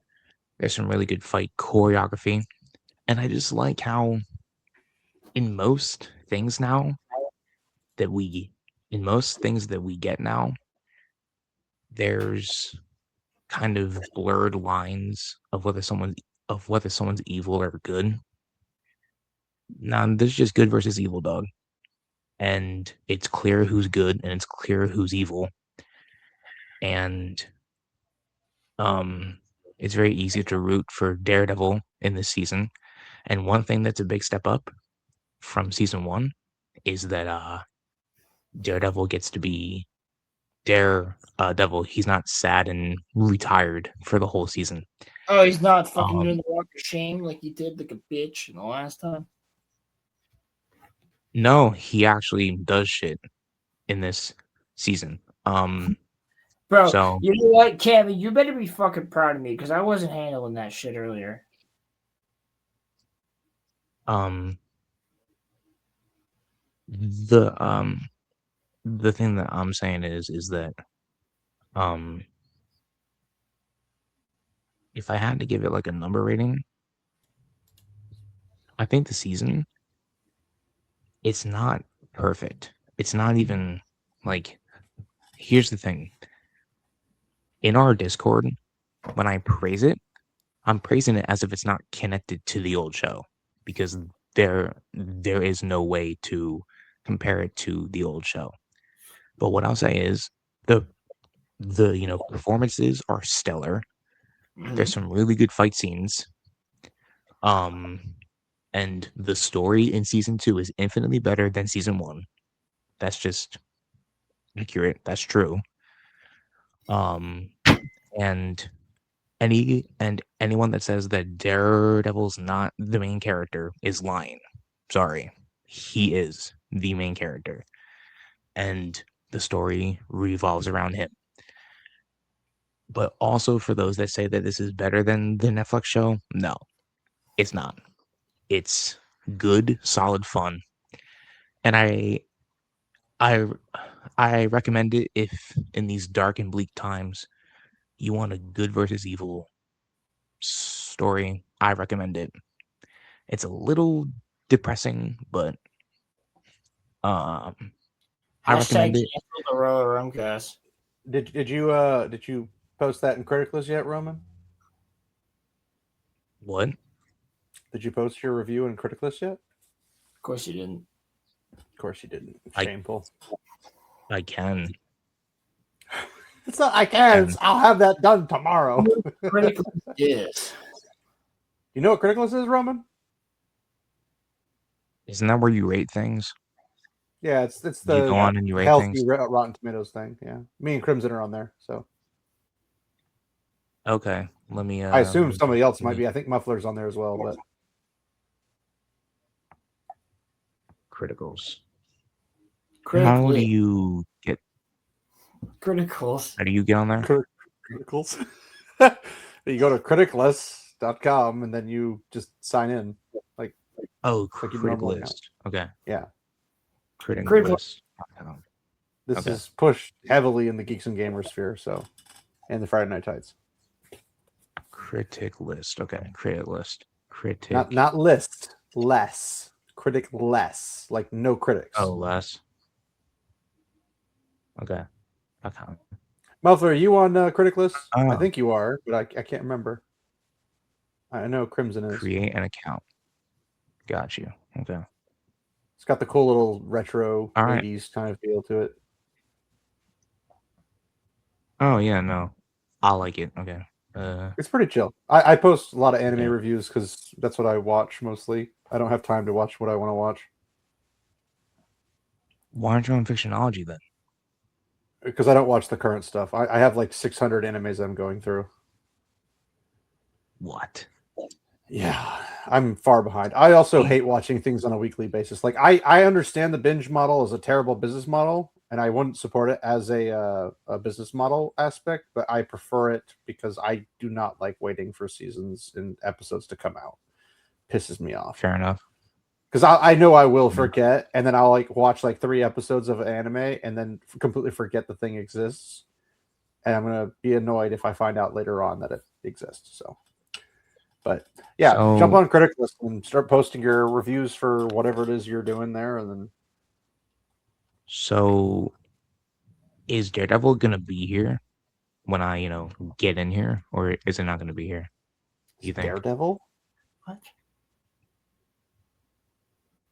There's some really good fight choreography. And I just like how in most things that we get now, there's kind of blurred lines of whether someone's evil or good. Now, this is just good versus evil, dog. And it's clear who's good and it's clear who's evil. And it's very easy to root for Daredevil in this season. And one thing that's a big step up from season 1 is that Daredevil gets to be Daredevil. He's not sad and retired for the whole season. Oh, he's not fucking doing the walk of shame like he did like a bitch in the last time. No, he actually does shit in this season. Bro, So you know what, Cammy? You better be fucking proud of me because I wasn't handling that shit earlier. the the thing that I'm saying is that if I had to give it like a number rating, I think the season, it's not perfect. It's not even like, here's the thing. In our Discord, when I praise it, I'm praising it as if it's not connected to the old show, because there is no way to compare it to the old show. But what I'll say is the performances are stellar. There's some really good fight scenes. And the story in season 2 is infinitely better than season 1. That's just accurate. That's true. And anyone that says that Daredevil's not the main character is lying. Sorry. He is the main character. And the story revolves around him. But also, for those that say that this is better than the Netflix show, no, it's not. It's good, solid fun. And I recommend it if in these dark and bleak times you want a good versus evil story. I recommend it. It's a little depressing, but I Hashtag recommend it. cancel the RoloRome cast. Did you post that in Criticless yet, Roman? What? Did you post your review in Criticless yet? Of course you didn't. Of course you didn't. I- Shameful. I can. It's not. I can. I'll have that done tomorrow. Critical is. You know what Criticless is, Roman? Isn't that where you rate things? Yeah, it's You the go on and you rate healthy things? Rotten Tomatoes thing. Yeah, me and Crimson are on there, so Okay, let me. I assume let me- somebody else let might me- be. I think Muffler's on there as well, but Criticals. How Critical. do you get? Criticals. How do you get on there? Criticals. You go to criticless.com and then you just sign in. Oh, like you normally Criticalist. Okay. Yeah. Criticalist. This Okay. is pushed heavily in the Geeks and Gamers sphere, so and the Friday Night Tights. Critic list. Okay. Critic list. Critic. Not list, less. Critic less. Like no critics. Oh, less. Okay. Okay. Muffler, are you on Critic List? I Oh. think you are, but I can't remember. I know Crimson is. Create an account. Got you. Okay. It's got the cool little retro All right. 80s kind of feel to it. Oh yeah, no. I like it. Okay. It's pretty chill. I post a lot of anime Okay. reviews because that's what I watch mostly. I don't have time to watch what I want to watch. Why aren't you on Fictionology then? Because I don't watch the current stuff. I have like 600 animes I'm going through. What? Yeah, I'm far behind. I also hate watching things on a weekly basis. Like I understand the binge model is a terrible business model, and I wouldn't support it as a business model aspect, but I prefer it because I do not like waiting for seasons and episodes to come out. Pisses me off. Fair enough. Because I know I will forget, and then I'll like watch like 3 episodes of anime and then completely forget the thing exists. And I'm gonna be annoyed if I find out later on that it exists. So, but yeah, jump on Critic List and start posting your reviews for whatever it is you're doing there, and then. So, is Daredevil gonna be here when I, get in here, or is it not gonna be here? You think? Daredevil? What?